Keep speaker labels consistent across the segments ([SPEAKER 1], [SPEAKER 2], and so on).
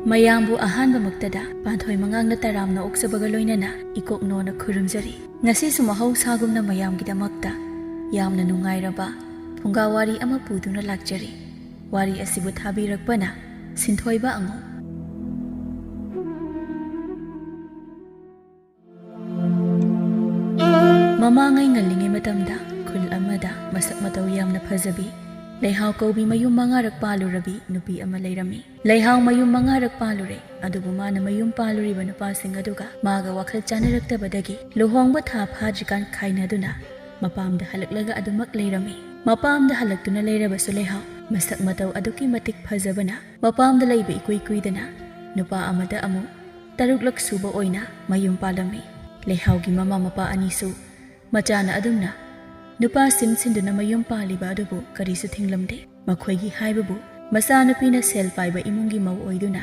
[SPEAKER 1] ꯃꯌꯥꯝꯕꯨ ꯑꯍꯥꯟꯕꯃꯛꯇꯗ ꯄꯥꯟꯊꯣꯏ ꯃꯉꯥꯡꯅ ꯇꯔꯥꯝꯅ ꯑꯣꯛꯆꯕꯒ ꯂꯣꯏꯅꯅ ꯏꯀꯣꯛꯅꯣꯅ ꯈꯨꯔꯨꯝꯖꯔꯤ ꯉꯁꯤꯁꯨ ꯃꯍꯧꯁꯥꯒꯨꯝꯅ ꯃꯌꯥꯝꯒꯤꯗꯃꯛꯇ ꯌꯥꯝꯅ ꯅꯨꯡꯉꯥꯏꯔꯕ ꯐꯨꯡꯒꯥ ꯋꯥꯔꯤ ꯑꯃ ꯄꯨꯗꯨꯅ ꯂꯥꯛꯆꯔꯤ ꯋꯥꯔꯤ ꯑꯁꯤꯕꯨ ꯊꯥꯕꯤꯔꯛꯄꯅ ꯁꯤꯟꯊꯣꯏꯕ ꯑꯉꯣꯝ ꯃꯃꯥꯡꯉꯩ ꯉꯜꯂꯤꯉꯩ ꯃꯇꯝꯗ ꯈꯨꯜ ꯑꯃꯗ ꯃꯁꯛ ꯃꯇꯧ ꯌꯥꯝꯅ ꯐꯖꯕꯤ ꯂꯩꯍꯥꯎ ꯀꯧꯕꯤ ꯃꯌꯨꯝ ꯃꯉꯥꯔꯛ ꯄꯥꯜꯂꯨꯔꯕꯤ ꯅꯨꯄꯤ ꯑꯃ ꯂꯩꯔꯝꯃꯤ ꯂꯩꯍꯥꯎ ꯃꯌꯨꯝ ꯃꯉꯥꯔꯛ ꯄꯥꯜꯂꯨꯔꯦ ꯑꯗꯨꯕꯨ ꯃꯥꯅ ꯃꯌꯨꯝ ꯄꯥꯜꯂꯨꯔꯤꯕ ꯅꯨꯄꯥꯁꯤꯡ ꯑꯗꯨꯒ ꯃꯥꯒ ꯋꯥꯈꯜ ꯆꯥꯅꯔꯛꯇꯕꯗꯒꯤ ꯂꯨꯍꯣꯡꯕ ꯊꯥ ꯐꯥꯗ꯭ꯔꯤꯀꯥꯟ ꯈꯥꯏꯅꯗꯨꯅ ꯃꯄꯥꯝꯗ ꯍꯜꯂꯛꯂꯒ ꯑꯗꯨꯃꯛ ꯂꯩꯔꯝꯃꯤ ꯃꯄꯥꯝꯗ ꯍꯜꯂꯛꯇꯨꯅ ꯂꯩꯔꯕꯁꯨ ꯂꯩꯍꯥꯎ ꯃꯁꯛ ꯃꯇꯧ ꯑꯗꯨꯛꯀꯤ ꯃꯇꯤꯛ ꯐꯖꯕꯅ ꯃꯄꯥꯝꯗ ꯂꯩꯕ ꯏꯀꯨꯏ ꯀꯨꯏꯗꯅ ꯅꯨꯄꯥ ꯑꯃꯗ ꯑꯃꯨꯛ ꯇꯔꯨꯛꯂꯛ ꯁꯨꯕ ꯑꯣꯏꯅ ꯃꯌꯨꯝ ꯄꯥꯜꯂꯝꯃꯤ ꯂꯩꯍꯥꯎꯒꯤ ꯃꯃꯥ ꯃꯄꯥ ꯑꯅꯤꯁꯨ ꯃꯆꯥꯅ ꯑꯗꯨꯝꯅ ꯅꯨꯄꯥ ꯁꯤꯟꯗꯨꯅ ꯃꯌꯨꯝ ꯄꯥꯜꯂꯤꯕ ꯑꯗꯨꯕꯨ ꯀꯔꯤꯁꯨ ꯊꯤꯡꯂꯝꯗꯦ ꯃꯈꯣꯏꯒꯤ ꯍꯥꯏꯕꯕꯨ ꯃꯆꯥꯅꯨꯄꯤꯅ ꯁꯦꯜ ꯄꯥꯏꯕ ꯏꯃꯨꯡꯒꯤ ꯃꯧ ꯑꯣꯏꯗꯨꯅ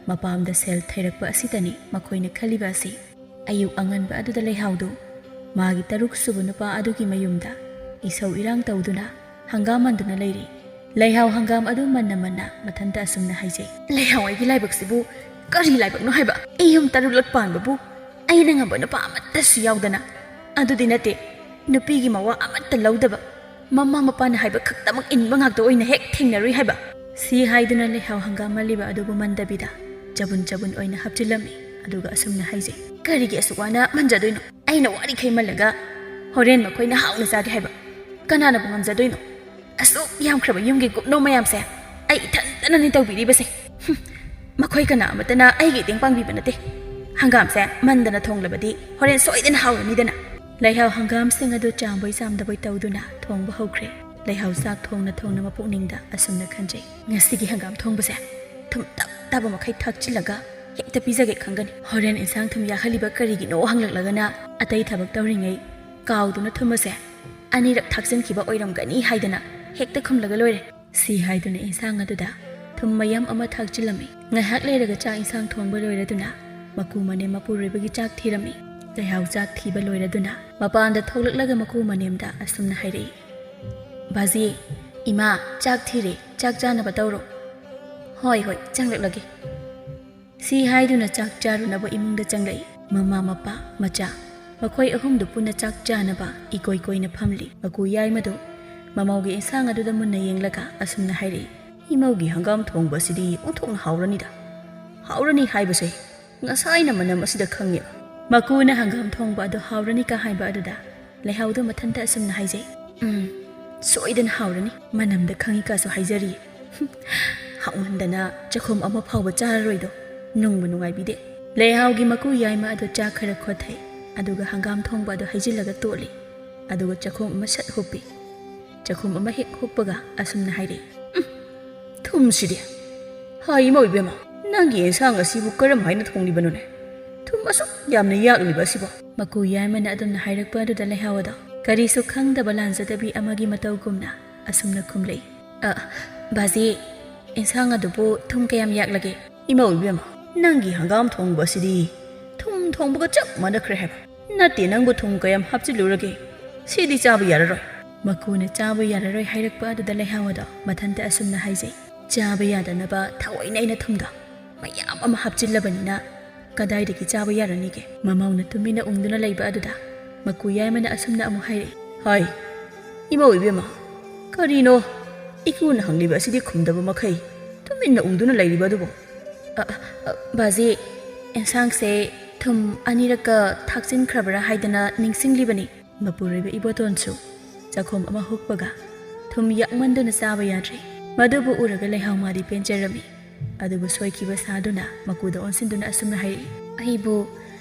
[SPEAKER 1] ꯃꯄꯥꯝꯗ ꯁꯦꯜ ꯊꯩꯔꯛꯄ ꯑꯁꯤꯗꯅꯤ ꯃꯈꯣꯏꯅ ꯈꯜꯂꯤꯕ ꯑꯁꯤ ꯑꯌꯨꯛ ꯑꯉꯟꯕ ꯑꯗꯨꯗ ꯂꯩꯍꯥꯎꯗꯨ ꯃꯥꯒꯤ ꯇꯔꯨꯛ ꯁꯨꯕ ꯅꯨꯄꯥ ꯑꯗꯨꯒꯤ ꯃꯌꯨꯝꯗ ꯏꯁꯧ ꯏꯔꯥꯡ ꯇꯧꯗꯨꯅ ꯍꯪꯒꯥꯝ ꯃꯟꯗꯨꯅ ꯂꯩꯔꯤ ꯂꯩꯍꯥꯎ ꯍꯪꯒꯥꯝ ꯑꯗꯨ ꯃꯟꯅ ꯃꯟꯅ ꯃꯊꯟꯇ ꯑꯁꯨꯝꯅ ꯍꯥꯏꯖꯩ ꯂꯩꯍꯥꯎ ꯑꯩꯒꯤ ꯂꯥꯏꯕꯛꯁꯤꯕꯨ ꯀꯔꯤ ꯂꯥꯏꯕꯛꯅꯣ ꯍꯥꯏꯕ ꯑꯩ ꯌꯨꯝ ꯇꯔꯨꯛꯂꯛ ꯄꯥꯟꯕꯕꯨ ꯑꯩꯅ ꯉꯝꯕ ꯅꯨꯄꯥ ꯑꯃꯠꯇꯁꯨ ꯌꯥꯎꯗꯅ ꯑꯗꯨꯗꯤ ꯅꯠꯇꯦ ꯅꯨꯄꯤꯒꯤ ꯃꯋꯥ ꯑꯃꯠꯇ ꯂꯧꯗꯕ ꯃꯃꯥ ꯃꯄꯥꯅ ꯍꯥꯏꯕ ꯈꯛꯇꯃꯛ ꯏꯟꯕ ꯉꯥꯛꯇ ꯑꯣꯏꯅ ꯍꯦꯛ ꯊꯦꯡꯅꯔꯨꯏ ꯍꯥꯏꯕ ꯁꯤ ꯍꯥꯏꯗꯨꯅ ꯂꯩꯍꯥꯎ ꯍꯪꯒꯥꯝ ꯃꯜꯂꯤꯕ ꯑꯗꯨꯕꯨ ꯃꯟꯗꯕꯤꯗ ꯆꯕꯨꯟ ꯆꯕꯨꯟ ꯑꯣꯏꯅ ꯍꯥꯞꯆꯤꯜꯂꯝꯃꯤ ꯑꯗꯨꯒ ꯑꯁꯨꯝꯅ ꯍꯥꯏꯖꯩ ꯀꯔꯤꯒꯤ ꯑꯁꯨꯛ ꯋꯥꯅ ꯃꯟꯖꯗꯣꯏꯅꯣ ꯑꯩꯅ ꯋꯥꯔꯤꯈꯩ ꯃꯜꯂꯒ ꯍꯣꯔꯦꯟ ꯃꯈꯣꯏꯅ ꯍꯥꯎꯅ ꯆꯥꯒꯦ ꯍꯥꯏꯕ ꯀꯅꯥꯅꯕꯨ ꯉꯝꯖꯗꯣꯏꯅꯣ ꯑꯁꯨꯛ ꯌꯥꯝꯈ꯭ꯔꯕ ꯌꯨꯝꯒꯤ ꯀꯨꯞꯅꯣ ꯃꯌꯥꯝꯁꯦ ꯑꯩ ꯏꯊꯟꯇꯅꯅꯤ ꯇꯧꯕꯤꯔꯤꯕꯁꯦ ꯃꯈꯣꯏ ꯀꯅꯥ ꯑꯃꯠꯇꯅ ꯑꯩꯒꯤ ꯃꯇꯦꯡ ꯄꯥꯡꯕꯤꯕ ꯅꯠꯇꯦ ꯍꯪꯒꯥꯝꯁꯦ ꯃꯟꯗꯅ ꯊꯣꯡꯂꯕꯗꯤ ꯍꯣꯔꯦꯟ ꯁꯣꯏꯗꯅ ꯍꯥꯎꯔꯅꯤꯗꯅ ꯂꯩꯍꯥꯎ ꯍꯪꯒꯥꯝꯁꯤꯡ ꯑꯗꯨ ꯆꯥꯝꯕꯣꯏ ꯆꯥꯝꯗꯕꯣꯏ ꯇꯧꯗꯨꯅ ꯊꯣꯡꯕ ꯍꯧꯈ꯭ꯔꯦ ꯂꯩꯍꯥꯎ ꯆꯥꯛ ꯊꯣꯡꯅ ꯃꯄꯨꯛꯅꯤꯡꯗ ꯑꯁꯨꯝꯅ ꯈꯟꯖꯩ ꯉꯁꯤꯒꯤ ꯍꯪꯒꯥꯝ ꯊꯣꯡꯕꯁꯦ ꯊꯨꯝ ꯇꯞ ꯇꯥꯕ ꯃꯈꯩ ꯊꯥꯛꯆꯤꯜꯂꯒ ꯍꯦꯛꯇ ꯄꯤꯖꯒꯦ ꯈꯪꯒꯅꯤ ꯍꯣꯔꯦꯟ ꯏꯟꯁꯥꯡ ꯊꯨꯝ ꯌꯥꯛꯍꯜꯂꯤꯕ ꯀꯔꯤꯒꯤꯅꯣ ꯍꯪꯂꯛꯂꯒꯅ ꯑꯇꯩ ꯊꯕꯛ ꯇꯧꯔꯤꯉꯩ ꯀꯥꯎꯗꯨꯅ ꯊꯨꯝꯃꯁꯦ ꯑꯅꯤꯔꯛ ꯊꯥꯛꯆꯤꯟꯈꯤꯕ ꯑꯣꯏꯔꯝꯒꯅꯤ ꯍꯥꯏꯗꯅ ꯍꯦꯛꯇ ꯈꯨꯝꯂꯒ ꯂꯣꯏꯔꯦ ꯁꯤ ꯍꯥꯏꯗꯨꯅ ꯏꯟꯁꯥꯡ ꯑꯗꯨꯗ ꯊꯨꯝ ꯃꯌꯥꯝ ꯑꯃ ꯊꯥꯛꯆꯤꯜꯂꯝꯃꯤ ꯉꯥꯏꯍꯥꯛ ꯂꯩꯔꯒ ꯆꯥꯛ ꯏꯟꯁꯥꯡ ꯊꯣꯡꯕ ꯂꯣꯏꯔꯗꯨꯅ ꯃꯀꯨ ꯃꯅꯦꯝ ꯃꯄꯨꯔꯣꯏꯕꯒꯤ ꯆꯥꯛ ꯊꯤꯔꯝꯃꯤ ꯂꯩꯍꯥꯎ ꯆꯥꯛ ꯊꯤꯕ ꯂꯣꯏꯔꯗꯨꯅ ꯃꯄꯥꯟꯗ ꯊꯣꯛꯂꯛꯂꯒ ꯃꯀꯨ ꯃꯅꯦꯝꯗ ꯑꯁꯨꯝꯅ ꯍꯥꯏꯔꯛꯏ ꯕꯥꯖꯤ ꯏꯃꯥ ꯆꯥꯛ ꯊꯤꯔꯦ ꯆꯥꯛ ꯆꯥꯅꯕ ꯇꯧꯔꯣ ꯍꯣꯏ ꯍꯣꯏ ꯆꯪꯂꯛꯂꯒꯦ ꯁꯤ ꯍꯥꯏꯗꯨꯅ ꯆꯥꯛ ꯆꯥꯔꯨꯅꯕ ꯏꯃꯨꯡꯗ ꯆꯪꯂꯛꯏ ꯃꯃꯥ ꯃꯄꯥ ꯃꯆꯥ ꯃꯈꯣꯏ ꯑꯍꯨꯝꯗꯨ ꯄꯨꯟꯅ ꯆꯥꯛ ꯆꯥꯅꯕ ꯏꯀꯣꯏ ꯀꯣꯏꯅ ꯐꯝꯂꯤ ꯃꯀꯨ ꯌꯥꯏꯃꯗꯨ ꯃꯃꯧꯒꯤ ꯏꯟꯁꯥꯡ ꯑꯗꯨꯗ ꯃꯨꯟꯅ ꯌꯦꯡꯂꯒ ꯑꯁꯨꯝꯅ ꯍꯥꯏꯔꯛꯏ ꯏꯃꯧꯒꯤ ꯍꯪꯒꯥꯝ ꯊꯣꯡꯕ ꯑꯁꯤꯗꯤ ꯑꯣꯟꯊꯣꯛꯅ ꯍꯥꯎꯔꯅꯤꯗ ꯍꯥꯎꯔꯅꯤ ꯍꯥꯏꯕꯁꯦ ꯉꯁꯥꯏꯅ ꯃꯅꯝ ꯑꯁꯤꯗ ꯈꯪꯉꯦꯕ ꯃꯀꯨꯅ ꯍꯪꯒꯥꯝ ꯊꯣꯡꯕ ꯑꯗꯨ ꯍꯥꯎꯔꯅꯤꯀ ꯍꯥꯏꯕ ꯑꯗꯨꯗ ꯂꯩꯍꯥꯎꯗꯨ ꯃꯊꯟꯇ ꯑꯁꯨꯝꯅ ꯍꯥꯏꯖꯩ ꯁꯣꯏꯗꯅ ꯍꯥꯎꯔꯅꯤ ꯃꯅꯝꯗ ꯈꯪꯉꯤꯀꯥꯁꯨ ꯍꯥꯏꯖꯔꯤꯌꯦ ꯍꯥꯎꯃꯟꯗꯅ ꯆꯈꯣꯝ ꯑꯃ ꯐꯥꯎꯕ ꯆꯥꯔꯔꯣꯏꯗꯣ ꯅꯨꯡꯕꯨ ꯅꯨꯡꯉꯥꯏꯕꯤꯗꯦ ꯂꯩꯍꯥꯎꯒꯤ ꯃꯀꯨ ꯌꯥꯏꯃ ꯑꯗꯨ ꯆꯥꯛ ꯈꯔ ꯈꯣꯠꯊꯩ ꯑꯗꯨꯒ ꯍꯪꯒꯥꯝ ꯊꯣꯡꯕ ꯑꯗꯨ ꯍꯩꯖꯤꯜꯂꯒ ꯇꯣꯠꯂꯤ ꯑꯗꯨꯒ ꯆꯈꯣꯝ ꯑꯃ ꯁꯠ ꯍꯨꯞꯄꯤ ꯆꯈꯣꯝ ꯑꯃ ꯍꯦꯛ ꯍꯨꯞꯄꯒ ꯑꯁꯨꯝꯅ ꯍꯥꯏꯔꯛꯏ ꯊꯨꯝꯁꯤꯗꯤ ꯍꯥꯏ ꯏꯃꯧ ꯏꯕꯦꯝꯃ ꯅꯪꯒꯤ ꯌꯦꯟꯁꯥꯡ ꯑꯁꯤꯕꯨ ꯀꯔꯝ ꯍꯥꯏꯅ ꯊꯣꯡꯂꯤꯕꯅꯣꯅꯦ ꯊꯨꯝ ꯑꯁꯨꯛ ꯌꯥꯝꯅ ꯌꯥꯛꯂꯤꯕ ꯑꯁꯤꯕꯣ ꯃꯀꯨ ꯌꯥꯏꯃꯅ ꯑꯗꯨꯝꯅ ꯍꯥꯏꯔꯛꯄ ꯑꯗꯨꯗ ꯂꯩꯍꯥꯎ ꯑꯗꯣ ꯀꯔꯤꯁꯨ ꯈꯪꯗꯕ ꯂꯥꯟꯖꯗꯕꯤ ꯑꯃꯒꯤ ꯃꯇꯧꯒꯨꯝꯅ ꯑꯁꯨꯝꯅ ꯈꯨꯝꯂꯛꯏ ꯕꯥꯖꯤ ꯏꯟꯁꯥꯡ ꯑꯗꯨꯕꯨ ꯊꯨꯝ ꯀꯌꯥꯝ ꯌꯥꯛꯂꯒꯦ ꯏꯃꯧ ꯏꯕꯦꯝꯃ ꯅꯪꯒꯤ ꯍꯪꯒꯥꯝ ꯊꯣꯡꯕ ꯑꯁꯤꯗꯤ ꯊꯨꯝ ꯊꯣꯡꯕꯒ ꯆꯞ ꯃꯥꯟꯅꯈ꯭ꯔꯦ ꯍꯥꯏꯕ ꯅꯠꯇꯦ ꯅꯪꯕꯨ ꯊꯨꯝ ꯀꯌꯥꯝ ꯍꯥꯞꯆꯤꯜꯂꯨꯔꯒꯦ ꯁꯤꯗꯤ ꯆꯥꯕ ꯌꯥꯔꯔꯣꯏ ꯃꯀꯨꯅ ꯆꯥꯕ ꯌꯥꯔꯔꯣꯏ ꯍꯥꯏꯔꯛꯄ ꯑꯗꯨꯗ ꯂꯩꯍꯥꯎ ꯑꯗꯣ ꯃꯊꯟꯇ ꯑꯁꯨꯝꯅ ꯍꯥꯏꯖꯩ ꯆꯥꯕ ꯌꯥꯗꯅꯕ ꯊꯑꯣꯏꯅ ꯑꯩꯅ ꯊꯨꯝꯗꯣ ꯃꯌꯥꯝ ꯑꯃ ꯍꯥꯞꯆꯤꯜꯂꯕꯅꯤꯅ ꯀꯗꯥꯏꯗꯒꯤ ꯆꯥꯕ ꯌꯥꯔꯅꯤꯒꯦ ꯃꯃꯧꯅ ꯇꯨꯃꯤꯟꯅ ꯎꯪꯗꯨꯅ ꯂꯩꯕ ꯑꯗꯨꯗ ꯃꯀꯨ ꯌꯥꯏꯃꯅ ꯑꯁꯨꯝꯅ ꯑꯃꯨꯛ ꯍꯥꯏꯔꯛꯏ ꯍꯥꯏ ꯏꯃꯧ ꯏꯕꯦꯝꯃ ꯀꯔꯤꯅꯣ ꯏꯀꯨꯅ ꯍꯪꯂꯤꯕ ꯑꯁꯤꯗꯤ ꯈꯨꯝꯗꯕ ꯃꯈꯩ ꯇꯨꯃꯤꯟꯅ ꯎꯪꯗꯨꯅ ꯂꯩꯔꯤꯕ ꯑꯗꯨꯕꯨ ꯕꯥꯖꯤ ꯏꯟꯁꯥꯡꯁꯦ ꯊꯨꯝ ꯑꯅꯤꯔꯛꯀ ꯊꯥꯛꯆꯤꯟꯈ꯭ꯔꯕ꯭ꯔꯥ ꯍꯥꯏꯗꯅ ꯅꯤꯡꯁꯤꯡꯂꯤꯕꯅꯤ ꯃꯄꯨꯔꯣꯏꯕ ꯏꯕꯣꯇꯣꯟꯁꯨ ꯆꯈꯣꯝ ꯑꯃ ꯍꯨꯛꯄꯒ ꯊꯨꯝ ꯌꯥꯛꯃꯟꯗꯨꯅ ꯆꯥꯕ ꯌꯥꯗ꯭ꯔꯦ ꯃꯗꯨꯕꯨ ꯎꯔꯒ ꯂꯩꯍꯥꯎ ꯃꯥꯗꯤ ꯄꯦꯟꯖꯔꯝꯃꯤ ꯑꯗꯨꯕꯨ ꯁꯣꯏꯈꯤꯕ ꯁꯥꯗꯨꯅ ꯃꯀꯨꯗ ꯑꯣꯟꯁꯤꯟꯗꯨꯅ ꯑꯁꯨꯝꯅ ꯍꯥꯏꯔꯛꯏ ꯑꯩꯕꯨ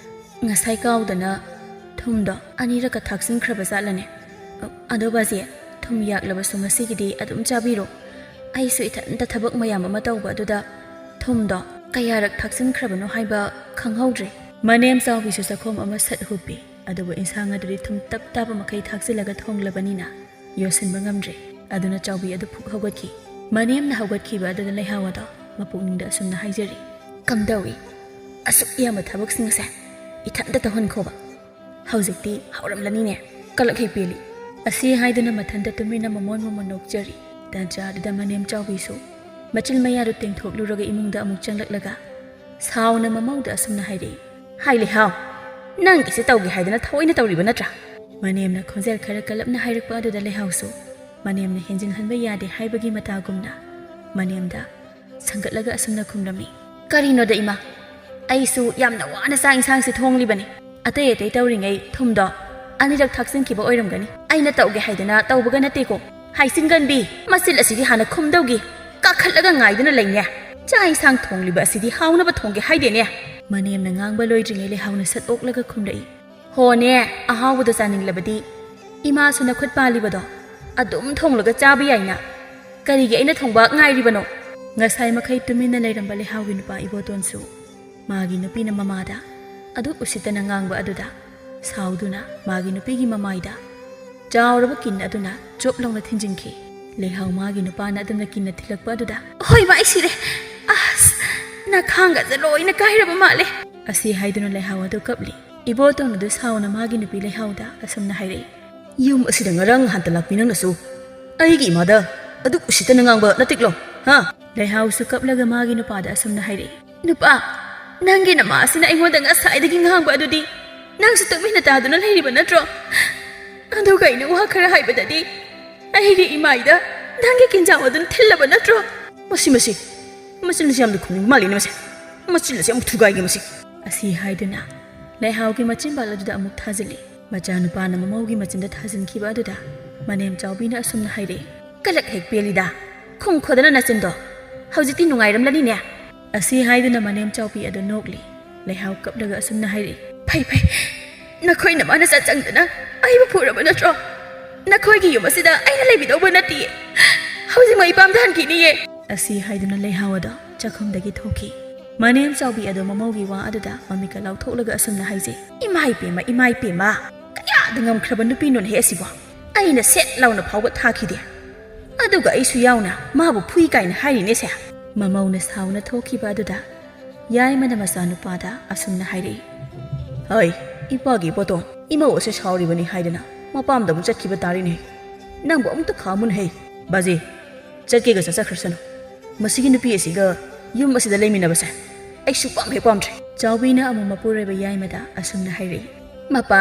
[SPEAKER 1] ꯉꯁꯥꯏ ꯀꯥꯎꯗꯅ ꯊꯨꯝꯗꯣ ꯑꯅꯤꯔꯛꯀ ꯊꯥꯛꯆꯤꯟꯈ꯭ꯔꯕ ꯖꯥꯠꯂꯅꯦ ꯑꯗꯣ ꯕꯥꯖꯤ ꯊꯨꯝ ꯌꯥꯛꯂꯕꯁꯨ ꯉꯁꯤꯒꯤꯗꯤ ꯑꯗꯨꯝ ꯆꯥꯕꯤꯔꯣ ꯑꯩꯁꯨ ꯏꯊꯟꯇ ꯊꯕꯛ ꯃꯌꯥꯝ ꯑꯃ ꯇꯧꯕ ꯑꯗꯨꯗ ꯊꯨꯝꯗꯣ ꯀꯌꯥꯔꯛ ꯊꯥꯛꯆꯤꯟꯈ꯭ꯔꯕꯅꯣ ꯍꯥꯏꯕ ꯈꯪꯍꯧꯗ꯭ꯔꯦ ꯃꯅꯦꯝ ꯆꯥꯎꯕꯤꯁꯨ ꯆꯈꯣꯝ ꯑꯃ ꯁꯠ ꯍꯨꯞꯄꯤ ꯑꯗꯨꯕꯨ ꯏꯟꯁꯥꯡ ꯑꯗꯨꯗꯤ ꯊꯨꯝ ꯇꯞ ꯇꯥꯕ ꯃꯈꯩ ꯊꯥꯛꯆꯤꯜꯂꯒ ꯊꯣꯡꯂꯕꯅꯤꯅ ꯌꯣꯠꯁꯤꯟꯕ ꯉꯝꯗ꯭ꯔꯦ ꯑꯗꯨꯅ ꯆꯥꯎꯕꯤ ꯑꯗꯨ ꯐꯨꯛ ꯍꯧꯒꯠꯈꯤ ꯃꯅꯦꯝꯅ ꯍꯧꯒꯠꯈꯤꯕ ꯑꯗꯨꯗ ꯂꯩꯍꯥꯎ ꯑꯗꯣ ꯃꯄꯨꯛꯅꯤꯡꯗ ꯑꯁꯨꯝꯅ ꯍꯥꯏꯖꯔꯤ ꯀꯝꯗꯧꯏ ꯑꯁꯨꯛ ꯌꯥꯝꯕ ꯊꯕꯛꯁꯤꯡ ꯑꯁꯦ ꯏꯊꯟꯇ ꯇꯧꯍꯟꯈꯣꯕ ꯍꯧꯖꯤꯛꯇꯤ ꯍꯧꯔꯝꯂꯅꯤꯅꯦ ꯀꯂꯛꯍꯩ ꯄꯦꯜꯂꯤ ꯑꯁꯤ ꯍꯥꯏꯗꯨꯅ ꯃꯊꯟꯇ ꯇꯨꯃꯤꯟꯅ ꯃꯃꯣꯟ ꯅꯣꯛꯆꯔꯤ ꯇꯟꯖꯥ ꯑꯗꯨꯗ ꯃꯅꯦꯝ ꯆꯥꯎꯕꯤꯁꯨ ꯃꯆꯤꯜ ꯃꯌꯥꯗꯨ ꯇꯦꯡꯊꯣꯛꯂꯨꯔꯒ ꯏꯃꯨꯡꯗ ꯑꯃꯨꯛ ꯆꯪꯂꯛꯂꯒ ꯁꯥꯎꯅ ꯃꯃꯧꯗ ꯑꯁꯨꯝꯅ ꯍꯥꯏꯔꯛꯏ ꯍꯥꯏ ꯂꯩꯍꯥꯎ ꯅꯪꯒꯤꯁꯦ ꯇꯧꯒꯦ ꯍꯥꯏꯗꯅ ꯊꯑꯣꯏꯅ ꯇꯧꯔꯤꯕ ꯅꯠꯇ꯭ꯔꯥ ꯃꯅꯦꯝꯅ ꯈꯣꯟꯖꯦꯜ ꯈꯔ ꯀꯜꯂꯞꯅ ꯍꯥꯏꯔꯛꯄ ꯑꯗꯨꯗ ꯂꯩꯍꯥꯎꯁꯨ ꯃꯅꯦꯝꯅ ꯍꯦꯟꯖꯤꯟꯍꯟꯕ ꯌꯥꯗꯦ ꯍꯥꯏꯕꯒꯤ ꯃꯇꯥꯒꯨꯝꯅ ꯃꯅꯦꯝꯗ ꯁꯪꯒꯠꯂꯒ ꯑꯁꯨꯝꯅ ꯈꯨꯝꯂꯝꯃꯤ ꯀꯔꯤꯅꯣꯗ ꯏꯃꯥ ꯑꯩꯁꯨ ꯌꯥꯝꯅ ꯋꯥꯅ ꯆꯥꯛ ꯏꯟꯁꯥꯡꯁꯦ ꯊꯣꯡꯂꯤꯕꯅꯤ ꯑꯇꯩ ꯑꯇꯩ ꯇꯧꯔꯤꯉꯩ ꯊꯨꯝꯗꯣ ꯑꯅꯤꯔꯛ ꯊꯥꯛꯆꯤꯟꯈꯤꯕ ꯑꯣꯏꯔꯝꯒꯅꯤ ꯑꯩꯅ ꯇꯧꯒꯦ ꯍꯥꯏꯗꯅ ꯇꯧꯕꯒ ꯅꯠꯇꯦꯀꯣ ꯍꯥꯏꯆꯤꯟꯒꯟꯕꯤ ꯃꯆꯤꯜ ꯑꯁꯤꯗꯤ ꯍꯥꯟꯅ ꯈꯨꯝꯗꯧꯒꯤ ꯀꯥꯈꯠꯂꯒ ꯉꯥꯏꯗꯨꯅ ꯂꯩꯅꯦ ꯆꯥꯛ ꯏꯟꯁꯥꯡ ꯊꯣꯡꯂꯤꯕ ꯑꯁꯤꯗꯤ ꯍꯥꯎꯅꯕ ꯊꯣꯡꯒꯦ ꯍꯥꯏꯗꯦꯅꯦ ꯃꯅꯦꯝꯅ ꯉꯥꯡꯕ ꯂꯣꯏꯗ꯭ꯔꯤꯉꯩ ꯂꯩꯍꯥꯎꯅ ꯁꯠ ꯑꯣꯛꯂꯒ ꯈꯨꯝꯂꯛꯏ ꯍꯣꯅꯦ ꯑꯍꯥꯎꯕꯗꯣ ꯆꯥꯅꯤꯡꯂꯕꯗꯤ ꯏꯃꯥꯁꯨ ꯅꯈꯨꯠ ꯄꯥꯜꯂꯤꯕꯗꯣ ꯑꯗꯨꯝ ꯊꯣꯡꯂꯒ ꯆꯥꯕ ꯌꯥꯏꯅ ꯀꯔꯤꯒꯤ ꯑꯩꯅ ꯊꯣꯡꯕ ꯉꯥꯏꯔꯤꯕꯅꯣ ꯉꯁꯥꯏ ꯃꯈꯩ ꯇꯨꯃꯤꯟꯅ ꯂꯩꯔꯝꯕ ꯂꯩꯍꯥꯎꯒꯤ ꯅꯨꯄꯥ ꯏꯕꯣꯇꯣꯟꯁꯨ ꯃꯥꯒꯤ ꯅꯨꯄꯤꯅ ꯃꯃꯥꯗ ꯑꯗꯨꯛ ꯎꯁꯤꯠꯇꯅ ꯉꯥꯡꯕ ꯑꯗꯨꯗ ꯁꯥꯎꯗꯨꯅ ꯃꯥꯒꯤ ꯅꯨꯄꯤꯒꯤ ꯃꯃꯥꯏꯗ ꯆꯥꯎꯔꯕ ꯀꯤꯟ ꯑꯗꯨꯅ ꯆꯣꯞ ꯂꯥꯎꯅ ꯊꯤꯟꯖꯤꯟꯈꯤ ꯂꯩꯍꯥꯎ ꯃꯥꯒꯤ ꯅꯨꯄꯥꯅ ꯑꯗꯨꯝꯅ ꯀꯤꯟꯅ ꯊꯤꯜꯂꯛꯄ ꯑꯗꯨꯗ ꯍꯣꯏ ꯃꯥ ꯑꯩ ꯁꯤꯔꯦ ꯑꯁ ꯅꯈꯥꯡꯒꯁꯦ ꯂꯣꯏꯅ ꯀꯥꯏꯔꯕ ꯃꯥꯜꯂꯦ ꯑꯁꯤ ꯍꯥꯏꯗꯨꯅ ꯂꯩꯍꯥꯎ ꯑꯗꯨ ꯀꯞꯂꯤ ꯏꯕꯣꯇꯣꯟ ꯑꯗꯨ ꯁꯥꯎꯅ ꯃꯥꯒꯤ ꯅꯨꯄꯤ ꯂꯩꯍꯥꯎꯗ ꯑꯁꯨꯝꯅ ꯍꯥꯏꯔꯛꯏ ꯌꯨꯝ ꯑꯁꯤꯗ ꯉꯔꯥꯡ ꯅꯍꯥꯟꯇ ꯂꯥꯛꯄꯤ ꯅꯪꯅꯁꯨ ꯑꯩꯒꯤ ꯏꯃꯥꯗ ꯑꯗꯨꯛ ꯎꯁꯤꯠꯇꯅ ꯉꯥꯡꯕ ꯅꯠꯇꯦꯛꯂꯣ ꯍꯥ ꯂꯩꯍꯥꯎꯁꯨ ꯀꯞꯂꯒ ꯃꯥꯒꯤ ꯅꯨꯄꯥꯗ ꯑꯁꯨꯝꯅ ꯍꯥꯏꯔꯛꯏ ꯅꯨꯄꯥ ꯅꯪꯒꯤ ꯅꯃꯥ ꯑꯁꯤꯅ ꯑꯩꯉꯣꯟꯗ ꯉꯁꯥꯏꯗꯒꯤ ꯉꯥꯡꯕ ꯑꯗꯨꯗꯤ ꯅꯪꯁꯨ ꯇꯨꯃꯤꯟꯅ ꯇꯥꯗꯨꯅ ꯂꯩꯔꯤꯕ ꯅꯠꯇ꯭ꯔꯣ ꯑꯗꯨꯒ ꯑꯩꯅ ꯋꯥ ꯈꯔ ꯍꯥꯏꯕꯗꯗꯤ ꯑꯩꯒꯤ ꯏꯃꯥꯏꯗ ꯅꯪꯒꯤ ꯀꯤꯟꯖꯥꯎ ꯑꯗꯨꯅ ꯊꯤꯜꯂꯕ ꯅꯠꯇ꯭ꯔꯣ ꯃꯆꯤꯟ ꯑꯁꯤ ꯌꯥꯝꯅ ꯈꯨꯝꯅꯤꯡꯕ ꯃꯥꯜꯂꯤꯅꯦ ꯃꯆꯤꯟ ꯑꯁꯤ ꯑꯃꯨꯛ ꯊꯨꯒꯥꯏꯒꯦ ꯃꯁꯤ ꯑꯁꯤ ꯍꯥꯏꯗꯨꯅ ꯂꯩꯍꯥꯎꯒꯤ ꯃꯆꯤꯟꯕꯥꯜ ꯑꯗꯨꯗ ꯑꯃꯨꯛ ꯊꯥꯖꯤꯜꯂꯤ ꯃꯆꯥꯅꯨꯄꯥꯅ ꯃꯃꯧꯒꯤ ꯃꯆꯤꯟꯗ ꯊꯥꯖꯤꯟꯈꯤꯕ ꯑꯗꯨꯗ ꯃꯅꯦꯝ ꯆꯥꯎꯕꯤꯅ ꯑꯁꯨꯝꯅ ꯍꯥꯏꯔꯛꯏ ꯀꯂꯛ ꯍꯦꯛ ꯄꯦꯜꯂꯤꯗ ꯈꯨꯝ ꯈꯣꯗꯅ ꯅꯆꯤꯟꯗꯣ ꯍꯧꯖꯤꯛꯇꯤ ꯅꯨꯡꯉꯥꯏꯔꯝꯂꯅꯤꯅꯦ ꯑꯁꯤ ꯍꯥꯏꯗꯨꯅ ꯃꯅꯦꯝ ꯆꯥꯎꯕꯤ ꯑꯗꯨ ꯅꯣꯛꯂꯤ ꯂꯩꯍꯥꯎ ꯀꯞꯂꯒ ꯑꯁꯨꯝꯅ ꯍꯥꯏꯔꯛꯏ ꯐꯩ ꯅꯈꯣꯏꯅ ꯃꯥꯅ ꯆꯪꯗꯅ ꯑꯩꯕꯨ ꯐꯨꯔꯕ ꯅꯠꯇ꯭ꯔꯣ ꯅꯈꯣꯏꯒꯤ ꯌꯨꯝ ꯑꯁꯤꯗ ꯑꯩꯅ ꯂꯩꯕꯤꯗꯧꯕ ꯅꯠꯇꯤꯌꯦ ꯍꯧꯖꯤꯛ ꯃꯩ ꯄꯥꯝꯊꯍꯟꯈꯤꯅꯤꯌꯦ ꯑꯁꯤ ꯍꯥꯏꯗꯨꯅ ꯂꯩꯍꯥꯎ ꯑꯗꯣ ꯆꯥꯛꯈꯨꯝꯗꯒꯤ ꯊꯣꯛꯈꯤ ꯃꯅꯦꯝ ꯆꯥꯎꯕꯤ ꯑꯗꯣ ꯃꯃꯧꯒꯤ ꯋꯥ ꯑꯗꯨꯗ ꯃꯃꯤꯠꯀ ꯂꯥꯎꯊꯣꯛꯂꯒ ꯑꯁꯨꯝꯅ ꯍꯥꯏꯖꯩ ꯏꯃꯥꯏ ꯄꯦꯝꯃ ꯀꯌꯥꯗ ꯉꯝꯈ꯭ꯔꯕ ꯅꯨꯄꯤꯅꯣꯅꯦ ꯑꯁꯤꯕꯣ ꯑꯩꯅ ꯁꯦꯠ ꯂꯥꯎꯅ ꯐꯥꯎꯕ ꯊꯥꯈꯤꯗꯦ ꯑꯗꯨꯒ ꯑꯩꯁꯨ ꯌꯥꯎꯅ ꯃꯥꯕꯨ ꯐꯨꯏ ꯀꯥꯏꯅ ꯍꯥꯏꯔꯤꯅꯦꯁꯦ ꯃꯃꯧꯅ ꯁꯥꯎꯅ ꯊꯣꯛꯈꯤꯕ ꯑꯗꯨꯗ ꯌꯥꯏꯃꯅ ꯃꯆꯥꯅꯨꯄꯥꯗ ꯑꯁꯨꯝꯅ ꯍꯥꯏꯔꯛꯏ ꯍꯣꯏ ꯏꯄꯥꯒꯤ ꯏꯕꯣꯇꯣꯟ ꯏꯃꯧ ꯑꯁꯦ ꯁꯥꯎꯔꯤꯕꯅꯤ ꯍꯥꯏꯗꯅ ꯃꯄꯥꯝꯗ ꯑꯃꯨꯛ ꯆꯠꯈꯤꯕ ꯇꯥꯔꯤꯅꯦ ꯅꯪꯕꯨ ꯑꯃꯨꯛꯇ ꯈꯥꯝꯃꯨꯅꯍꯦ ꯕꯥꯖꯤ ꯆꯠꯀꯦꯒ ꯆꯠꯆꯈ꯭ꯔꯁꯅꯨ ꯃꯁꯤꯒꯤ ꯅꯨꯄꯤ ꯑꯁꯤꯒ ꯌꯨꯝ ꯑꯁꯤꯗ ꯂꯩꯃꯤꯟꯅꯕꯁꯦ ꯑꯩ ꯁꯨꯛꯄꯥꯝ ꯍꯦꯛ ꯄꯥꯝꯗ꯭ꯔꯦ ꯆꯥꯎꯕꯤꯅ ꯑꯃꯨꯛ ꯃꯄꯨꯔꯣꯏꯕ ꯌꯥꯏꯃꯗ ꯑꯁꯨꯝꯅ ꯍꯥꯏꯔꯛꯏ ꯃꯄꯥ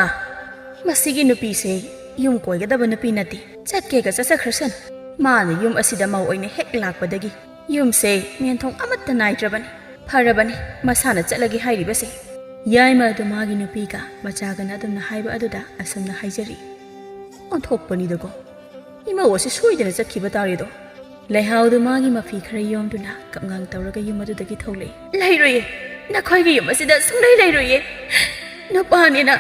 [SPEAKER 1] ꯃꯁꯤꯒꯤ ꯅꯨꯄꯤꯁꯦ ꯌꯨꯝ ꯀꯣꯏꯒꯗꯕ ꯅꯨꯄꯤ ꯅꯠꯇꯦ ꯆꯠꯀꯦꯒ ꯆꯠꯆꯈ꯭ꯔꯁꯅꯨ ꯃꯥꯅ ꯌꯨꯝ ꯑꯁꯤꯗ ꯃꯧ ꯑꯣꯏꯅ ꯍꯦꯛ ꯂꯥꯛꯄꯗꯒꯤ ꯌꯨꯝꯁꯦ ꯃꯦꯟꯊꯣꯡ ꯑꯃꯠꯇ ꯅꯥꯏꯗ꯭ꯔꯕꯅꯤ ꯐꯔꯕꯅꯤ ꯃꯁꯥꯅ ꯆꯠꯂꯒꯦ ꯍꯥꯏꯔꯤꯕꯁꯦ ꯌꯥꯏꯃ ꯑꯗꯨ ꯃꯥꯒꯤ ꯅꯨꯄꯤꯒ ꯃꯆꯥꯒꯅ ꯑꯗꯨꯝꯅ ꯍꯥꯏꯕ ꯑꯗꯨꯗ ꯑꯁꯨꯝꯅ ꯍꯥꯏꯖꯔꯤ ꯑꯣꯟꯊꯣꯛꯄꯅꯤꯗꯀꯣ ꯏꯃꯧ ꯑꯁꯤ ꯁꯣꯏꯗꯅ ꯆꯠꯈꯤꯕ ꯇꯥꯔꯦꯗꯣ ꯂꯩꯍꯥꯎꯗꯨ ꯃꯥꯒꯤ ꯃꯐꯤ ꯈꯔ ꯌꯣꯝꯗꯨꯅ ꯀꯞꯉꯥꯡ ꯇꯧꯔꯒ ꯌꯨꯝ ꯑꯗꯨꯗꯒꯤ ꯊꯣꯛꯂꯛꯏ ꯂꯩꯔꯣꯏꯌꯦ ꯅꯈꯣꯏꯒꯤ ꯌꯨꯝ ꯑꯁꯤꯗ ꯁꯨꯡꯂꯩ ꯂꯩꯔꯣꯏꯌే ꯅꯨꯄꯥꯅꯤꯅ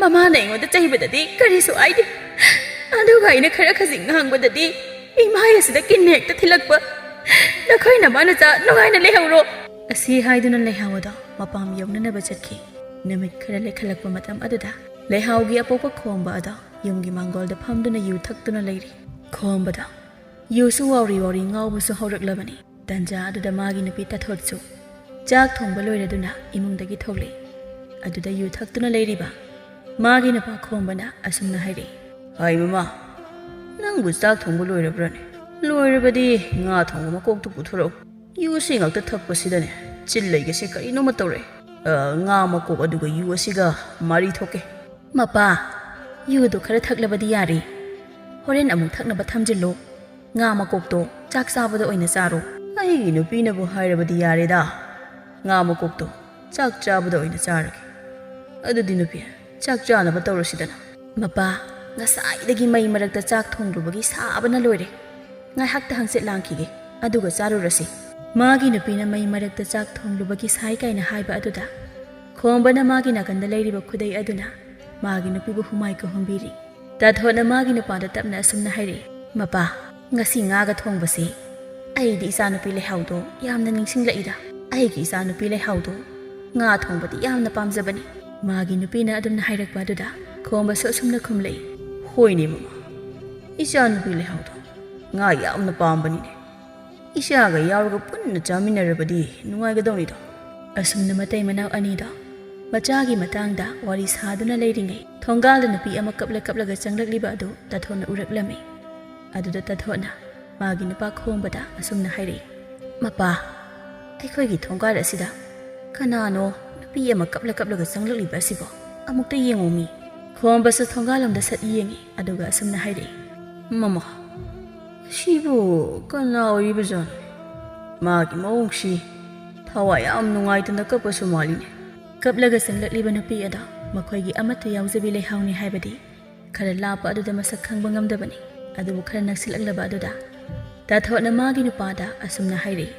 [SPEAKER 1] ꯃꯃꯥꯅ ꯑꯩꯉꯣꯟꯗ ꯆꯩꯕꯗꯗꯤ ꯀꯔꯤꯁꯨ ꯍꯥꯏꯗꯦ ꯑꯗꯨꯒ ꯑꯩꯅ ꯈꯔ ꯈꯖꯤꯛ ꯉꯥꯡꯕꯗꯗꯤ ꯏꯃꯥꯏ ꯑꯁꯤꯗ ꯀꯤꯟꯅ ꯍꯦꯛꯇ ꯊꯤꯜꯂꯛꯄ ꯅꯈꯣꯏꯅ ꯃꯥꯅꯆꯥ ꯅꯨꯡꯉꯥꯏꯅ ꯂꯩꯍꯧꯔꯣ ꯑꯁꯤ ꯍꯥꯏꯗꯨꯅ ꯂꯩꯍꯥꯎ ꯑꯗꯣ ꯃꯄꯥꯝ ꯌꯧꯅꯅꯕ ꯆꯠꯈꯤ ꯅꯨꯃꯤꯠ ꯈꯔ ꯂꯩꯈꯠꯂꯛꯄ ꯃꯇꯝ ꯑꯗꯨꯗ ꯂꯩꯍꯥꯎꯒꯤ ꯑꯄꯣꯛꯄ ꯈꯣꯝꯕ ꯑꯗꯣ ꯌꯨꯝꯒꯤ ꯃꯥꯡꯒꯣꯜꯗ ꯐꯝꯗꯨꯅ ꯌꯨ ꯊꯛꯇꯨꯅ ꯂꯩꯔꯤ ꯈꯣꯝꯕꯗꯣ ꯌꯨꯁꯨ ꯋꯥꯎꯔꯤ ꯉꯥꯎꯕꯁꯨ ꯍꯧꯔꯛꯂꯕꯅꯤ ꯇꯟꯖꯥ ꯑꯗꯨꯗ ꯃꯥꯒꯤ ꯅꯨꯄꯤ ꯇꯥꯊꯣꯠꯁꯨ ꯆꯥꯛ ꯊꯣꯡꯕ ꯂꯣꯏꯔꯗꯨꯅ ꯏꯃꯨꯡꯗꯒꯤ ꯊꯣꯛꯂꯛꯏ ꯑꯗꯨꯗ ꯌꯨ ꯊꯛꯇꯨꯅ ꯂꯩꯔꯤꯕ ꯃꯥꯒꯤ ꯅꯨꯄꯥ ꯈꯣꯝꯕꯅ ꯑꯁꯨꯝꯅ ꯍꯥꯏꯔꯛꯏ ꯍꯥꯏ ꯃꯃꯥ ꯅꯪꯕꯨ ꯆꯥꯛ ꯊꯣꯡꯕ ꯂꯣꯏꯔꯕ꯭ꯔꯅꯦ ꯂꯣꯏꯔꯕꯗꯤ ꯉꯥ ꯊꯣꯡꯕ ꯃꯀꯣꯛꯇꯨ ꯄꯨꯊꯣꯔꯛꯎ ꯌꯨꯁꯤ ꯉꯥꯛꯇ ꯊꯛꯄꯁꯤꯗꯅꯦ ꯆꯤꯜ ꯂꯩꯒꯁꯦ ꯀꯔꯤꯅꯣꯃ ꯇꯧꯔꯛꯑꯦ ꯉꯥ ꯃꯀꯣꯛ ꯑꯗꯨꯒ ꯌꯨ ꯑꯁꯤꯒ ꯃꯔꯤ ꯊꯣꯛꯀꯦ ꯃꯄꯥ ꯌꯨꯗꯣ ꯈꯔ ꯊꯛꯂꯕꯗꯤ ꯌꯥꯔꯦ ꯍꯣꯔꯦꯟ ꯑꯃꯨꯛ ꯊꯛꯅꯕ ꯊꯝꯖꯤꯜꯂꯣ ꯉꯥ ꯃꯀꯣꯛꯇꯣ ꯆꯥꯛ ꯆꯥꯕꯗ ꯑꯣꯏꯅ ꯆꯥꯔꯣ ꯑꯩꯒꯤ ꯅꯨꯄꯤꯅꯕꯨ ꯍꯥꯏꯔꯕꯗꯤ ꯌꯥꯔꯦꯗ ꯉꯥ ꯃꯀꯣꯛꯇꯣ ꯆꯥꯛ ꯆꯥꯕꯗ ꯑꯣꯏꯅ ꯆꯥꯔꯒꯦ ꯑꯗꯨꯗꯤ ꯅꯨꯄꯤ ꯆꯥꯛ ꯆꯥꯅꯕ ꯇꯧꯔꯁꯤꯗꯅ ꯃꯄꯥ ꯉꯁꯥꯏꯗꯒꯤ ꯃꯩ ꯃꯔꯛꯇ ꯆꯥꯛ ꯊꯣꯡꯂꯨꯕꯒꯤ ꯁꯥꯕꯅ ꯂꯣꯏꯔꯦ ꯉꯥꯏꯍꯥꯛꯇ ꯍꯪꯆꯤꯠ ꯂꯥꯡꯈꯤꯒꯦ ꯑꯗꯨꯒ ꯆꯥꯔꯨꯔꯁꯤ ꯃꯥꯒꯤ ꯅꯨꯄꯤꯅ ꯃꯩ ꯃꯔꯛꯇ ꯆꯥꯛ ꯊꯣꯡꯂꯨꯕꯒꯤ ꯁꯥꯏ ꯀꯥꯏꯅ ꯍꯥꯏꯕ ꯑꯗꯨꯗ ꯈꯣꯝꯕꯅ ꯃꯥꯒꯤ ꯅꯥꯀꯟꯗ ꯂꯩꯔꯤꯕ ꯈꯨꯗꯩ ꯑꯗꯨꯅ ꯃꯥꯒꯤ ꯅꯨꯄꯤꯕꯨ ꯍꯨꯃꯥꯏ ꯀꯍꯨꯝꯕꯤꯔꯤ ꯇꯥꯊꯣꯠꯅ ꯃꯥꯒꯤ ꯅꯨꯄꯥꯗ ꯇꯞꯅ ꯑꯁꯨꯝꯅ ꯍꯥꯏꯔꯛꯏ ꯃꯄꯥ ꯉꯁꯤ ꯉꯥꯒ ꯊꯣꯡꯕꯁꯤ ꯑꯩꯗꯤ ꯏꯆꯥꯅꯨꯄꯤ ꯂꯩꯍꯥꯎꯗꯣ ꯌꯥꯝꯅ ꯅꯤꯡꯁꯤꯡꯂꯛꯏꯗ ꯑꯩꯒꯤ ꯏꯆꯥꯅꯨꯄꯤ ꯂꯩꯍꯥꯎꯗꯣ ꯉꯥ ꯊꯣꯡꯕꯗꯤ ꯌꯥꯝꯅ ꯄꯥꯝꯖꯕꯅꯤ ꯃꯥꯒꯤ ꯅꯨꯄꯤꯅ ꯑꯗꯨꯝꯅ ꯍꯥꯏꯔꯛꯄ ꯑꯗꯨꯗ ꯈꯣꯝꯕꯁꯨ ꯑꯁꯨꯝꯅ ꯈꯨꯝꯂꯛꯏ ꯍꯣꯏꯅꯦ ꯃꯃꯥ ꯏꯆꯥꯅꯨꯄꯤ ꯂꯩꯍꯥꯎꯗꯣ ꯉꯥ ꯌꯥꯝꯅ ꯄꯥꯝꯕꯅꯤꯅꯦ ꯏꯆꯥꯒ ꯌꯥꯎꯔꯒ ꯄꯨꯟꯅ ꯆꯥꯃꯤꯟꯅꯔꯕꯗꯤ ꯅꯨꯡꯉꯥꯏꯒꯗꯧꯅꯤꯗꯣ ꯑꯁꯨꯝꯅ ꯃꯇꯩ ꯃꯅꯥꯎ ꯑꯅꯤꯗꯣ ꯃꯆꯥꯒꯤ ꯃꯇꯥꯡꯗ ꯋꯥꯔꯤ ꯁꯥꯗꯨꯅ ꯂꯩꯔꯤꯉꯩ ꯊꯣꯡꯒꯥꯜꯗ ꯅꯨꯄꯤ ꯑꯃ ꯀꯞꯂꯒ ꯆꯪꯂꯛꯂꯤꯕ ꯑꯗꯨ ꯇꯥꯊꯣꯠꯅ ꯎꯔꯛꯂꯝꯃꯤ ꯑꯗꯨꯗ ꯇꯥꯊꯣꯠꯅ ꯃꯥꯒꯤ ꯅꯨꯄꯥ ꯈꯣꯝꯕꯗ ꯑꯁꯨꯝꯅ ꯍꯥꯏꯔꯛꯏ ꯃꯄꯥ ꯑꯩꯈꯣꯏꯒꯤ ꯊꯣꯡꯒꯥꯜ ꯑꯁꯤꯗ ꯀꯅꯥꯅꯣ ꯅꯨꯄꯤ ꯑꯃ ꯀꯞꯂꯒ ꯆꯪꯂꯛꯂꯤꯕ ꯑꯁꯤꯕꯣ ꯑꯃꯨꯛꯇ ꯌꯦꯡꯉꯨꯃꯤ ꯈꯣꯝꯕꯁꯨ ꯊꯣꯡꯒꯥꯜꯂꯣꯝꯗ ꯁꯠ ꯌꯦꯡꯉꯤ ꯑꯗꯨꯒ ꯑꯁꯨꯝꯅ ꯍꯥꯏꯔꯛꯏ ꯃꯃꯥ ꯁꯤꯕꯨ ꯀꯅꯥ ꯑꯣꯏꯔꯤꯕꯖꯥꯠꯅꯣ ꯃꯥꯒꯤ ꯃꯑꯣꯡꯁꯤ ꯊꯋꯥꯏ ꯌꯥꯝ ꯅꯨꯡꯉꯥꯏꯇꯅ ꯀꯞꯄꯁꯨ ꯃꯥꯜꯂꯤꯅꯦ ꯀꯞꯂꯒ ꯆꯪꯂꯛꯂꯤꯕ ꯅꯨꯄꯤ ꯑꯗꯣ ꯃꯈꯣꯏꯒꯤ ꯑꯃꯠꯇ ꯌꯥꯎꯖꯕꯤ ꯂꯩꯍꯥꯎꯅꯤ ꯍꯥꯏꯕꯗꯤ ꯈꯔ ꯂꯥꯞꯄ ꯑꯗꯨꯗ ꯃꯁꯛ ꯈꯪꯕ ꯉꯝꯗꯕꯅꯤ ꯑꯗꯨꯕꯨ ꯈꯔ ꯅꯛꯁꯤꯜꯂꯛꯂꯕ ꯑꯗꯨꯗ ꯇꯥꯊꯣꯠꯅ ꯃꯥꯒꯤ ꯅꯨꯄꯥꯗ ꯑꯁꯨꯝꯅ ꯍꯥꯏꯔꯛꯏ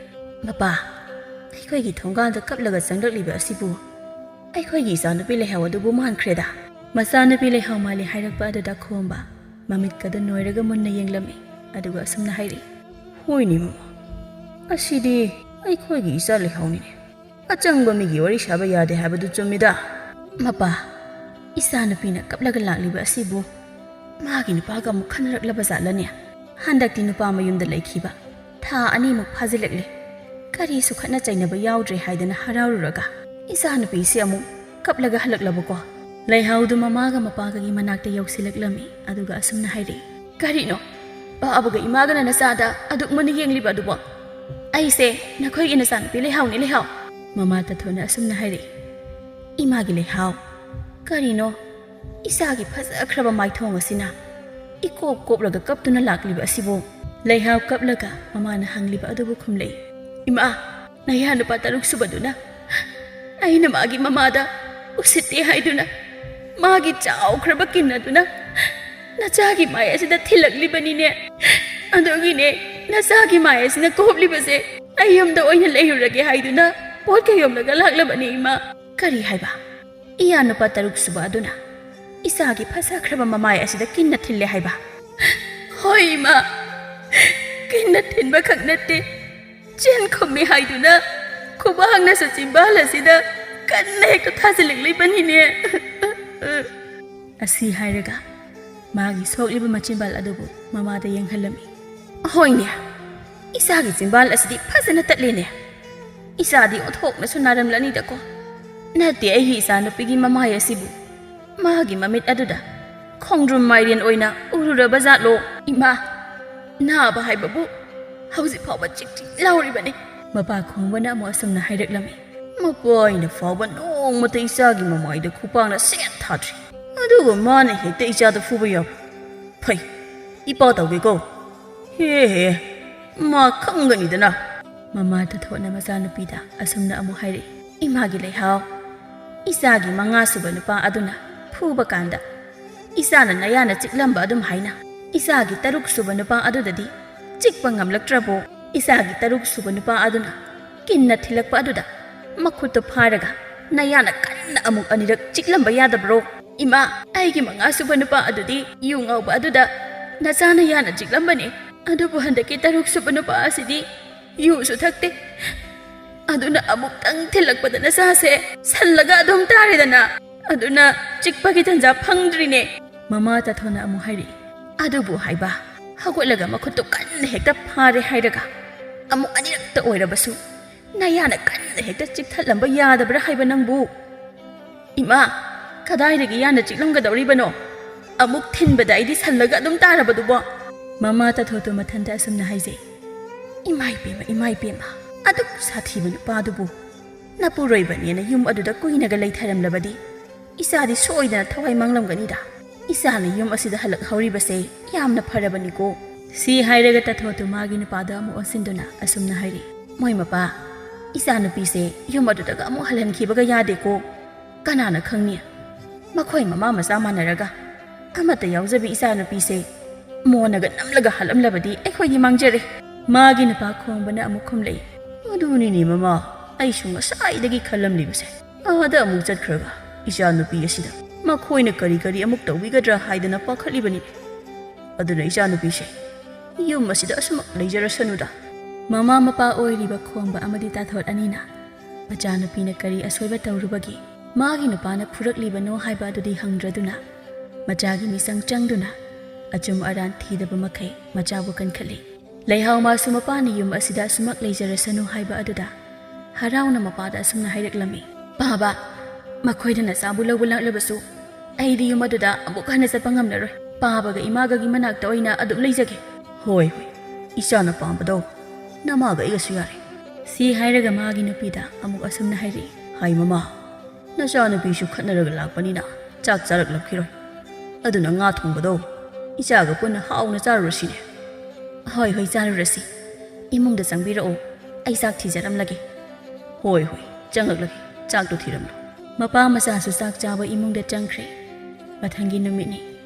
[SPEAKER 1] ꯃꯄꯥ ꯑꯩꯈꯣꯏꯒꯤ ꯊꯣꯡꯒꯥꯜꯗ ꯀꯞꯂꯒ ꯆꯪꯂꯛꯂꯤꯕ ꯑꯁꯤꯕꯨ ꯑꯩꯈꯣꯏꯒꯤ ꯏꯆꯥꯅꯨꯄꯤ ꯂꯩꯍꯥꯎ ꯑꯗꯨꯕꯨ ꯃꯥꯟꯈ꯭ꯔꯦꯗ ꯃꯆꯥꯅꯨꯄꯤ ꯂꯩꯍꯥꯎ ꯃꯥꯜꯂꯤ ꯍꯥꯏꯔꯛꯄ ꯑꯗꯨꯗ ꯈꯣꯝꯕ ꯃꯃꯤꯠꯀꯗ ꯅꯣꯏꯔꯒ ꯃꯨꯟꯅ ꯌꯦꯡꯂꯝꯃꯤ ꯑꯗꯨꯒ ꯑꯁꯨꯝꯅ ꯍꯥꯏꯔꯛꯏ ꯍꯣꯏꯅꯦ ꯃꯃꯥ ꯑꯁꯤꯗꯤ ꯑꯩꯈꯣꯏꯒꯤ ꯏꯆꯥ ꯂꯩꯍꯥꯎꯅꯤꯅꯦ ꯑꯆꯪꯕ ꯃꯤꯒꯤ ꯋꯥꯔꯤ ꯁꯥꯕ ꯌꯥꯗꯦ ꯍꯥꯏꯕꯗꯨ ꯆꯨꯝꯃꯤꯗ ꯃꯄꯥ ꯏꯆꯥꯅꯨꯄꯤꯅ ꯀꯞꯂꯒ ꯂꯥꯛꯂꯤꯕ ꯑꯁꯤꯕꯨ ꯃꯥꯒꯤ ꯅꯨꯄꯥꯒ ꯑꯃꯨꯛ ꯈꯟꯅꯔꯛꯂꯕ ꯖꯥꯠꯂꯅꯦ ꯍꯟꯗꯛꯇꯤ ꯅꯨꯄꯥ ꯃꯌꯨꯝꯗ ꯂꯩꯈꯤꯕ ꯊꯥ ꯑꯅꯤꯃꯨꯛ ꯐꯥꯖꯤꯜꯂꯛꯂꯦ ꯀꯔꯤꯁꯨ ꯈꯠꯅ ꯆꯩꯅꯕ ꯌꯥꯎꯗ꯭ꯔꯦ ꯍꯥꯏꯗꯅ ꯍꯔꯥꯎꯔꯨꯔꯒ ꯏꯆꯥꯅꯨꯄꯤꯁꯤ ꯑꯃꯨꯛ ꯀꯞꯂꯒ ꯍꯜꯂꯛꯂꯕꯀꯣ ꯂꯩꯍꯥꯎꯗꯨ ꯃꯃꯥꯒ ꯃꯄꯥꯒꯒꯤ ꯃꯅꯥꯛꯇ ꯌꯧꯁꯤꯜꯂꯛꯂꯝꯃꯤ ꯑꯗꯨꯒ ꯑꯁꯨꯝꯅ ꯍꯥꯏꯔꯛꯏ ꯀꯔꯤꯅꯣ ꯕꯥꯕꯒ ꯏꯃꯥꯒꯅ ꯅꯆꯥꯗ ꯑꯗꯨꯛ ꯃꯨꯟꯅ ꯌꯦꯡꯂꯤꯕ ꯑꯗꯨꯕꯣ ꯑꯩꯁꯦ ꯅꯈꯣꯏꯒꯤ ꯅꯆꯥꯅꯨꯄꯤ ꯂꯩꯍꯥꯎꯅꯤ ꯂꯩꯍꯥꯎ ꯃꯃꯥ ꯇꯊꯣꯠꯅ ꯑꯁꯨꯝꯅ ꯍꯥꯏꯔꯛꯏ ꯏꯃꯥꯒꯤ ꯂꯩꯍꯥꯎ ꯀꯔꯤꯅꯣ ꯏꯆꯥꯒꯤ ꯐꯖꯈ꯭ꯔꯕ ꯃꯥꯏꯊꯣꯡ ꯑꯁꯤꯅ ꯏꯀꯣꯞ ꯀꯣꯞꯂꯒ ꯀꯞꯇꯨꯅ ꯂꯥꯛꯂꯤꯕ ꯑꯁꯤꯕꯨ ꯂꯩꯍꯥꯎ ꯀꯞꯂꯒ ꯃꯃꯥꯅ ꯍꯪꯂꯤꯕ ꯑꯗꯨꯕꯨ ꯈꯨꯝꯂꯛꯏ ꯏꯃꯥ ꯅꯌꯥ ꯅꯨꯄꯥ 6 ꯁꯨꯕꯗꯨꯅ ꯑꯩꯅ ꯃꯥꯒꯤ ꯃꯃꯥꯗ ꯎꯁꯤꯠꯇꯦ ꯍꯥꯏꯗꯨꯅ ꯃꯥꯒꯤ ꯆꯥꯎꯈ꯭ꯔꯕ ꯀꯤꯟ ꯑꯗꯨꯅ ꯅꯆꯥꯒꯤ ꯃꯥꯏ ꯑꯁꯤꯗ ꯊꯤꯜꯂꯛꯂꯤꯕꯅꯤꯅꯦ ꯑꯗꯨꯒꯤꯅꯦ ꯅꯆꯥꯒꯤ ꯃꯥꯏ ꯑꯁꯤꯅ ꯀꯣꯞꯂꯤꯕꯁꯦ ꯑꯩ ꯌꯨꯝꯗ ꯑꯣꯏꯅ ꯂꯩꯔꯨꯔꯒꯦ ꯍꯥꯏꯗꯨꯅ ꯄꯣꯠ ꯀꯩꯌꯣꯝꯂꯒ ꯂꯥꯛꯂꯕꯅꯤ ꯏꯃꯥ ꯀꯔꯤ ꯍꯥꯏꯕ ꯏꯌꯥ ꯅꯨꯄꯥ 6 ꯁꯨꯕ ꯑꯗꯨꯅ ꯏꯆꯥꯒꯤ ꯐꯖꯈ꯭ꯔꯕ ꯃꯃꯥꯏ ꯑꯁꯤꯗ ꯀꯤꯟꯅ ꯊꯤꯜꯂꯦ ꯍꯥꯏꯕ ꯍꯣꯏ ꯏꯃꯥ ꯀꯤꯟꯅ ꯊꯤꯟꯕ ꯈꯛ ꯅꯠꯇꯦ ꯆꯦꯟ ꯈꯨꯝꯃꯤ ꯍꯥꯏꯗꯨꯅ ꯈꯨꯕꯥꯛꯅꯁꯨ ꯆꯤꯝꯕꯥꯜ ꯑꯁꯤꯗ ꯀꯟꯅ ꯍꯦꯛꯇ ꯊꯥꯖꯤꯜꯂꯛꯂꯤꯕꯅꯤꯅꯦ ꯑꯁꯤ ꯍꯥꯏꯔꯒ ꯃꯥꯒꯤ ꯁꯣꯛꯂꯤꯕ ꯃꯆꯤꯟꯕꯥꯜ ꯑꯗꯨꯕꯨ ꯃꯃꯥꯗ ꯌꯦꯡꯍꯜꯂꯝꯃꯤ ꯍꯣꯏꯅꯦ ꯏꯆꯥꯒꯤ ꯆꯤꯝꯕꯥꯜ ꯑꯁꯤꯗꯤ ꯐꯖꯅ ꯇꯠꯂꯦꯅꯦ ꯏꯆꯥꯗꯤ ꯑꯣꯟꯊꯣꯛꯅꯁꯨ ꯅꯥꯔꯝꯂꯅꯤꯗꯀꯣ ꯅꯠꯇꯦ ꯑꯩꯒꯤ ꯏꯆꯥꯅꯨꯄꯤꯒꯤ ꯃꯃꯥꯏ ꯑꯁꯤꯕꯨ ꯃꯥꯒꯤ ꯃꯃꯤꯠ ꯑꯗꯨꯗ ꯈꯣꯡꯗ꯭ꯔꯨꯝ ꯃꯥꯏꯔꯦꯟ ꯑꯣꯏꯅ ꯎꯔꯨꯔꯕ ꯖꯥꯠꯂꯣ ꯏꯃꯥ ꯅꯥꯕ ꯍꯥꯏꯕꯕꯨ ꯍꯧꯖꯤꯛ ꯐꯥꯎꯕ ꯆꯤꯛ ꯂꯥꯎꯔꯤꯕꯅꯤ ꯃꯄꯥ ꯈꯣꯡꯕꯅ ꯑꯃꯨꯛ ꯑꯁꯨꯝꯅ ꯍꯥꯏꯔꯛꯂꯝꯃꯤ ꯃꯄꯥꯏꯅ ꯐꯥꯎꯕ ꯅꯣꯡꯃꯇ ꯏꯆꯥꯒꯤ ꯃꯃꯥꯏꯗ ꯈꯨꯄꯥꯛꯅ ꯁꯦꯠ ꯊꯥꯗ꯭ꯔꯤ ꯑꯗꯨꯒ ꯃꯥꯅ ꯍꯦꯛꯇ ꯏꯆꯥꯗ ꯐꯨꯕ ꯌꯥꯕ꯭ꯔꯥ ꯐꯩ ꯏꯄꯥ ꯇꯧꯒꯦꯀꯣ ꯍꯦ ꯃꯥ ꯈꯪꯒꯅꯤꯗꯅ ꯃꯃꯥ ꯇꯊꯣꯠꯅ ꯃꯆꯥꯅꯨꯄꯤꯗ ꯑꯁꯨꯝꯅ ꯑꯃꯨꯛ ꯍꯥꯏꯔꯛꯏ ꯏꯃꯥꯒꯤ ꯂꯩꯍꯥꯎ ꯏꯆꯥꯒꯤ 5 ꯁꯨꯕ ꯅꯨꯄꯥ ꯑꯗꯨꯅ ꯐꯨꯕ ꯀꯥꯟꯗ ꯏꯆꯥꯅ ꯅꯌꯥꯅ ꯆꯤꯛꯂꯝꯕ ꯑꯗꯨꯝ ꯍꯥꯏꯅ ꯏꯆꯥꯒꯤ 6 ꯁꯨꯕ ꯅꯨꯄꯥ ꯑꯗꯨꯗꯗꯤ ꯆꯤꯛꯄ ꯉꯝꯂꯛꯇ꯭ꯔꯕꯣ ꯏꯆꯥꯒꯤ 6 ꯁꯨꯕ ꯅꯨꯄా ꯑꯗꯨꯅ ꯀꯤꯟꯅ ꯊꯤꯜꯂꯛꯄ ꯑꯗꯨꯗ ꯃꯈꯨꯠꯇꯨ ꯐꯥꯔꯒ ꯅꯌꯥꯅ ꯀꯟꯅ ꯑꯃꯨꯛ ꯑꯅꯤꯔꯛ ꯆꯤꯛꯂꯝꯕ ꯌꯥꯗꯕ꯭ꯔꯣ ꯏꯃꯥ ꯑꯩꯒꯤ 5 ꯁꯨꯕ ꯅꯨꯄꯥ ꯑꯗꯨꯗꯤ ꯌꯨ ꯉꯥꯎꯕ ꯑꯗꯨꯗ ꯅꯆꯥꯅ ꯌꯥꯅ ꯆꯤꯛꯂꯝꯕꯅꯤ ꯑꯗꯨꯕꯨ ꯍꯟꯗꯛꯀꯤ 6 ꯁꯨꯕ ꯅꯨꯄꯥ ꯑꯁꯤꯗꯤ ꯌꯨꯁꯨ ꯊꯛꯇꯦ ꯑꯗꯨꯅ ꯑꯃꯨꯛꯇꯪ ꯊꯤꯜꯂꯛꯄꯗ ꯅꯆꯥꯁꯦ ꯁꯜꯂꯒ ꯑꯗꯨꯝ ꯇꯥꯔꯦꯗꯅ ꯑꯗꯨꯅ ꯆꯤꯛꯄꯒꯤ ꯇꯟꯖꯥ ꯐꯪꯗ꯭ꯔꯤꯅꯦ ꯃꯃꯥ ꯇꯊꯣꯠꯅ ꯑꯃꯨꯛ ꯍꯥꯏꯔꯛꯏ ꯑꯗꯨꯕꯨ ꯍꯥꯏꯕ ꯍꯧꯒꯠꯂꯒ ꯃꯈꯨꯠꯇꯨ ꯀꯟꯅ ꯍꯦꯛꯇ ꯐꯥꯔꯦ ꯍꯥꯏꯔꯒ ꯑꯃꯨꯛ ꯑꯅꯤꯔꯛꯇ ꯑꯣꯏꯔꯕꯁꯨ ꯅꯌꯥꯅ ꯀꯟꯅ ꯍꯦꯛꯇ ꯆꯤꯛꯊꯠꯂꯝꯕ ꯌꯥꯗꯕ꯭ꯔꯥ ꯍꯥꯏꯕ ꯅꯪꯕꯨ ꯏꯃꯥ ꯀꯗꯥꯏꯗꯒꯤ ꯌꯥꯅ ꯆꯤꯛꯂꯝꯒꯗꯧꯔꯤꯕꯅꯣ ꯑꯃꯨꯛ ꯊꯤꯟꯕꯗ ꯑꯩꯗꯤ ꯁꯜꯂꯒ ꯑꯗꯨꯝ ꯇꯥꯔꯕꯗꯨꯕꯣ ꯃꯃꯥ ꯇꯊꯣꯠꯇꯨ ꯃꯊꯟꯇ ꯑꯁꯨꯝꯅ ꯍꯥꯏꯖꯩ ꯏꯃꯥꯏꯄꯦꯝꯃ ꯑꯗꯨꯛ ꯁꯥꯊꯤꯕ ꯅꯨꯄꯥꯗꯨꯕꯨ ꯅꯄꯨꯔꯣꯏꯕꯅꯦꯅ ꯌꯨꯝ ꯑꯗꯨꯗ ꯀꯨꯏꯅꯒ ꯂꯩꯊꯔꯝꯂꯕꯗꯤ ꯏꯆꯥꯗꯤ ꯁꯣꯏꯗꯅ ꯊꯋꯥꯏ ꯃꯥꯡꯂꯝꯒꯅꯤꯗ ꯏꯆꯥꯅ ꯌꯨꯝ ꯑꯁꯤꯗ ꯍꯜꯂꯛꯍꯧꯔꯤꯕꯁꯦ ꯌꯥꯝꯅ ꯐꯔꯕꯅꯤꯀꯣ ꯁꯤ ꯍꯥꯏꯔꯒ ꯇꯊꯣꯠꯇꯨ ꯃꯥꯒꯤ ꯅꯨꯄꯥꯗ ꯑꯃꯨꯛ ꯑꯣꯟꯁꯤꯟꯗꯨꯅ ꯑꯁꯨꯝꯅ ꯍꯥꯏꯔꯤ ꯃꯣꯏ ꯃꯄꯥ ꯏꯆꯥꯅꯨꯄꯤꯁꯦ ꯌꯨꯝ ꯑꯗꯨꯗꯒ ꯑꯃꯨꯛ ꯍꯜꯍꯟꯈꯤꯕꯒ ꯌꯥꯗꯦꯀꯣ ꯀꯅꯥꯅ ꯈꯪꯅꯤ ꯃꯈꯣꯏ ꯃꯃꯥ ꯃꯆꯥ ꯃꯥꯟꯅꯔꯒ ꯑꯃꯠꯇ ꯌꯥꯎꯖꯕꯤ ꯏꯆꯥꯅꯨꯄꯤꯁꯦ ꯃꯣꯟꯅꯒ ꯅꯝꯂꯒ ꯍꯜꯂꯝꯂꯕꯗꯤ ꯑꯩꯈꯣꯏꯗꯤ ꯃꯥꯡꯖꯔꯦ ꯃꯥꯒꯤ ꯅꯨꯄꯥ ꯈꯣꯡꯕꯅ ꯑꯃꯨꯛ ꯈꯨꯝꯂꯛꯏ ꯑꯗꯨꯅꯤꯅꯦ ꯃꯃꯥ ꯑꯩꯁꯨ ꯉꯁꯥꯏꯗꯒꯤ ꯈꯜꯂꯝꯂꯤꯕꯁꯦ ꯑꯥꯗ ꯑꯃꯨꯛ ꯆꯠꯈ꯭ꯔꯒ ꯏꯆꯥꯅꯨꯄꯤ ꯑꯁꯤꯗ ꯃꯈꯣꯏꯅ ꯀꯔꯤ ꯑꯃꯨꯛ ꯇꯧꯕꯤꯒꯗ꯭ꯔꯥ ꯍꯥꯏꯗꯅ ꯄꯥꯈꯠꯂꯤꯕꯅꯤ ꯑꯗꯨꯅ ꯏꯆꯥꯅꯨꯄꯤꯁꯦ ꯌꯨꯝ ꯑꯁꯤꯗ ꯑꯁꯨꯃꯛ ꯂꯩꯖꯔꯁꯅꯨꯗ ꯃꯃꯥ ꯃꯄꯥ ꯑꯣꯏꯔꯤꯕ ꯈꯣꯡꯕ ꯑꯃꯗꯤ ꯇꯥꯊꯣꯠ ꯑꯅꯤꯅ ꯃꯆꯥꯅꯨꯄꯤꯅ ꯀꯔꯤ ꯑꯁꯣꯏꯕ ꯇꯧꯔꯨꯕꯒꯤ ꯃꯥꯒꯤ ꯅꯨꯄꯥꯅ ꯐꯨꯔꯛꯂꯤꯕꯅꯣ ꯍꯥꯏꯕ ꯑꯗꯨꯗꯤ ꯍꯪꯗ꯭ꯔꯗꯨꯅ ꯃꯆꯥꯒꯤ ꯃꯤꯆꯪ ꯆꯪꯗꯨꯅ ꯑꯆꯨꯝ ꯑꯔꯥꯟ ꯊꯤꯗꯕ ꯃꯈꯩ ꯃꯆꯥꯕꯨ ꯀꯟꯈꯠꯂꯤ ꯂꯩꯍꯥꯎ ꯃꯥꯁꯨ ꯃꯄꯥꯅ ꯌꯨꯝ ꯑꯁꯤꯗ ꯑꯁꯨꯃꯛ ꯂꯩꯖꯔꯁꯅꯨ ꯍꯥꯏꯕ ꯑꯗꯨꯗ ꯍꯔꯥꯎꯅ ꯃꯄꯥꯗ ꯑꯁꯨꯝꯅ ꯍꯥꯏꯔꯛꯂꯝꯃꯤ ꯕꯥꯕꯥ ꯃꯈꯣꯏꯗ ꯅꯆꯥꯕꯨ ꯂꯧꯕ ꯂꯥꯛꯂꯕꯁꯨ ꯑꯩꯗꯤ ꯌꯨꯝ ꯑꯗꯨꯗ ꯑꯃꯨꯛ ꯍꯟꯅ ꯆꯠꯄ ꯉꯝꯂꯔꯣꯏ ꯄꯥꯕꯒ ꯏꯃꯥꯒꯒꯤ ꯃꯅꯥꯛꯇ ꯑꯣꯏꯅ ꯑꯗꯨꯝ ꯂꯩꯖꯒꯦ ꯍꯣꯏ ꯏꯆꯥꯅ ꯄꯥꯝꯕꯗꯣ ꯅꯃꯥꯒ ꯑꯩꯒꯁꯨ ꯌꯥꯔꯦ ꯁꯤ ꯍꯥꯏꯔꯒ ꯃꯥꯒꯤ ꯅꯨꯄꯤꯗ ꯑꯃꯨꯛ ꯑꯁꯨꯝꯅ ꯍꯥꯏꯔꯛꯏ
[SPEAKER 2] ꯍꯥꯏ ꯃꯃꯥ ꯅꯆꯥꯅꯨꯄꯤꯁꯨ ꯈꯠꯅꯔꯒ ꯂꯥꯛꯄꯅꯤꯅ ꯆꯥꯛ ꯆꯥꯔꯛꯂꯛꯈꯤꯔꯣꯏ ꯑꯗꯨꯅ ꯉꯥ ꯊꯣꯡꯕꯗꯣ ꯏꯆꯥꯒ ꯄꯨꯟꯅ ꯍꯥꯎꯅ ꯆꯥꯔꯨꯔꯁꯤꯅꯦ
[SPEAKER 1] ꯍꯣꯏ ꯍꯣꯏ ꯆꯥꯔꯨꯔꯁꯤ ꯏꯃꯨꯡꯗ ꯆꯪꯕꯤꯔꯛꯑꯣ ꯑꯩ ꯆꯥꯛ ꯊꯤꯖꯔꯝꯂꯒꯦ
[SPEAKER 2] ꯍꯣꯏ ꯍꯣꯏ ꯆꯪꯉꯛꯂꯒꯦ ꯆꯥꯛꯇꯣ ꯊꯤꯔꯝꯂꯣ
[SPEAKER 1] ꯃꯄꯥ ꯃꯆꯥꯁꯨ ꯆꯥꯛ ꯆꯥꯕ ꯏꯃꯨꯡꯗ ꯆꯪꯈ꯭ꯔꯦ ꯃꯊꯪꯒꯤ ꯅꯨꯃꯤꯠꯅꯤ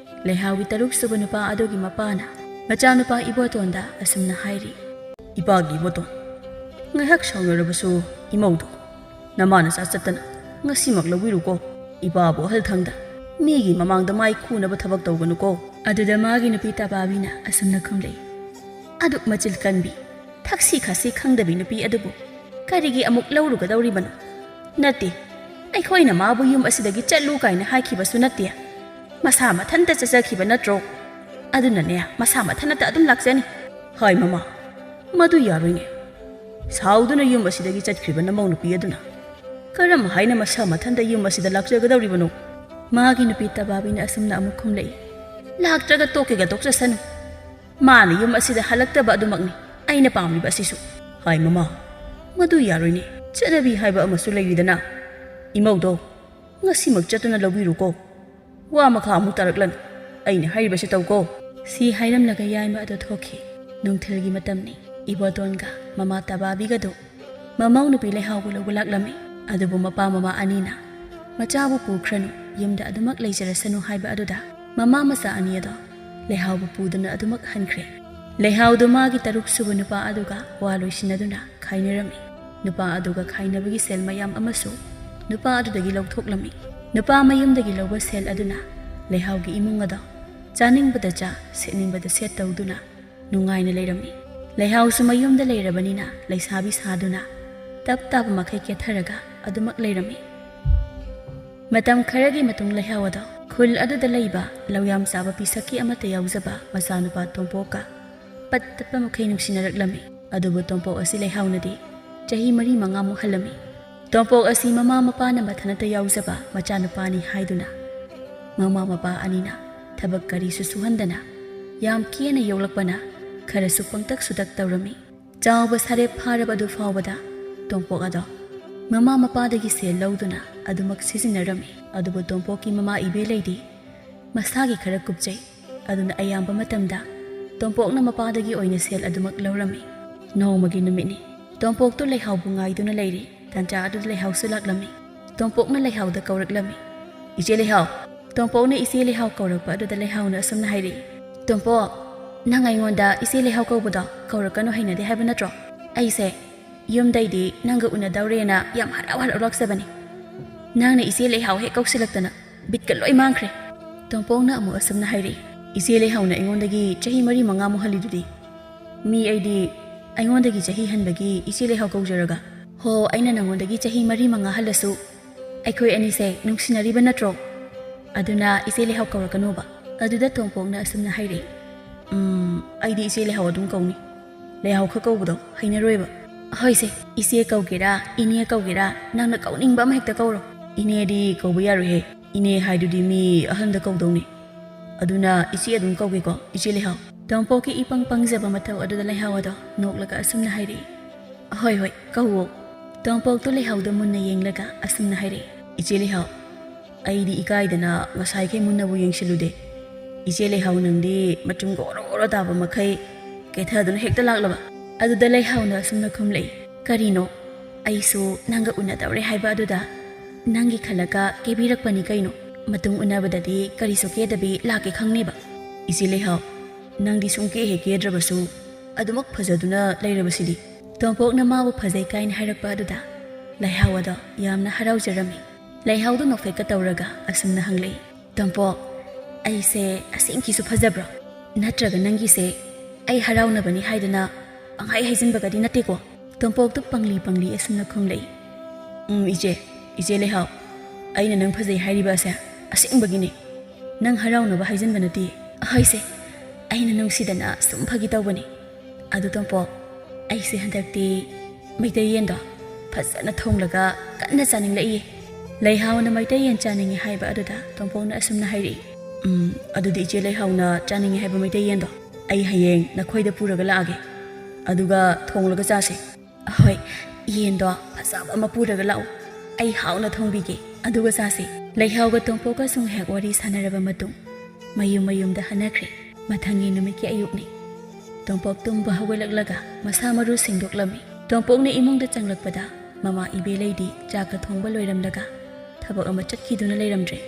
[SPEAKER 1] ꯂꯩꯍꯥꯎꯒꯤ 6ꯁꯨꯕ ꯅꯨꯄꯥ ꯑꯗꯨꯒꯤ ꯃꯄꯥꯅ ꯃꯆꯥꯅꯨꯄꯥ ꯏꯕꯣꯇꯣꯟꯗ ꯑꯁꯨꯝꯅ ꯍꯥꯏꯔꯤ
[SPEAKER 2] ꯏꯄꯥꯒꯤ ꯏꯕꯣꯇꯣꯟ ꯉꯥꯏꯍꯥꯛ ꯁꯥꯎꯅꯔꯕꯁꯨ ꯏꯃꯧꯗꯣ ꯅꯃꯥꯅꯆꯥ ꯆꯠꯇꯅ ꯉꯁꯤꯃꯛ ꯂꯧꯕꯤꯔꯨꯀꯣ ꯏꯄꯥꯕꯨ ꯑꯍꯜꯊꯪꯗ ꯃꯤꯒꯤ ꯃꯃꯥꯡꯗ ꯃꯥꯏ ꯈꯨꯅꯕ ꯊꯕꯛ ꯇꯧꯒꯅꯨꯀꯣ
[SPEAKER 1] ꯑꯗꯨꯗ ꯃꯥꯒꯤ ꯅꯨꯄꯤ ꯇꯕꯥꯕꯤꯅ ꯑꯁꯨꯝꯅ ꯈꯨꯝꯂꯛꯏ ꯑꯗꯨꯛ ꯃꯆꯤꯜ ꯀꯟꯕꯤ ꯊꯛꯁꯤ ꯈꯥꯁꯤ ꯈꯪꯗꯕꯤ ꯅꯨꯄꯤ ꯑꯗꯨꯕꯨ ꯀꯔꯤꯒꯤ ꯑꯃꯨꯛ ꯂꯧꯔꯨꯒꯗꯧꯔꯤꯕꯅꯣ ꯅꯠꯇꯦ ꯑꯩꯈꯣꯏꯅ ꯃꯥꯕꯨ ꯌꯨꯝ ꯑꯁꯤꯗꯒꯤ ꯆꯠꯂꯨ ꯀꯥꯏꯅ ꯍꯥꯏꯈꯤꯕꯁꯨ ꯅꯠꯇꯦ ꯃꯁꯥ ꯃꯊꯟꯇ ꯆꯠꯆꯈꯤꯕ ꯅꯠꯇ꯭ꯔꯣ ꯑꯗꯨꯅꯅꯦ ꯃꯁꯥ ꯃꯊꯟꯇ ꯑꯗꯨꯝ ꯂꯥꯛꯆꯅꯤ
[SPEAKER 2] ꯍꯥꯏ ꯃꯃꯥ ꯃꯗꯨ ꯌꯥꯔꯣꯏꯅꯦ ꯁꯥꯎꯗꯨꯅ ꯌꯨꯝ ꯑꯁꯤꯗꯒꯤ ꯆꯠꯈ꯭ꯔꯤꯕ ꯅꯃꯧ ꯅꯨꯄꯤ ꯑꯗꯨꯅ ꯀꯔꯝ ꯍꯥꯏꯅ ꯃꯁꯥ ꯃꯊꯟꯇ ꯌꯨꯝ ꯑꯁꯤꯗ ꯂꯥꯛꯆꯒꯗꯧꯔꯤꯕꯅꯣ
[SPEAKER 1] ꯃꯥꯒꯤ ꯅꯨꯄꯤ ꯇꯕꯥꯕꯤꯅ ꯑꯁꯨꯝꯅ ꯑꯃꯨꯛ ꯈꯨꯝꯂꯛꯏ
[SPEAKER 2] ꯂꯥꯛꯇ꯭ꯔꯒ ꯇꯣꯛꯀꯦꯒ ꯇꯣꯛꯆꯁꯅꯨ ꯃꯥꯅ ꯌꯨꯝ ꯑꯁꯤꯗ ꯍꯜꯂꯛꯇꯕ ꯑꯗꯨꯃꯛꯅꯤ ꯑꯩꯅ ꯄꯥꯝꯂꯤꯕ ꯑꯁꯤꯁꯨ ꯍꯥꯏ ꯃꯃꯥ ꯃꯗꯨ ꯌꯥꯔꯣꯏꯅꯦ ꯆꯠꯅꯕꯤ ꯍꯥꯏꯕ ꯑꯃꯁꯨ ꯂꯩꯔꯤꯗꯅ ꯏꯃꯧꯗꯣ ꯉꯁꯤꯃꯛ ꯆꯠꯇꯨꯅ ꯂꯧꯕꯤꯔꯨꯀꯣ ꯋꯥ ꯃꯈꯥ ꯑꯃꯨꯛ ꯇꯥꯔꯛꯂꯅꯨ ꯑꯩꯅ ꯍꯥꯏꯔꯤꯕꯁꯤ ꯇꯧꯀꯣ
[SPEAKER 1] ꯁꯤ ꯍꯥꯏꯔꯝꯂꯒ ꯌꯥꯏꯃ ꯑꯗꯨ ꯊꯣꯛꯈꯤ ꯅꯨꯡꯊꯤꯜꯒꯤ ꯃꯇꯝꯅꯤ ꯏꯕꯣꯇꯣꯟꯒ ꯃꯃꯥ ꯇꯕꯥꯕꯤꯒꯗꯨ ꯃꯃꯧ ꯅꯨꯄꯤ ꯂꯩꯍꯥꯎꯕꯨ ꯂꯧꯕ ꯂꯥꯛꯂꯝꯃꯤ ꯑꯗꯨꯕꯨ ꯃꯄꯥ ꯃꯃꯥ ꯑꯅꯤꯅ ꯃꯆꯥꯕꯨ ꯄꯨꯈ꯭ꯔꯅꯨ ꯌꯨꯝꯗ ꯑꯗꯨꯃꯛ ꯂꯩꯖꯔꯁꯅꯨ ꯍꯥꯏꯕ ꯑꯗꯨꯗ ꯃꯃꯥ ꯃꯆꯥ ꯑꯅꯤ ꯑꯗꯣ ꯂꯩꯍꯥꯎꯕꯨ ꯄꯨꯗꯨꯅ ꯑꯗꯨꯃꯛ ꯍꯟꯈ꯭ꯔꯦ ꯂꯩꯍꯥꯎꯗꯨ ꯃꯥꯒꯤ 6ꯁꯨꯕ ꯅꯨꯄꯥ ꯑꯗꯨꯒ ꯋꯥ ꯂꯣꯏꯁꯤꯟꯅꯗꯨꯅ ꯈꯥꯏꯅꯔꯝꯃꯤ ꯅꯨꯄꯥ ꯑꯗꯨꯒ ꯈꯥꯏꯅꯕꯒꯤ ꯁꯦꯜ ꯃꯌꯥꯝ ꯑꯃꯁꯨ ꯅꯨꯄꯥ ꯑꯗꯨꯗꯒꯤ ꯂꯧꯊꯣꯛꯂꯝꯃꯤ ꯅꯨꯄꯥ ꯃꯌꯨꯝꯗꯒꯤ ꯂꯧꯕ ꯁꯦꯜ ꯑꯗꯨꯅ ꯂꯩꯍꯥꯎꯒꯤ ꯏꯃꯨꯡ ꯑꯗꯣ ꯆꯥꯅꯤꯡꯕꯗ ꯆꯥ ꯁꯦꯠꯅꯤꯡꯕꯗ ꯁꯦꯠ ꯇꯧꯗꯨꯅ ꯅꯨꯡꯉꯥꯏꯅ ꯂꯩꯔꯝꯃꯤ ꯂꯩꯍꯥꯎꯁꯨ ꯃꯌꯨꯝꯗ ꯂꯩꯔꯕꯅꯤꯅ ꯂꯩꯁꯥꯕꯤ ꯁꯥꯗꯨꯅ ꯇꯞ ꯇꯥꯕ ꯃꯈꯩ ꯀꯦꯊꯔꯒ ꯑꯗꯨꯃꯛ ꯂꯩꯔꯝꯃꯤ ꯃꯇꯝ ꯈꯔꯒꯤ ꯃꯇꯨꯡ ꯂꯩꯍꯥꯎ ꯑꯗꯣ ꯈꯨꯜ ꯑꯗꯨꯗ ꯂꯩꯕ ꯂꯧꯌꯥꯝ ꯆꯥꯕ ꯄꯤꯁꯛꯀꯤ ꯑꯃꯠꯇ ꯌꯥꯎꯖꯕ ꯃꯆꯥꯅꯨꯄꯥ ꯇꯣꯝꯄꯣꯛꯀ ꯄꯠ ꯇꯠꯄ ꯃꯈꯩ ꯅꯨꯡꯁꯤꯅꯔꯛꯂꯝꯃꯤ ꯑꯗꯨꯕꯨ ꯇꯣꯝꯄꯣꯛ ꯑꯁꯤ ꯂꯩꯍꯥꯎꯅꯗꯤ ꯆꯍꯤ 4-5ꯃꯨꯛ ꯍꯜꯂꯝꯃꯤ ꯇꯣꯝꯄꯣꯛ ꯑꯁꯤ ꯃꯃꯥ ꯃꯄꯥꯅ ꯃꯊꯟꯇ ꯌꯥꯎꯖꯕ ꯃꯆꯥꯅꯨꯄꯥꯅꯤ ꯍꯥꯏꯗꯨꯅ ꯃꯃꯥ ꯃꯄꯥ ꯑꯅꯤꯅ ꯊꯕꯛ ꯀꯔꯤꯁꯨ ꯁꯨꯍꯟꯗꯅ ꯌꯥꯝ ꯀꯦꯅ ꯌꯣꯛꯂꯛꯄꯅ ꯈꯔꯁꯨ ꯄꯪꯇꯛ ꯁꯨꯇꯛ ꯇꯧꯔꯝꯃꯤ ꯆꯥꯎꯕ ꯁꯥꯔꯦꯞ ꯐꯥꯔꯕ ꯑꯗꯨ ꯐꯥꯎꯕꯗ ꯇꯣꯝꯄꯣꯛ ꯑꯗꯣ ꯃꯃꯥ ꯃꯄꯥꯗꯒꯤ ꯁꯦꯜ ꯂꯧꯗꯨꯅ ꯑꯗꯨꯃꯛ ꯁꯤꯖꯤꯟꯅꯔꯝꯃꯤ ꯑꯗꯨꯕꯨ ꯇꯣꯝꯄꯣꯛꯀꯤ ꯃꯃꯥ ꯏꯕꯦꯂꯩꯗꯤ ꯃꯁꯥꯒꯤ ꯈꯔ ꯀꯨꯞꯆꯩ ꯑꯗꯨꯅ ꯑꯌꯥꯝꯕ ꯃꯇꯝꯗ ꯇꯣꯝꯄꯣꯛꯅ ꯃꯄꯥꯗꯒꯤ ꯑꯣꯏꯅ ꯁꯦꯜ ꯑꯗꯨꯃꯛ ꯂꯧꯔꯝꯃꯤ ꯅꯣꯡꯃꯒꯤ ꯅꯨꯃꯤꯠꯅꯤ ꯇꯣꯝꯄꯣꯛꯇꯨ ꯂꯩꯍꯥꯎꯕꯨ ꯉꯥꯏꯗꯨꯅ ꯂꯩꯔꯤ ꯇꯟꯖꯥ ꯑꯗꯨꯗ ꯂꯩꯍꯥꯎꯁꯨ ꯂꯥꯛꯂꯝꯃꯤ ꯇꯣꯝꯄꯣꯛꯅ ꯂꯩꯍꯥꯎꯗ ꯀꯧꯔꯛꯂꯝꯃꯤ ꯏꯆꯦ ꯂꯩꯍꯥꯎ ꯇꯣꯝꯄꯣꯛꯅ ꯏꯆꯦ ꯂꯩꯍꯥꯎ ꯀꯧꯔꯛꯄ ꯑꯗꯨꯗ ꯂꯩꯍꯥꯎꯅ ꯑꯁꯨꯝꯅ ꯍꯥꯏꯔꯛꯏ ꯇꯣꯝꯄꯣꯛ ꯅꯪ ꯑꯩꯉꯣꯟꯗ ꯏꯆꯦ ꯂꯩꯍꯥꯎ ꯀꯧꯕꯗꯣ ꯀꯧꯔꯛꯀꯅꯨ ꯍꯩꯅꯗꯦ ꯍꯥꯏꯕ ꯅꯠꯇ꯭ꯔꯣ ꯑꯩꯁꯦ ꯌꯨꯝꯗꯩꯗꯤ ꯅꯪꯒ ꯎꯅꯗꯧꯔꯦꯅ ꯌꯥꯝ ꯍꯔꯥꯎ ꯍꯔꯥꯎ ꯂꯥꯛꯆꯕꯅꯤ ꯅꯪꯅ ꯏꯆꯦ ꯂꯩꯍꯥꯎ ꯍꯦꯛ ꯀꯧꯁꯤꯜꯂꯛꯇꯅ ꯕꯤꯠꯀ ꯂꯣꯏ ꯃꯥꯡꯈ꯭ꯔꯦ ꯇꯣꯝꯄꯣꯛꯅ ꯑꯃꯨꯛ ꯑꯁꯨꯝꯅ ꯍꯥꯏꯔꯛꯏ ꯏꯆꯦ ꯂꯩꯍꯥꯎꯅ ꯑꯩꯉꯣꯟꯗꯒꯤ ꯆꯍꯤ 4-5ꯃꯨꯛ ꯍꯜꯂꯤꯗꯨꯗꯤ ꯃꯤ ꯑꯩꯗꯤ ꯑꯩꯉꯣꯟꯗꯒꯤ ꯆꯍꯤ ꯍꯟꯕꯒꯤ ꯏꯆꯦ ꯂꯩꯍꯥꯎ ꯀꯧꯖꯔꯒ ꯍꯣ ꯑꯩꯅ ꯅꯪꯉꯣꯟꯗꯒꯤ ꯆꯍꯤ 4-5 ꯍꯜꯂꯁꯨ ꯑꯩꯈꯣꯏ ꯑꯅꯤꯁꯦ ꯅꯨꯡꯁꯤꯅꯔꯤꯕ ꯅꯠꯇ꯭ꯔꯣ ꯑꯗꯨꯅ ꯏꯆꯦ ꯂꯩꯍꯥꯎ ꯀꯧꯔꯛꯀꯅꯣꯕ ꯑꯗꯨꯗ ꯇꯣꯝꯄꯣꯛꯅ ꯑꯁꯨꯝꯅ ꯍꯥꯏꯔꯛꯏ ꯑꯩꯗꯤ ꯏꯆꯦ ꯂꯩꯍꯥꯎ ꯑꯗꯨꯝ ꯀꯧꯅꯤ ꯂꯩꯍꯥꯎ ꯈꯛ ꯀꯧꯕꯗꯣ ꯍꯩꯅꯔꯣꯏꯕ ꯍꯣꯏꯁꯦ ꯏꯆꯦ ꯀꯧꯒꯦꯔꯥ ꯏꯅꯦ ꯀꯧꯒꯦꯔꯥ ꯅꯪꯅ ꯀꯧꯅꯤꯡꯕ ꯑꯃ ꯍꯦꯛꯇ ꯀꯧꯔꯣ ꯏꯅꯦꯗꯤ ꯀꯧꯕ ꯌꯥꯔꯣꯏꯍꯦ ꯏꯅꯦ ꯍꯥꯏꯗꯨꯗꯤ ꯃꯤ ꯑꯍꯟꯗ ꯀꯧꯗꯧꯅꯤ ꯑꯗꯨꯅ ꯏꯆꯦ ꯑꯗꯨꯝ ꯀꯧꯒꯦꯀꯣ ꯏꯆꯦ ꯂꯩꯍꯥꯎ ꯇꯣꯝꯄꯣꯛꯀꯤ ꯏꯄꯪ ꯄꯪꯖꯕ ꯃꯇꯧ ꯑꯗꯨꯗ ꯂꯩꯍꯥꯎ ꯑꯗꯣ ꯅꯣꯛꯂꯒ ꯑꯁꯨꯝꯅ ꯍꯥꯏꯔꯛꯏ ꯍꯣꯏ ꯍꯣꯏ ꯀꯧꯋꯣ ꯇꯣꯝꯄꯣꯛꯇꯨ ꯂꯩꯍꯥꯎꯗ ꯃꯨꯟꯅ ꯌꯦꯡꯂꯒ ꯑꯁꯨꯝꯅ ꯍꯥꯏꯔꯛꯏ ꯏꯆꯦ ꯂꯩꯍꯥꯎ ꯑꯩꯗꯤ ꯏꯀꯥꯏꯗꯅ ꯉꯁꯥꯏꯈꯩ ꯃꯨꯟꯅꯕꯨ ꯌꯦꯡꯁꯤꯜꯂꯨꯗꯦ ꯏꯆꯦ ꯂꯩꯍꯥꯎ ꯅꯪꯗꯤ ꯃꯆꯨꯝ ꯒꯣꯔꯣ ꯒꯣꯔꯣ ꯇꯥꯕ ꯃꯈꯩ ꯀꯦꯊꯗꯨꯅ ꯍꯦꯛꯇ ꯂꯥꯛꯂꯕ ꯑꯗꯨꯗ ꯂꯩꯍꯥꯎꯅ ꯑꯁꯨꯝꯅ ꯈꯨꯝꯂꯛꯏ ꯀꯔꯤꯅꯣ ꯑꯩꯁꯨ ꯅꯪꯒ ꯎꯅꯗꯧꯔꯦ ꯍꯥꯏꯕ ꯑꯗꯨꯗ ꯅꯪꯒꯤ ꯈꯜꯂꯒ ꯀꯦꯕꯤꯔꯛꯄꯅꯤ ꯀꯩꯅꯣ ꯃꯇꯨꯡ ꯎꯅꯕꯗꯗꯤ ꯀꯔꯤꯁꯨ ꯀꯦꯗꯕꯤ ꯂꯥꯛꯀꯦ ꯈꯪꯅꯦꯕ ꯏꯆꯦ ꯂꯩꯍꯥꯎ ꯅꯪꯗꯤ ꯁꯨꯡꯀꯦ ꯍꯦꯛ ꯀꯦꯗ꯭ꯔꯕꯁꯨ ꯑꯗꯨꯃꯛ ꯐꯖꯗꯨꯅ ꯂꯩꯔꯕꯁꯤꯗꯤ ꯇꯣꯝꯄꯣꯛꯅ ꯃꯥꯕꯨ ꯐꯖꯩ ꯀꯥꯏꯅ ꯍꯥꯏꯔꯛꯄ ꯑꯗꯨꯗ ꯂꯩꯍꯥꯎ ꯑꯗꯣ ꯌꯥꯝꯅ ꯍꯔꯥꯎꯖꯔꯝꯃꯤ ꯂꯩꯍꯥꯎꯗꯨ ꯅꯣꯛꯐꯦꯠꯀ ꯇꯧꯔꯒ ꯑꯁꯨꯝꯅ ꯍꯪꯂꯛꯏ ꯇꯣꯝꯄꯣꯛ ꯑꯩꯁꯦ ꯑꯁꯦꯡꯀꯤꯁꯨ ꯐꯖꯕ꯭ꯔꯣ ꯅꯠꯇ꯭ꯔꯒ ꯅꯪꯒꯤꯁꯦ ꯑꯩ ꯍꯔꯥꯎꯅꯕꯅꯤ ꯍꯥꯏꯗꯅ ꯄꯪꯍꯥꯏ ꯍꯥꯏꯖꯤꯟꯕꯒꯗꯤ ꯅꯠꯇꯦꯀꯣ ꯇꯣꯝꯄꯣꯛꯇꯨ ꯄꯪꯂꯤ ꯑꯁꯨꯝꯅ ꯈꯨꯝꯂꯛꯏ ꯏꯆꯦ ꯂꯩꯍꯥꯎ ꯑꯩꯅ ꯅꯪ ꯐꯖꯩ ꯍꯥꯏꯔꯤꯕ ꯑꯁꯦ ꯑꯁꯦꯡꯕꯒꯤꯅꯤ ꯅꯪ ꯍꯔꯥꯎꯅꯕ ꯍꯥꯏꯖꯤꯟꯕ ꯅꯠꯇꯦ ꯍꯣꯏꯁꯦ ꯑꯩꯅ ꯅꯨꯡꯁꯤꯗꯅ ꯁꯨꯝ ꯐꯥꯒꯤ ꯇꯧꯕꯅꯤ ꯑꯗꯨ ꯇꯣꯝꯄꯣꯛ ꯑꯩꯁꯦ ꯍꯟꯗꯛꯇꯤ ꯃꯩꯇꯩ ꯌꯦꯟꯗꯣ ꯐꯖꯅ ꯊꯣꯡꯂꯒ ꯀꯟꯅ ꯆꯥꯅꯤꯡꯂꯛꯏ ꯂꯩꯍꯥꯎꯅ ꯃꯩꯇꯩ ꯌꯦꯟ ꯆꯥꯅꯤꯡꯉꯤ ꯍꯥꯏꯕ ꯑꯗꯨꯗ ꯇꯣꯝꯄꯣꯛꯅ ꯑꯁꯨꯝꯅ ꯍꯥꯏꯔꯛꯏ ꯑꯗꯨꯗꯤ ꯏꯆꯦ ꯂꯩꯍꯥꯎꯅ ꯆꯥꯅꯤꯡꯉꯤ ꯍꯥꯏꯕ ꯃꯩꯇꯩ ꯌꯦꯟꯗꯣ ꯑꯩ ꯍꯌꯦꯡ ꯅꯈꯣꯏꯗ ꯄꯨꯔꯒ ꯂꯥꯛꯑꯒꯦ ꯑꯗꯨꯒ ꯊꯣꯡꯂꯒ ꯆꯥꯁꯦ ꯍꯣꯏ ꯌꯦꯟꯗꯣ ꯐꯖꯕ ꯑꯃ ꯄꯨꯔꯒ ꯂꯥꯛꯎ ꯑꯩ ꯍꯥꯎꯅ ꯊꯣꯡꯕꯤꯒꯦ ꯑꯗꯨꯒ ꯆꯥꯁꯤ ꯂꯩꯍꯥꯎꯒ ꯇꯣꯝꯄꯣꯛꯀ ꯁꯨꯝ ꯍꯦꯛ ꯋꯥꯔꯤ ꯁꯥꯟꯅꯔꯕ ꯃꯇꯨꯡ ꯃꯌꯨꯝꯗ ꯍꯟꯅꯈ꯭ꯔꯦ ꯃꯊꯪꯒꯤ ꯅꯨꯃꯤꯠꯀꯤ ꯑꯌꯨꯛꯅꯤ ꯇꯣꯝꯄꯣꯛ ꯇꯨꯝꯕ ꯍꯧꯒꯠꯂꯛꯂꯒ ꯃꯁꯥ ꯃꯔꯨ ꯁꯦꯡꯗꯣꯛꯂꯝꯃꯤ ꯇꯣꯝꯄꯣꯛꯅ ꯏꯃꯨꯡꯗ ꯆꯪꯂꯛꯄꯗ ꯃꯃꯥ ꯏꯕꯦꯂꯩꯗꯤ ꯆꯥꯛꯀ ꯊꯣꯡꯕ ꯂꯣꯏꯔꯝꯂꯒ ꯊꯕꯛ ꯑꯃ ꯆꯠꯈꯤꯗꯨꯅ ꯂꯩꯔꯝꯗ꯭ꯔꯦ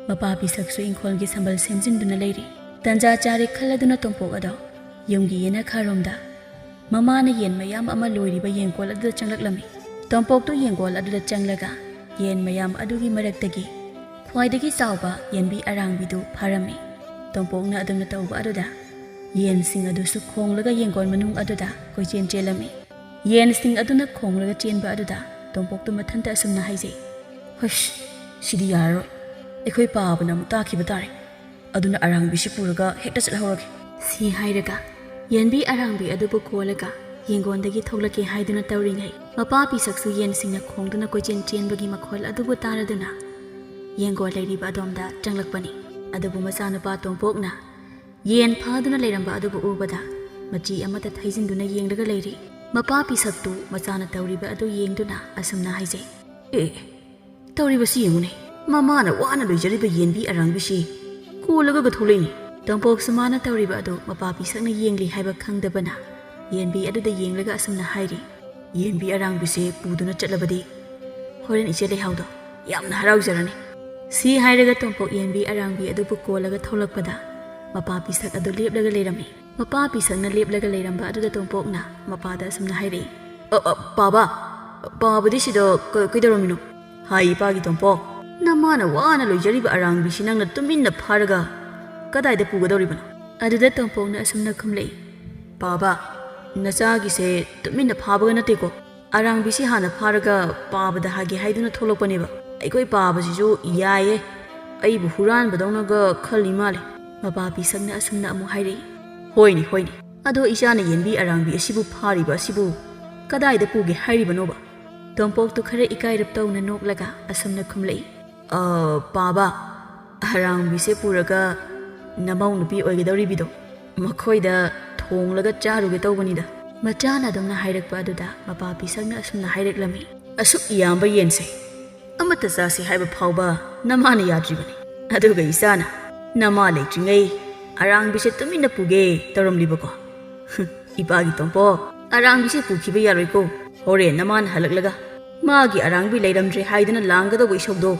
[SPEAKER 1] ꯃꯄꯥ ꯄꯤꯁꯛꯁꯨ ꯏꯪꯈꯣꯜꯒꯤ ꯁꯝꯕꯜ ꯁꯦꯝꯖꯤꯟꯗꯨꯅ ꯂꯩꯔꯤ ꯇꯟꯖꯥ ꯆꯥꯔꯦ ꯈꯜꯂꯗꯨꯅ ꯇꯣꯝꯄꯣꯛ ꯑꯗꯣ ꯌꯨꯝꯒꯤ ꯌꯦꯅꯈꯥꯔꯣꯝꯗ ꯃꯃꯥꯅ ꯌꯦꯟ ꯃꯌꯥꯝ ꯑꯃ ꯂꯣꯏꯔꯤꯕ ꯌꯦꯡꯀꯣꯜ ꯑꯗꯨꯗ ꯆꯪꯂꯛꯂꯝꯃꯤ ꯇꯣꯝꯄꯣꯛꯇꯨ ꯌꯦꯡꯒꯣꯜ ꯑꯗꯨꯗ ꯆꯪꯂꯒ ꯌꯦꯟ ꯃꯌꯥꯝ ꯑꯗꯨꯒꯤ ꯃꯔꯛꯇꯒꯤ ꯈ꯭ꯋꯥꯏꯗꯒꯤ ꯆꯥꯎꯕ ꯌꯦꯟꯕꯤ ꯑꯔꯥꯡꯕꯤꯗꯨ ꯐꯥꯔꯝꯃꯤ ꯇꯣꯝꯄꯣꯛꯅ ꯑꯗꯨꯝꯅ ꯇꯧꯕ ꯑꯗꯨꯗ ꯌꯦꯟꯁꯤꯡ ꯑꯗꯨꯁꯨ ꯈꯣꯡꯂꯒ ꯌꯦꯡꯒꯣꯜ ꯃꯅꯨꯡ ꯑꯗꯨꯗ ꯀꯣꯏꯆꯦꯟ ꯆꯦꯜꯂꯝꯃꯤ ꯌꯦꯟꯁꯤꯡ ꯑꯗꯨꯅ ꯈꯣꯡꯂꯒ ꯆꯦꯟꯕ ꯑꯗꯨꯗ ꯇꯣꯝꯄꯣꯛꯇꯨ ꯃꯊꯟꯇ ꯑꯁꯨꯝꯅ ꯍꯥꯏꯖꯩ ꯍꯁ ꯁꯤꯗꯤ ꯌꯥꯔꯔꯣꯏ ꯑꯩꯈꯣꯏ ꯄꯥꯕꯅ ꯑꯃꯨꯛ ꯇꯥꯈꯤꯕ ꯇꯥꯔꯦ ꯑꯗꯨꯅ ꯑꯔꯥꯡꯕꯤꯁꯤ ꯄꯨꯔꯒ ꯍꯦꯛꯇ ꯆꯠꯍꯧꯔꯒꯦ ꯁꯤ ꯍꯥꯏꯔꯒ ꯌꯦꯟꯕꯤ ꯑꯔꯥꯡꯕꯤ ꯑꯗꯨꯕꯨ ꯀꯣꯜꯂꯒ ꯌꯦꯡꯒꯣꯟꯗꯒꯤ ꯊꯣꯛꯂꯛꯀꯦ ꯍꯥꯏꯗꯨꯅ ꯇꯧꯔꯤꯉꯩ ꯃꯄꯥ ꯄꯤꯁꯛꯁꯨ ꯌꯦꯟꯁꯤꯡꯅ ꯈꯣꯡꯗꯨꯅ ꯀꯣꯏꯆꯦꯟ ꯆꯦꯟꯕꯒꯤ ꯃꯈꯣꯜ ꯑꯗꯨꯕꯨ ꯇꯥꯔꯗꯨꯅ ꯌꯦꯡꯒꯣꯜ ꯂꯩꯔꯤꯕ ꯑꯗꯣꯝꯗ ꯆꯪꯂꯛꯄꯅꯤ ꯑꯗꯨꯕꯨ ꯃꯆꯥꯅꯨꯄꯥ ꯇꯣꯝꯄꯣꯛꯅ ꯌꯦꯟ ꯐꯥꯗꯨꯅ ꯂꯩꯔꯝꯕ ꯑꯗꯨꯕꯨ ꯎꯕꯗ ꯃꯆꯤ ꯑꯃꯠꯇ ꯊꯩꯖꯤꯟꯗꯨꯅ ꯌꯦꯡꯂꯒ ꯂꯩꯔꯤ ꯃꯄꯥ ꯄꯤꯁꯛꯇꯨ ꯃꯆꯥꯅ ꯇꯧꯔꯤꯕ ꯑꯗꯨ ꯌꯦꯡꯗꯨꯅ ꯑꯁꯨꯝꯅ ꯍꯥꯏꯖꯩ
[SPEAKER 2] ꯇꯧꯔꯤꯕꯁꯤ ꯌꯦꯡꯉꯨꯅꯦ ꯃꯃꯥꯅ ꯋꯥꯅ ꯂꯣꯏꯖꯔꯤꯕ ꯌꯦꯟꯕꯤ ꯑꯔꯥꯡꯕꯤꯁꯤ ꯀꯣꯜꯂꯒ ꯊꯣꯛꯂꯛꯏꯅꯤ
[SPEAKER 1] ꯇꯣꯝꯄꯣꯛꯁꯨ ꯃꯥꯅ ꯇꯧꯔꯤꯕ ꯑꯗꯨ ꯃꯄꯥ ꯄꯤꯁꯛꯅ ꯌꯦꯡꯂꯤ ꯍꯥꯏꯕ ꯈꯪꯗꯕꯅ ꯌꯦꯟꯕꯤ ꯑꯗꯨꯗ ꯌꯦꯡꯂꯒ ꯑꯁꯨꯝꯅ ꯍꯥꯏꯔꯤ
[SPEAKER 2] ꯌꯦꯟꯕꯤ ꯑꯔꯥꯡꯕꯤꯁꯦ ꯄꯨꯗꯨꯅ ꯆꯠꯂꯕꯗꯤ ꯍꯣꯔꯦꯟ ꯏꯆꯦ ꯂꯩꯍꯥꯎꯗꯣ ꯌꯥꯝꯅ ꯍꯔꯥꯎꯖꯔꯅꯤ
[SPEAKER 1] ꯁꯤ ꯍꯥꯏꯔꯒ ꯇꯣꯝꯄꯣꯛ ꯌꯦꯟꯕꯤ ꯑꯔꯥꯡꯕꯤ ꯑꯗꯨꯕꯨ ꯀꯣꯜꯂꯒ ꯊꯣꯛꯂꯛꯄꯗ ꯃꯄꯥ ꯄꯤꯁꯛ ꯑꯗꯨ ꯂꯦꯞꯂꯒ ꯂꯩꯔꯝꯃꯤ ꯃꯄꯥ ꯄꯤꯁꯛꯅ ꯂꯦꯞꯂꯒ ꯂꯩꯔꯝꯕ ꯑꯗꯨꯗ ꯇꯣꯝꯄꯣꯛꯅ ꯃꯄꯥꯗ ꯑꯁꯨꯝꯅ ꯍꯥꯏꯔꯛꯏ
[SPEAKER 2] ꯄꯥꯕꯗꯤ ꯁꯤꯗ ꯀꯩꯗꯧꯔꯝꯃꯤꯅꯣ ꯍꯥꯏ ꯏꯄꯥꯒꯤ ꯇꯣꯝꯄꯣꯛ ꯅꯃꯥꯅ ꯋꯥꯅ ꯂꯣꯏꯖꯔꯤꯕ ꯑꯔꯥꯡꯕꯤꯁꯤ ꯅꯪꯅ ꯇꯨꯃꯤꯟꯅ ꯐꯥꯔꯒ ꯀꯗꯥꯏꯗ ꯄꯨꯒꯗꯧꯔꯤꯕꯅꯣ
[SPEAKER 1] ꯑꯗꯨꯗ ꯇꯣꯝꯄꯣꯛꯅ ꯑꯁꯨꯝꯅ ꯈꯨꯝꯂꯛꯏ
[SPEAKER 2] ꯄꯥꯕ ꯅꯆꯥꯒꯤꯁꯦ ꯇꯨꯃꯤꯟꯅ ꯐꯥꯕꯒ ꯅꯠꯇꯦꯀꯣ ꯑꯔꯥꯡꯕꯤꯁꯤ ꯍꯥꯟꯅ ꯐꯥꯔꯒ ꯄꯥꯕꯗ ꯍꯥꯏꯒꯦ ꯍꯥꯏꯗꯨꯅ ꯊꯣꯛꯂꯛꯄꯅꯦꯕ ꯑꯩꯈꯣꯏ ꯄꯥꯕꯁꯤꯁꯨ ꯌꯥꯏꯌꯦ ꯑꯩꯕꯨ ꯍꯨꯔꯥꯟꯕꯗꯧꯅꯒ ꯈꯜꯂꯤ ꯃꯥꯜꯂꯦ
[SPEAKER 1] ꯃꯄꯥ ꯄꯤꯁꯛꯅ ꯑꯁꯨꯝꯅ ꯑꯃꯨꯛ ꯍꯥꯏꯔꯛꯏ
[SPEAKER 2] ꯍꯣꯏꯅꯦ ꯑꯗꯣ ꯏꯆꯥꯅ ꯌꯦꯟꯕꯤ ꯑꯔꯥꯡꯕꯤ ꯑꯁꯤꯕꯨ ꯐꯥꯔꯤꯕ ꯑꯁꯤꯕꯨ ꯀꯗꯥꯏꯗ ꯄꯨꯒꯦ ꯍꯥꯏꯔꯤꯕꯅꯣꯕ
[SPEAKER 1] ꯇꯣꯝꯄꯣꯛꯇꯨ ꯈꯔ ꯏꯀꯥꯏꯔꯞ ꯇꯧꯅ ꯅꯣꯛꯂꯒ ꯑꯁꯨꯝꯅ ꯈꯨꯝꯂꯛꯏ
[SPEAKER 2] ꯄꯥꯕ ꯑꯔꯥꯡꯕꯤꯁꯦ ꯄꯨꯔꯒ ꯅꯃꯧ ꯅꯨꯄꯤ ꯑꯣꯏꯒꯗꯧꯔꯤꯕꯤꯗꯣ ꯃꯈꯣꯏꯗ ꯊꯣꯡꯂꯒ ꯆꯥꯔꯨꯒꯦ ꯇꯧꯕꯅꯤꯗ
[SPEAKER 1] ꯃꯆꯥꯅ ꯑꯗꯨꯝꯅ ꯍꯥꯏꯔꯛꯄ ꯑꯗꯨꯗ ꯃꯄꯥ ꯄꯤꯁꯛꯅ ꯑꯁꯨꯝꯅ ꯍꯥꯏꯔꯛꯂꯝꯃꯤ
[SPEAKER 2] ꯑꯁꯨꯛ ꯌꯥꯝꯕ ꯌꯦꯟꯁꯦ ꯑꯃꯠꯇ ꯆꯥꯁꯤ ꯍꯥꯏꯕ ꯐꯥꯎꯕ ꯅꯃꯥꯅ ꯌꯥꯗ꯭ꯔꯤꯕꯅꯤ ꯑꯗꯨꯒ ꯏꯆꯥꯅ ꯅꯃꯥ ꯂꯩꯇ꯭ꯔꯤꯉꯩ ꯑꯔꯥꯡꯕꯤꯁꯦ ꯇꯨꯃꯤꯟꯅ ꯄꯨꯒꯦ ꯇꯧꯔꯝꯂꯤꯕꯀꯣ ꯏꯄꯥꯒꯤ ꯇꯣꯝꯄꯣꯛ ꯑꯔꯥꯡꯕꯤꯁꯦ ꯄꯨꯈꯤꯕ ꯌꯥꯔꯣꯏꯀꯣ ꯍꯣꯔꯦꯟ ꯅꯃꯥꯅ ꯍꯜꯂꯛꯂꯒ ꯃꯥꯒꯤ ꯑꯔꯥꯡꯕꯤ ꯂꯩꯔꯝꯗ꯭ꯔꯦ ꯍꯥꯏꯗꯨꯅ ꯂꯥꯡꯒꯗꯧꯕ ꯏꯁꯧꯗꯣ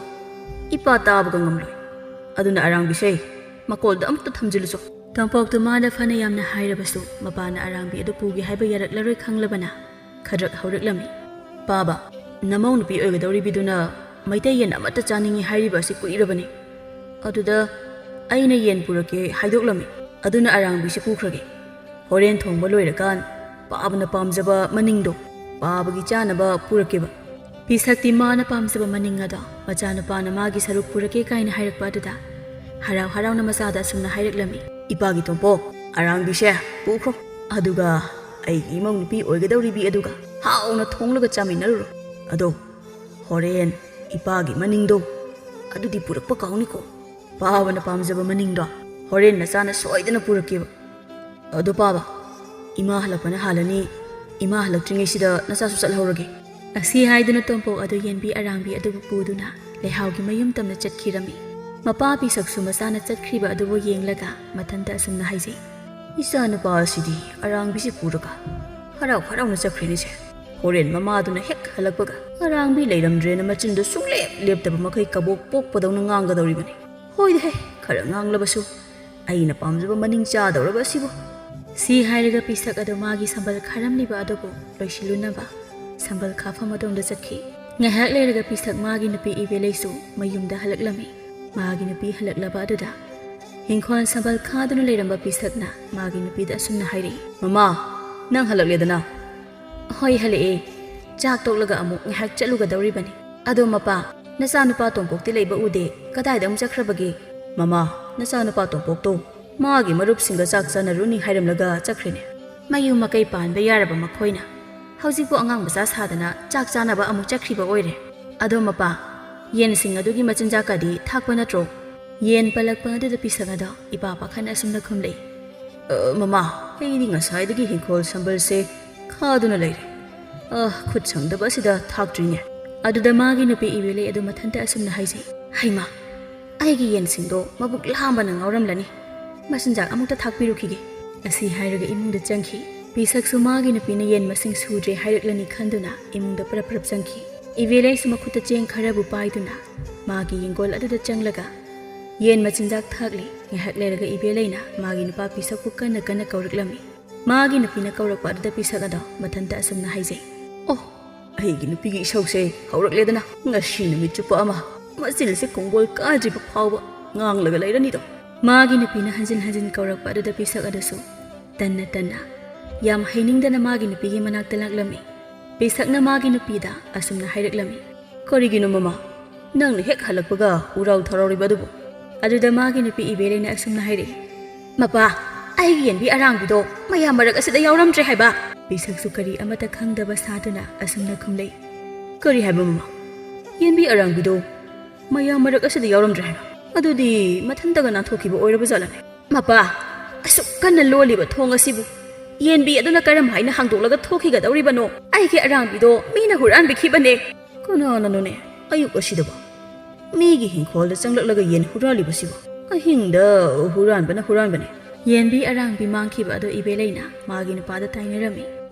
[SPEAKER 2] ꯏꯄꯥ ꯇꯥꯕꯒ ꯉꯝꯂꯣꯏ ꯑꯗꯨꯅ ꯑꯔꯥꯡꯕꯤꯁꯦ ꯃꯀꯣꯜꯗ ꯑꯃꯨꯛꯇ ꯊꯝꯖꯤꯜꯂꯨꯆꯣ
[SPEAKER 1] ꯇꯣꯝꯄꯣꯛꯇꯨ ꯃꯥꯅ ꯐꯅ ꯌꯥꯝꯅ ꯍꯥꯏꯔꯕꯁꯨ ꯃꯄꯥꯅ ꯑꯔꯥꯡꯕꯤ ꯑꯗꯨ ꯄꯨꯒꯦ ꯍꯥꯏꯕ ꯌꯥꯔꯛꯂꯔꯣꯏ ꯈꯪꯂꯕꯅ ꯈꯗ꯭ꯔꯛ ꯍꯧꯔꯛꯂꯝꯃꯤ
[SPEAKER 2] ꯄꯥꯕ ꯅꯃꯧ ꯅꯨꯄꯤ ꯑꯣꯏꯒꯗꯧꯔꯤꯕꯤꯗꯨꯅ ꯃꯩꯇꯩ ꯌꯦꯟ ꯑꯃꯠꯇ ꯆꯥꯅꯤꯡꯉꯤ ꯍꯥꯏꯔꯤꯕ ꯑꯁꯤ ꯀꯨꯏꯔꯕꯅꯤ ꯑꯗꯨꯗ ꯑꯩꯅ ꯌꯦꯟ ꯄꯨꯔꯛꯀꯦ ꯍꯥꯏꯗꯣꯛꯂꯝꯃꯤ ꯑꯗꯨꯅ ꯑꯔꯥꯡꯕꯤꯁꯤ ꯄꯨꯈ꯭ꯔꯒꯦ ꯍꯣꯔꯦꯟ ꯊꯣꯡꯕ ꯂꯣꯏꯔꯀꯥꯟ ꯄꯥꯕꯅ ꯄꯥꯝꯖꯕ ꯃꯅꯤꯡꯗꯣ ꯄꯥꯕꯒꯤ ꯆꯥꯅꯕ ꯄꯨꯔꯛꯀꯦꯕ
[SPEAKER 1] ꯄꯤꯁꯛꯇꯤ ꯃꯥꯅ ꯄꯥꯝꯖꯕ ꯃꯅꯤꯡ ꯑꯗꯣ ꯃꯆꯥꯅꯨꯄꯥꯅ ꯃꯥꯒꯤ ꯁꯔꯨꯛ ꯄꯨꯔꯛꯀꯦ ꯀꯥꯏꯅ ꯍꯥꯏꯔꯛꯄ ꯑꯗꯨꯗ ꯍꯔꯥꯎ ꯍꯔꯥꯎꯅ ꯃꯆꯥꯗ ꯑꯁꯨꯝꯅ ꯍꯥꯏꯔꯛꯂꯝꯃꯤ
[SPEAKER 2] ꯏꯄꯥꯒꯤ ꯇꯣꯝꯄꯣꯛ ꯑꯔꯥꯡꯕꯤꯁꯦ ꯄꯨꯈ꯭ꯔꯣ ꯑꯗꯨꯒ ꯑꯩꯒꯤ ꯏꯃꯧ ꯅꯨꯄꯤ ꯑꯣꯏꯒꯗꯧꯔꯤꯕꯤ ꯑꯗꯨꯒ ꯍꯥꯎꯅ ꯊꯣꯡꯂꯒ ꯆꯥꯃꯤꯟꯅꯔꯨꯔꯣ ꯑꯗꯣ ꯍꯣꯔꯦꯟ ꯏꯄꯥꯒꯤ ꯃꯅꯤꯡꯗꯣ ꯑꯗꯨꯗꯤ ꯄꯨꯔꯛꯄ ꯀꯥꯎꯅꯤꯀꯣ ꯄꯥꯕꯅ ꯄꯥꯝꯖꯕ ꯃꯅꯤꯡꯗꯣ ꯍꯣꯔꯦꯟ ꯅꯆꯥꯅ ꯁꯣꯏꯗꯅ ꯄꯨꯔꯛꯀꯦꯕ ꯑꯗꯣ ꯄꯥꯕ ꯏꯃꯥ ꯍꯜꯂꯛꯄꯅ ꯍꯥꯜꯂꯅꯤ ꯏꯃꯥ ꯍꯜꯂꯛꯇ꯭ꯔꯤꯉꯩꯁꯤꯗ ꯅꯆꯥꯁꯨ ꯆꯠꯍꯧꯔꯒꯦ
[SPEAKER 1] ꯑꯁꯤ ꯍꯥꯏꯗꯨꯅ ꯇꯣꯝꯄꯣꯛ ꯑꯗꯨ ꯌꯦꯟꯕꯤ ꯑꯔꯥꯡꯕꯤ ꯑꯗꯨꯕꯨ ꯄꯨꯗꯨꯅ ꯂꯩꯍꯥꯎꯒꯤ ꯃꯌꯨꯝ ꯇꯝꯅ ꯆꯠꯈꯤꯔꯝꯃꯤ ꯃꯄꯥ ꯄꯤꯁꯛꯁꯨ ꯃꯆꯥꯅ ꯆꯠꯈ꯭ꯔꯤꯕ ꯑꯗꯨꯕꯨ ꯌꯦꯡꯂꯒ ꯃꯊꯟꯇ ꯑꯁꯨꯝꯅ ꯍꯥꯏꯖꯩ
[SPEAKER 2] ꯏꯆꯥ ꯅꯨꯄꯥ ꯑꯁꯤꯗꯤ ꯑꯔꯥꯡꯕꯤꯁꯤ ꯄꯨꯔꯒ ꯍꯔꯥꯎꯅ ꯆꯠꯈ꯭ꯔꯦꯅꯦꯁꯦ ꯍꯣꯔꯦꯟ ꯃꯃꯥꯗꯨꯅ ꯍꯦꯛ ꯍꯜꯂꯛꯄꯒ ꯑꯔꯥꯡꯕꯤ ꯂꯩꯔꯝꯗ꯭ꯔꯦꯅ ꯃꯆꯤꯟꯗꯣ ꯂꯦꯞꯇꯕ ꯃꯈꯩ ꯀꯕꯣꯛ ꯄꯣꯛꯄꯗꯧꯅ ꯉꯥꯡꯒꯗꯧꯔꯤꯕꯅꯤ ꯍꯣꯏꯗꯍꯦ ꯈꯔ ꯉꯥꯡꯂꯕꯁꯨ ꯑꯩꯅ ꯄꯥꯝꯖꯕ ꯃꯅꯤꯡ ꯆꯥꯗꯧꯔꯕ ꯑꯁꯤꯕꯨ
[SPEAKER 1] ꯁꯤ ꯍꯥꯏꯔꯒ ꯄꯤꯁꯛ ꯑꯗꯨ ꯃꯥꯒꯤ ꯁꯝꯕꯜ ꯈꯥꯔꯝꯂꯤꯕ ꯑꯗꯨꯕꯨ ꯂꯣꯏꯁꯤꯜꯂꯨꯅꯕ ꯁꯝꯕꯜ ꯈꯥꯐꯝ ꯑꯗꯣꯝꯗ ꯆꯠꯈꯤ ꯉꯥꯏꯍꯥꯛ ꯂꯩꯔꯒ ꯄꯤꯁꯛ ꯃꯥꯒꯤ ꯅꯨꯄꯤ ꯏꯕꯦꯂꯩꯁꯨ ꯃꯌꯨꯝꯗ ꯍꯜꯂꯛꯂꯝꯃꯤ ꯃꯥꯒꯤ ꯅꯨꯄꯤ ꯍꯜꯂꯛꯂꯕ ꯑꯗꯨꯗ ꯏꯪꯈꯣꯜ ꯁꯝꯕꯜ ꯈꯥꯗꯨꯅ ꯂꯩꯔꯝꯕ ꯄꯤꯁꯛꯅ ꯃꯥꯒꯤ ꯅꯨꯄꯤꯗ ꯑꯁꯨꯝꯅ ꯍꯥꯏꯔꯛꯏ
[SPEAKER 2] ꯃꯃꯥ ꯅꯪ ꯍꯜꯂꯛꯂꯦꯗꯅ
[SPEAKER 1] ꯍꯣꯏ ꯍꯜꯂꯛꯑꯦ ꯆꯥꯛ ꯇꯣꯛꯂꯒ ꯑꯃꯨꯛ ꯉꯥꯏꯍꯥꯛ ꯆꯠꯂꯨꯒꯗꯧꯔꯤꯕꯅꯤ ꯑꯗꯣ ꯃꯄꯥ ꯅꯆꯥꯅꯨꯄꯥ ꯇꯣꯝꯄꯣꯛꯇꯤ ꯂꯩꯕ ꯎꯗꯦ ꯀꯗꯥꯏꯗ ꯑꯃꯨꯛ ꯆꯠꯈ꯭ꯔꯕꯒꯦ
[SPEAKER 2] ꯃꯃꯥ ꯅꯆꯥꯅꯨꯄꯥ ꯇꯣꯝꯄꯣꯛꯇꯣ ꯃꯥꯒꯤ ꯃꯔꯨꯞꯁꯤꯡꯒ ꯆꯥꯛ ꯆꯥꯅꯔꯨꯅꯤ ꯍꯥꯏꯔꯝꯂꯒ ꯆꯠꯈ꯭ꯔꯦꯅꯦ
[SPEAKER 1] ꯃꯌꯨꯝ ꯃꯀꯩ ꯄꯥꯟꯕ ꯌꯥꯔꯕ ꯃꯈꯣꯏꯅ ꯍꯧꯖꯤꯛꯄꯨ ꯑꯉꯥꯡ ꯃꯆꯥ ꯁꯥꯗꯅ ꯆꯥꯛ ꯆꯥꯅꯕ ꯑꯃꯨꯛ ꯆꯠꯈ꯭ꯔꯤꯕ ꯑꯣꯏꯔꯦ ꯑꯗꯣ ꯃꯄꯥ ꯌꯦꯟꯁꯤꯡ ꯑꯗꯨꯒꯤ ꯃꯆꯤꯟꯖꯥꯛꯀꯗꯤ ꯊꯥꯛꯄ ꯅꯠꯇ꯭ꯔꯣ ꯌꯦꯟ ꯄꯜꯂꯛꯄ ꯑꯗꯨꯗ ꯄꯤꯁꯛ ꯑꯗꯣ ꯏꯄꯥ ꯄꯥꯈꯟ ꯑꯁꯨꯝꯅ ꯈꯨꯝꯂꯛꯏ
[SPEAKER 2] ꯃꯃꯥ ꯑꯩꯗꯤ ꯉꯁꯥꯏꯗꯒꯤ ꯍꯤꯡꯈꯣꯜ ꯁꯝꯕꯜꯁꯦ ꯈꯥꯗꯨꯅ ꯂꯩꯔꯦ ꯈꯨꯠ ꯁꯪꯗꯕ ꯑꯁꯤꯗ ꯊꯥꯛꯇ꯭ꯔꯤꯅꯦ
[SPEAKER 1] ꯑꯗꯨꯗ ꯃꯥꯒꯤ ꯅꯨꯄꯤ ꯏꯕꯦꯂꯩ ꯑꯗꯨ ꯃꯊꯟꯇ ꯑꯁꯨꯝꯅ ꯍꯥꯏꯖꯩ ꯍꯩꯃꯥ ꯑꯩꯒꯤ ꯌꯦꯟꯁꯤꯡꯗꯣ ꯃꯕꯨꯛ ꯂꯥꯝꯕꯅ ꯉꯥꯎꯔꯝꯂꯅꯤ ꯃꯆꯤꯟꯖꯥꯛ ꯑꯃꯨꯛꯇ ꯊꯥꯛꯄꯤꯔꯨꯈꯤꯒꯦ ꯑꯁꯤ ꯍꯥꯏꯔꯒ ꯏꯃꯨꯡꯗ ꯆꯪꯈꯤ ꯄꯤꯁꯛꯁꯨ ꯃꯥꯒꯤ ꯅꯨꯄꯤꯅ ꯌꯦꯟ ꯃꯁꯤꯡ ꯁꯨꯗ꯭ꯔꯦ ꯍꯥꯏꯔꯛꯂꯅꯤ ꯈꯟꯗꯨꯅ ꯏꯃꯨꯡꯗ ꯄꯔꯞ ꯄꯔꯞ ꯆꯪꯈꯤ ꯏꯕꯦꯂꯩꯁꯨ ꯃꯈꯨꯠꯇ ꯆꯦꯡ ꯈꯔꯕꯨ ꯄꯥꯏꯗꯨꯅ ꯃꯥꯒꯤ ꯌꯦꯡꯒꯣꯜ ꯑꯗꯨꯗ ꯆꯪꯂꯒ ꯌꯦꯟ ꯃꯆꯤꯟꯖꯥꯛ ꯊꯥꯛꯂꯤ ꯉꯥꯏꯍꯥꯛ ꯂꯩꯔꯒ ꯏꯕꯦꯂꯩꯅ ꯃꯥꯒꯤ ꯅꯨꯄꯥ ꯄꯤꯁꯛꯄꯨ ꯀꯟꯅ ꯀꯟꯅ ꯀꯧꯔꯛꯂꯝꯃꯤ ꯃꯥꯒꯤ ꯅꯨꯄꯤꯅ ꯀꯧꯔꯛꯄ ꯑꯗꯨꯗ ꯄꯤꯁꯛ ꯑꯗꯣ ꯃꯊꯟꯇ ꯑꯁꯨꯝꯅ ꯍꯥꯏꯖꯩ
[SPEAKER 2] ꯑꯣ ꯑꯩꯒꯤ ꯅꯨꯄꯤꯒꯤ ꯏꯁꯧꯁꯦ ꯍꯧꯔꯛꯂꯦꯗꯅ ꯉꯁꯤ ꯅꯨꯃꯤꯠ ꯆꯨꯞꯄ ꯑꯃ ꯃꯆꯤꯜꯁꯦ ꯀꯣꯡꯒꯣꯜ ꯀꯥꯗ꯭ꯔꯤꯕ ꯐꯥꯎꯕ ꯉꯥꯡꯂꯒ ꯂꯩꯔꯅꯤꯗꯣ
[SPEAKER 1] ꯃꯥꯒꯤ ꯅꯨꯄꯤꯅ ꯍꯟꯖꯤꯟ ꯍꯟꯖꯤꯟ ꯀꯧꯔꯛꯄ ꯑꯗꯨꯗ ꯄꯤꯁꯛ ꯑꯗꯨꯁꯨ ꯇꯟꯅ ꯇꯟꯅ ꯌꯥꯝ ꯍꯩꯅꯤꯡꯗꯅ ꯃꯥꯒꯤ ꯅꯨꯄꯤꯒꯤ ꯃꯅꯥꯛꯇ ꯂꯥꯛꯂꯝꯃꯤ ꯄꯤꯁꯛꯅ ꯃꯥꯒꯤ ꯅꯨꯄꯤꯗ ꯑꯁꯨꯝꯅ ꯍꯥꯏꯔꯛꯂꯝꯃꯤ
[SPEAKER 2] ꯀꯔꯤꯒꯤꯅꯣ ꯃꯃꯥ ꯅꯪꯅ ꯍꯦꯛ ꯍꯜꯂꯛꯄꯒ ꯎꯔꯥꯎ ꯊꯔꯥꯎꯔꯤꯕ ꯑꯗꯨꯕꯨ
[SPEAKER 1] ꯑꯗꯨꯗ ꯃꯥꯒꯤ ꯅꯨꯄꯤ ꯏꯕꯦꯂꯩꯅ ꯑꯁꯨꯝꯅ ꯍꯥꯏꯔꯛꯏ ꯃꯄꯥ ꯑꯩꯒꯤ ꯌꯦꯟꯕꯤ ꯑꯔꯥꯡꯕꯤꯗꯣ ꯃꯌꯥꯝ ꯃꯔꯛ ꯑꯁꯤꯗ ꯌꯥꯎꯔꯝꯗ꯭ꯔꯦ ꯍꯥꯏꯕ ꯄꯤꯁꯛꯁꯨ ꯀꯔꯤ ꯑꯃꯠꯇ ꯈꯪꯗꯕ ꯁꯥꯗꯨꯅ ꯑꯁꯨꯝꯅ ꯈꯨꯝꯂꯩ
[SPEAKER 2] ꯀꯔꯤ ꯍꯥꯏꯕ ꯃꯃꯥ ꯌꯦꯟꯕꯤ ꯑꯔꯥꯡꯕꯤꯗꯣ ꯃꯌꯥꯝ ꯃꯔꯛ ꯑꯁꯤꯗ ꯌꯥꯎꯔꯝꯗ꯭ꯔꯦ ꯍꯥꯏꯕ ꯑꯗꯨꯗꯤ ꯃꯊꯟꯇꯒ ꯅꯥꯟꯊꯣꯛꯈꯤꯕ ꯑꯣꯏꯔꯕ ꯖꯥꯠꯂꯅꯦ
[SPEAKER 1] ꯃꯄꯥ ꯑꯁꯨꯛ ꯀꯟꯅ ꯂꯣꯜꯂꯤꯕ ꯊꯣꯡ ꯑꯁꯤꯕꯨ ꯌꯦꯟꯕꯤ ꯑꯗꯨꯅ ꯀꯔꯝ ꯍꯥꯏꯅ ꯍꯥꯡꯗꯣꯛꯂꯒ ꯊꯣꯛꯈꯤꯒꯗꯧꯔꯤꯕꯅꯣ ꯑꯩꯒꯤ ꯑꯔꯥꯡꯕꯤꯗꯣ ꯃꯤꯅ ꯍꯨꯔꯥꯟꯕꯤꯈꯤꯕꯅꯦ
[SPEAKER 2] ꯀꯅꯥꯅꯅꯣꯅꯦ ꯑꯌꯨꯛ ꯑꯁꯤꯗꯕ ꯃꯤꯒꯤ ꯍꯤꯡꯈꯣꯜꯗ ꯆꯪꯂꯛꯂꯒ ꯌꯦꯟ ꯍꯨꯔꯥꯜꯂꯤꯕꯁꯤꯕꯨ ꯑꯍꯤꯡꯗ ꯍꯨꯔꯥꯟꯕꯅꯦ
[SPEAKER 1] ꯌꯦꯟꯕꯤ ꯑꯔꯥꯡꯕꯤ माꯡꯈꯤꯕ ꯑꯗꯨ ꯏꯕꯦꯂꯩꯅ ꯃꯥꯒꯤ ꯅꯨꯄꯥꯗ ꯇꯥꯏꯅꯔꯝꯃꯤ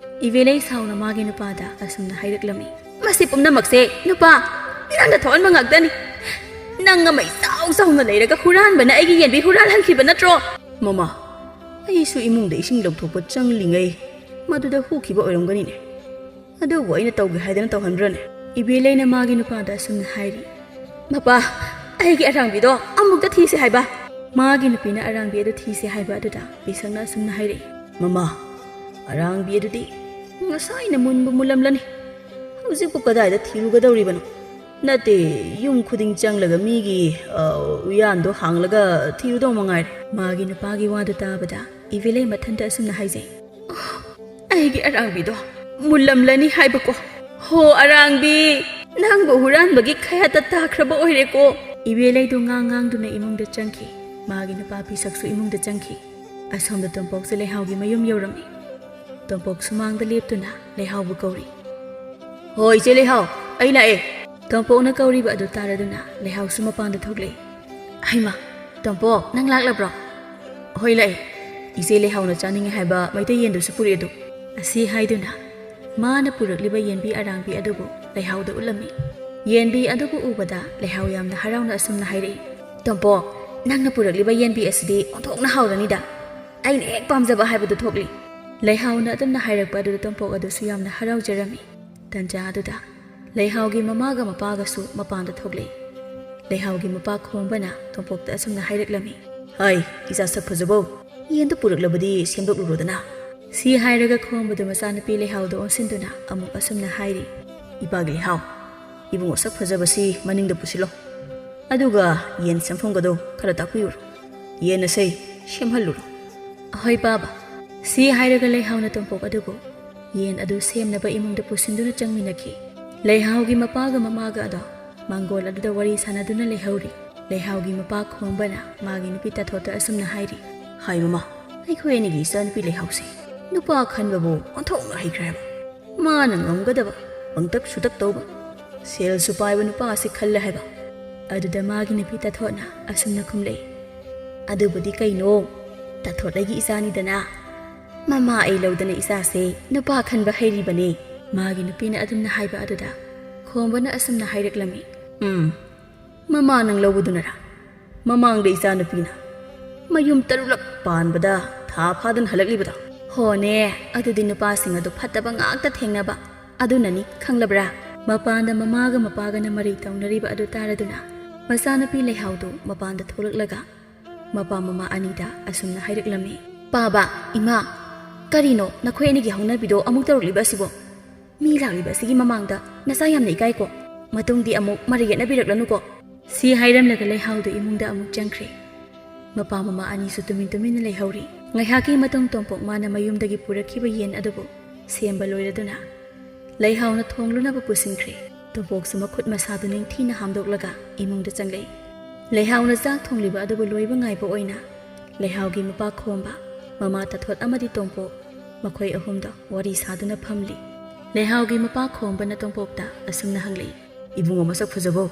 [SPEAKER 1] ꯏꯕꯦꯂꯩ ꯁꯥꯎꯅ ꯃꯥꯒꯤ ꯅꯨꯄꯥꯗ ꯑꯁꯨꯝꯅ ꯍꯥꯏꯔꯛꯂꯝꯃꯤ
[SPEAKER 2] ꯃꯁꯤ ꯄꯨꯝꯅꯃꯛꯁꯦ ꯅꯨꯄꯥ ꯅꯪꯅ ꯊꯣꯛꯍꯟꯕ ꯉꯥꯛꯇꯅꯤ ꯅꯪ ꯑꯃ ꯏꯆꯥꯎ ꯆꯥꯎꯅ ꯂꯩꯔꯒ ꯍꯨꯔꯥꯟꯕꯅ ꯑꯩꯒꯤ ꯌꯦꯟꯕꯤ ꯍꯨꯔꯥꯜꯍꯟꯈꯤꯕ ꯅꯠꯇ꯭ꯔꯣ ꯃꯃꯥ ꯑꯩꯁꯨ ꯏꯃꯨꯡꯗ ꯏꯁꯤꯡ ꯂꯧꯊꯣꯛꯄ ꯆꯪꯂꯤꯉꯩ ꯃꯗꯨꯗ ꯍꯨꯈꯤꯕ ꯑꯣꯏꯔꯝꯒꯅꯤꯅꯦ ꯑꯗꯨꯕꯨ ꯑꯩꯅ ꯇꯧꯒꯦ ꯍꯥꯏꯗꯅ ꯇꯧꯍꯟꯕ꯭ꯔꯅꯦ
[SPEAKER 1] ꯏꯕꯦꯂꯩꯅ ꯃꯥꯒꯤ ꯅꯨꯄꯥꯗ ꯑꯁꯨꯝꯅ ꯍꯥꯏꯔꯤ
[SPEAKER 2] ꯃꯄꯥ ꯑꯩꯒꯤ ꯑꯔꯥꯡꯕꯤꯗꯣ ꯑꯃꯨꯛꯇ ꯊꯤꯁꯦ ꯍꯥꯏꯕ
[SPEAKER 1] ꯃꯥꯒꯤ ꯅꯨꯄꯤꯅ ꯑꯔꯥꯡꯕꯤ ꯑꯗꯨ ꯊꯤꯁꯦ ꯍꯥꯏꯕ ꯑꯗꯨꯗ ꯄꯤꯁꯛꯅ ꯑꯁꯨꯝꯅ ꯍꯥꯏꯔꯛꯏ
[SPEAKER 2] ꯃꯃꯥ ꯑꯔꯥꯡꯕꯤ ꯑꯗꯨꯗꯤ ꯉꯁꯥꯏꯅ ꯃꯨꯟꯕꯨ ꯃꯨꯜꯂꯝꯂꯅꯤ ꯍꯧꯖꯤꯛꯄꯨ ꯀꯗꯥꯏꯗ ꯊꯤꯔꯨꯒꯗꯧꯔꯤꯕꯅꯣ ꯅꯠꯇꯦ ꯌꯨꯝ ꯈꯨꯗꯤꯡ ꯆꯪꯂꯒ ꯃꯤꯒꯤ ꯎꯌꯥꯟꯗꯣ ꯍꯥꯡꯂꯒ ꯊꯤꯔꯨꯗꯧ ꯃꯉꯥꯏꯔꯦ
[SPEAKER 1] ꯃꯥꯒꯤ ꯅꯨꯄꯥꯒꯤ ꯋꯥꯗꯨ ꯇꯥꯕꯗ ꯏꯕꯦꯂꯩ ꯃꯊꯟꯇ ꯑꯁꯨꯝꯅ ꯍꯥꯏꯖꯩ
[SPEAKER 2] ꯑꯩꯒꯤ ꯑꯔꯥꯡꯕꯤꯗꯣ ꯃꯨꯜꯂꯝꯂꯅꯤ ꯍꯥꯏꯕꯀꯣ ꯍꯣ ꯑꯔꯥꯡꯕꯤ ꯅꯪꯕꯨ ꯍꯨꯔꯥꯟꯕꯒꯤ ꯈꯌꯥꯠꯇ ꯇꯥꯈ꯭ꯔꯕ ꯑꯣꯏꯔꯦꯀꯣ
[SPEAKER 1] ꯏꯕꯦꯂꯩꯗꯨ ꯉꯥꯡꯗꯨꯅ ꯏꯃꯨꯡꯗ ꯆꯪꯈꯤ ꯃꯥꯒꯤ ꯅꯨꯄꯥ ꯄꯤꯁꯛꯁꯨ ꯏꯃꯨꯡꯗ ꯆꯪꯈꯤ ꯑꯁꯣꯝꯗ ꯇꯣꯝꯄꯣꯛꯁꯨ ꯂꯩꯍꯥꯎꯒꯤ ꯃꯌꯨꯝ ꯌꯧꯔꯝꯃꯤ ꯇꯣꯝꯄꯣꯛ ꯁꯨꯃꯥꯡꯗ ꯂꯦꯞꯇꯨꯅ ꯂꯩꯍꯥꯎꯕꯨ ꯀꯧꯔꯤ
[SPEAKER 2] ꯍꯣꯏ ꯏꯆꯦ ꯂꯩꯍꯥꯎ ꯑꯩ ꯂꯥꯛꯑꯦ
[SPEAKER 1] ꯇꯣꯝꯄꯣꯛꯅ ꯀꯧꯔꯤꯕ ꯑꯗꯨ ꯇꯥꯔꯗꯨꯅ ꯂꯩꯍꯥꯎꯁꯨ ꯃꯄꯥꯟꯗ ꯊꯣꯛꯂꯛꯏ ꯍꯩꯃꯥ ꯇꯣꯝꯄꯣꯛ ꯅꯪ ꯂꯥꯛꯂꯕ꯭ꯔꯣ
[SPEAKER 2] ꯍꯣꯏ ꯂꯥꯛꯑꯦ ꯏꯆꯦ ꯂꯩꯍꯥꯎꯅ ꯆꯥꯅꯤꯡꯉꯦ ꯍꯥꯏꯕ ꯃꯩꯇꯩ ꯌꯦꯟꯗꯨꯁꯨ ꯄꯨꯔꯛꯑꯦ ꯑꯗꯨ
[SPEAKER 1] ꯑꯁꯤ ꯍꯥꯏꯗꯨꯅ ꯃꯥꯅ ꯄꯨꯔꯛꯂꯤꯕ ꯌꯦꯟꯕꯤ ꯑꯔꯥꯡꯕꯤ ꯑꯗꯨꯕꯨ ꯂꯩꯍꯥꯎꯗ ꯎꯠꯂꯝꯃꯤ ꯌꯦꯟꯕꯤ ꯑꯗꯨꯕꯨ ꯎꯕꯗ ꯂꯩꯍꯥꯎ ꯌꯥꯝꯅ ꯍꯔꯥꯎꯅ ꯑꯁꯨꯝꯅ ꯍꯥꯏꯔꯛꯏ ꯇꯣꯝꯄꯣꯛ ꯅꯪꯅ ꯄꯨꯔꯛꯂꯤꯕ ꯌꯦꯟꯕꯤ ꯑꯁꯤꯗꯤ ꯑꯣꯟꯊꯣꯛꯅ ꯍꯥꯎꯔꯅꯤꯗ ꯑꯩꯅ ꯍꯦꯛ ꯄꯥꯝꯖꯕ ꯍꯥꯏꯕꯗꯨ ꯊꯣꯛꯂꯤ ꯂꯩꯍꯥꯎꯅ ꯑꯗꯨꯝꯅ ꯍꯥꯏꯔꯛꯄ ꯑꯗꯨꯗ ꯇꯣꯝꯄꯣꯛ ꯑꯗꯨꯁꯨ ꯌꯥꯝꯅ ꯍꯔꯥꯎꯖꯔꯝꯃꯤ ꯇꯟꯖꯥ ꯑꯗꯨꯗ ꯂꯩꯍꯥꯎꯒꯤ ꯃꯃꯥꯒ ꯃꯄꯥꯒꯁꯨ ꯃꯄꯥꯟꯗ ꯊꯣꯛꯂꯛꯏ ꯂꯩꯍꯥꯎꯒꯤ ꯃꯄꯥ ꯈꯣꯡꯕꯅ ꯇꯣꯝꯄꯣꯛꯇ ꯑꯁꯨꯝꯅ ꯍꯥꯏꯔꯛꯂꯝꯃꯤ
[SPEAKER 2] ꯍꯥꯏ ꯏꯆꯥ ꯁꯛ ꯐꯖꯕꯧ ꯌꯦꯟꯗꯨ ꯄꯨꯔꯛꯂꯕꯗꯤ ꯁꯦꯝꯗꯣꯛꯂꯨꯔꯣꯗꯅ
[SPEAKER 1] ꯁꯤ ꯍꯥꯏꯔꯒ ꯈꯣꯡꯕꯗꯨ ꯃꯆꯥꯅꯨꯄꯤ ꯂꯩꯍꯥꯎꯗ ꯑꯣꯟꯁꯤꯟꯗꯨꯅ ꯑꯃꯨꯛ ꯑꯁꯨꯝꯅ ꯍꯥꯏꯔꯤ
[SPEAKER 2] ꯏꯄꯥꯒꯤ ꯂꯩꯍꯥꯎ ꯏꯕꯨꯡꯉꯣ ꯁꯛ ꯐꯖꯕꯁꯤ ꯃꯅꯤꯡꯗ ꯄꯨꯁꯤꯜꯂꯣ ꯑꯗꯨꯒ ꯌꯦꯟ ꯁꯦꯝꯐꯝꯒꯗꯣ ꯈꯔ ꯇꯥꯛꯄꯤꯌꯨꯔꯣ ꯌꯦꯟ ꯑꯁꯤ ꯁꯦꯝꯍꯜꯂꯨꯔꯣ
[SPEAKER 1] ꯑꯍꯣꯏ ꯕꯥꯕꯥ ꯁꯤ ꯍꯥꯏꯔꯒ ꯂꯩꯍꯥꯎꯅ ꯇꯣꯝꯄꯣꯛ ꯑꯗꯨꯕꯨ ꯌꯦꯟ ꯑꯗꯨ ꯁꯦꯝꯅꯕ ꯏꯃꯨꯡꯗ ꯄꯨꯁꯤꯟꯗꯨꯅ ꯆꯪꯃꯤꯟꯅꯈꯤ ꯂꯩꯍꯥꯎꯒꯤ ꯃꯄꯥꯒ ꯃꯃꯥꯒ ꯑꯗꯣ ꯃꯥꯡꯒꯣꯜ ꯑꯗꯨꯗ ꯋꯥꯔꯤ ꯁꯥꯟꯅꯗꯨꯅ ꯂꯩꯍꯧꯔꯤ ꯂꯩꯍꯥꯎꯒꯤ ꯃꯄꯥ ꯈꯣꯡꯕꯅ ꯃꯥꯒꯤ ꯅꯨꯄꯤ ꯇꯥꯊꯣꯠꯇ ꯑꯁꯨꯝꯅ ꯍꯥꯏꯔꯤ
[SPEAKER 2] ꯍꯥꯏ ꯃꯃꯥ ꯑꯩꯈꯣꯏ ꯑꯅꯤꯒꯤ ꯏꯆꯥꯅꯨꯄꯤ ꯂꯩꯍꯥꯎꯁꯦ ꯅꯨꯄꯥ ꯈꯟꯕꯕꯨ ꯑꯣꯟꯊꯣꯛꯅ ꯍꯩꯈ꯭ꯔꯦ ꯍꯥꯏꯕ ꯃꯥꯅ ꯉꯝꯒꯗꯕ ꯄꯪꯇꯛ ꯁꯨꯇꯛ ꯇꯧꯕ ꯁꯦꯜꯁꯨ ꯄꯥꯏꯕ ꯅꯨꯄꯥ ꯑꯁꯤ ꯈꯜꯂꯦ ꯍꯥꯏꯕ
[SPEAKER 1] ꯑꯗꯨꯗ ꯃꯥꯒꯤ ꯅꯨꯄꯤ ꯇꯥꯊꯣꯠꯅ ꯑꯁꯨꯝꯅ ꯈꯨꯝꯂꯛꯏ ꯑꯗꯨꯕꯨꯗꯤ ꯀꯩꯅꯣ ꯇꯥꯊꯣꯠ ꯑꯩꯒꯤ ꯏꯆꯥꯅꯤꯗꯅ ꯃꯃꯥ ꯑꯩ ꯂꯧꯗꯅ ꯏꯆꯥꯁꯦ ꯅꯨꯄꯥ ꯈꯟꯕ ꯍꯩꯔꯤꯕꯅꯦ ꯃꯥꯒꯤ ꯅꯨꯄꯤꯅ ꯑꯗꯨꯝꯅ ꯍꯥꯏꯕ ꯑꯗꯨꯗ ꯈꯣꯡꯕꯅ ꯑꯁꯨꯝꯅ ꯍꯥꯏꯔꯛꯂꯝꯃꯤ
[SPEAKER 2] ꯃꯃꯥ ꯅꯪ ꯂꯧꯕꯗꯨꯅꯔꯥ ꯃꯃꯥꯡꯗ ꯏꯆꯥꯅꯨꯄꯤꯅ ꯃꯌꯨꯝ 6ꯂꯛ ꯄꯥꯟꯕꯗ ꯊꯥ ꯐꯥꯗꯅ ꯍꯜꯂꯛꯂꯤꯕꯗꯣ
[SPEAKER 1] ꯍꯣꯅꯦ ꯑꯗꯨꯗꯤ ꯅꯨꯄꯥꯁꯤꯡ ꯑꯗꯨ ꯐꯠꯇꯕ ꯉꯥꯛꯇ ꯊꯦꯡꯅꯕ ꯑꯗꯨꯅꯅꯤ ꯈꯪꯂꯕ꯭ꯔꯥ ꯃꯄꯥꯟꯗ ꯃꯃꯥꯒ ꯃꯄꯥꯒꯅ ꯃꯔꯩ ꯇꯧꯅꯔꯤꯕ ꯑꯗꯨ ꯇꯥꯔꯗꯨꯅ ꯃꯆꯥꯅꯨꯄꯤ ꯂꯩꯍꯥꯎꯗꯨ ꯃꯄꯥꯟꯗ ꯊꯣꯛꯂꯛꯂꯒ ꯃꯄꯥ ꯃꯃꯥ ꯑꯅꯤꯗ ꯑꯁꯨꯝꯅ ꯍꯥꯏꯔꯛꯂꯝꯃꯤ ꯄꯥꯕꯥ ꯏꯃꯥ ꯀꯔꯤꯅꯣ ꯅꯈꯣꯏ ꯑꯅꯤꯒꯤ ꯍꯧꯅꯕꯤꯗꯣ ꯑꯃꯨꯛ ꯇꯧꯔꯛꯂꯤꯕ ꯑꯁꯤꯕꯣ ꯃꯤ ꯂꯥꯛꯂꯤꯕ ꯑꯁꯤꯒꯤ ꯃꯃꯥꯡꯗ ꯅꯆꯥ ꯌꯥꯝꯅ ꯏꯀꯥꯏꯀꯣ ꯃꯇꯨꯡꯗꯤ ꯑꯃꯨꯛ ꯃꯔꯩ ꯌꯦꯠꯅꯕꯤꯔꯛꯂꯅꯨꯀꯣ ꯁꯤ ꯍꯥꯏꯔꯝꯂꯒ ꯂꯩꯍꯥꯎꯗꯨ ꯏꯃꯨꯡꯗ ꯑꯃꯨꯛ ꯆꯪꯈ꯭ꯔꯦ ꯃꯄꯥ ꯃꯃꯥ ꯑꯅꯤꯁꯨ ꯇꯨꯃꯤꯟꯅ ꯂꯩꯍꯧꯔꯤ ꯉꯥꯏꯍꯥꯛꯀꯤ ꯃꯇꯨꯡ ꯇꯣꯝꯄꯣꯛ ꯃꯥꯅ ꯃꯌꯨꯝꯗꯒꯤ ꯄꯨꯔꯛꯈꯤꯕ ꯌꯦꯟ ꯑꯗꯨꯕꯨ ꯁꯦꯝꯕ ꯂꯣꯏꯔꯗꯨꯅ ꯂꯩꯍꯥꯎꯅ ꯊꯣꯡꯂꯨꯅꯕ ꯄꯨꯁꯤꯟꯈ꯭ꯔꯦ ꯇꯣꯝꯄꯣꯛꯁꯨ ꯃꯈꯨꯠ ꯃꯁꯥꯗꯨ ꯅꯤꯡꯊꯤꯅ ꯍꯥꯝꯗꯣꯛꯂꯒ ꯏꯃꯨꯡꯗ ꯆꯪꯂꯛꯏ ꯂꯩꯍꯥꯎꯅ ꯆꯥꯛ ꯊꯣꯡꯂꯤꯕ ꯑꯗꯨꯕꯨ ꯂꯣꯏꯕ ꯉꯥꯏꯕ ꯑꯣꯏꯅ ꯂꯩꯍꯥꯎꯒꯤ ꯃꯄꯥ ꯈꯣꯝꯕ ꯃꯃꯥ ꯇꯥꯊꯣꯠ ꯑꯃꯗꯤ ꯇꯣꯝꯄꯣꯛ ꯃꯈꯣꯏ ꯑꯍꯨꯝꯗ ꯋꯥꯔꯤ ꯁꯥꯗꯨꯅ ꯐꯝꯂꯤ ꯂꯩꯍꯥꯎꯒꯤ ꯃꯄꯥ ꯈꯣꯝꯕꯅ ꯇꯣꯝꯄꯣꯛꯇ ꯑꯁꯨꯝꯅ ꯍꯪꯂꯛꯏ
[SPEAKER 2] ꯏꯕꯨꯡꯉꯣ ꯃꯁꯛ ꯐꯖꯕꯣ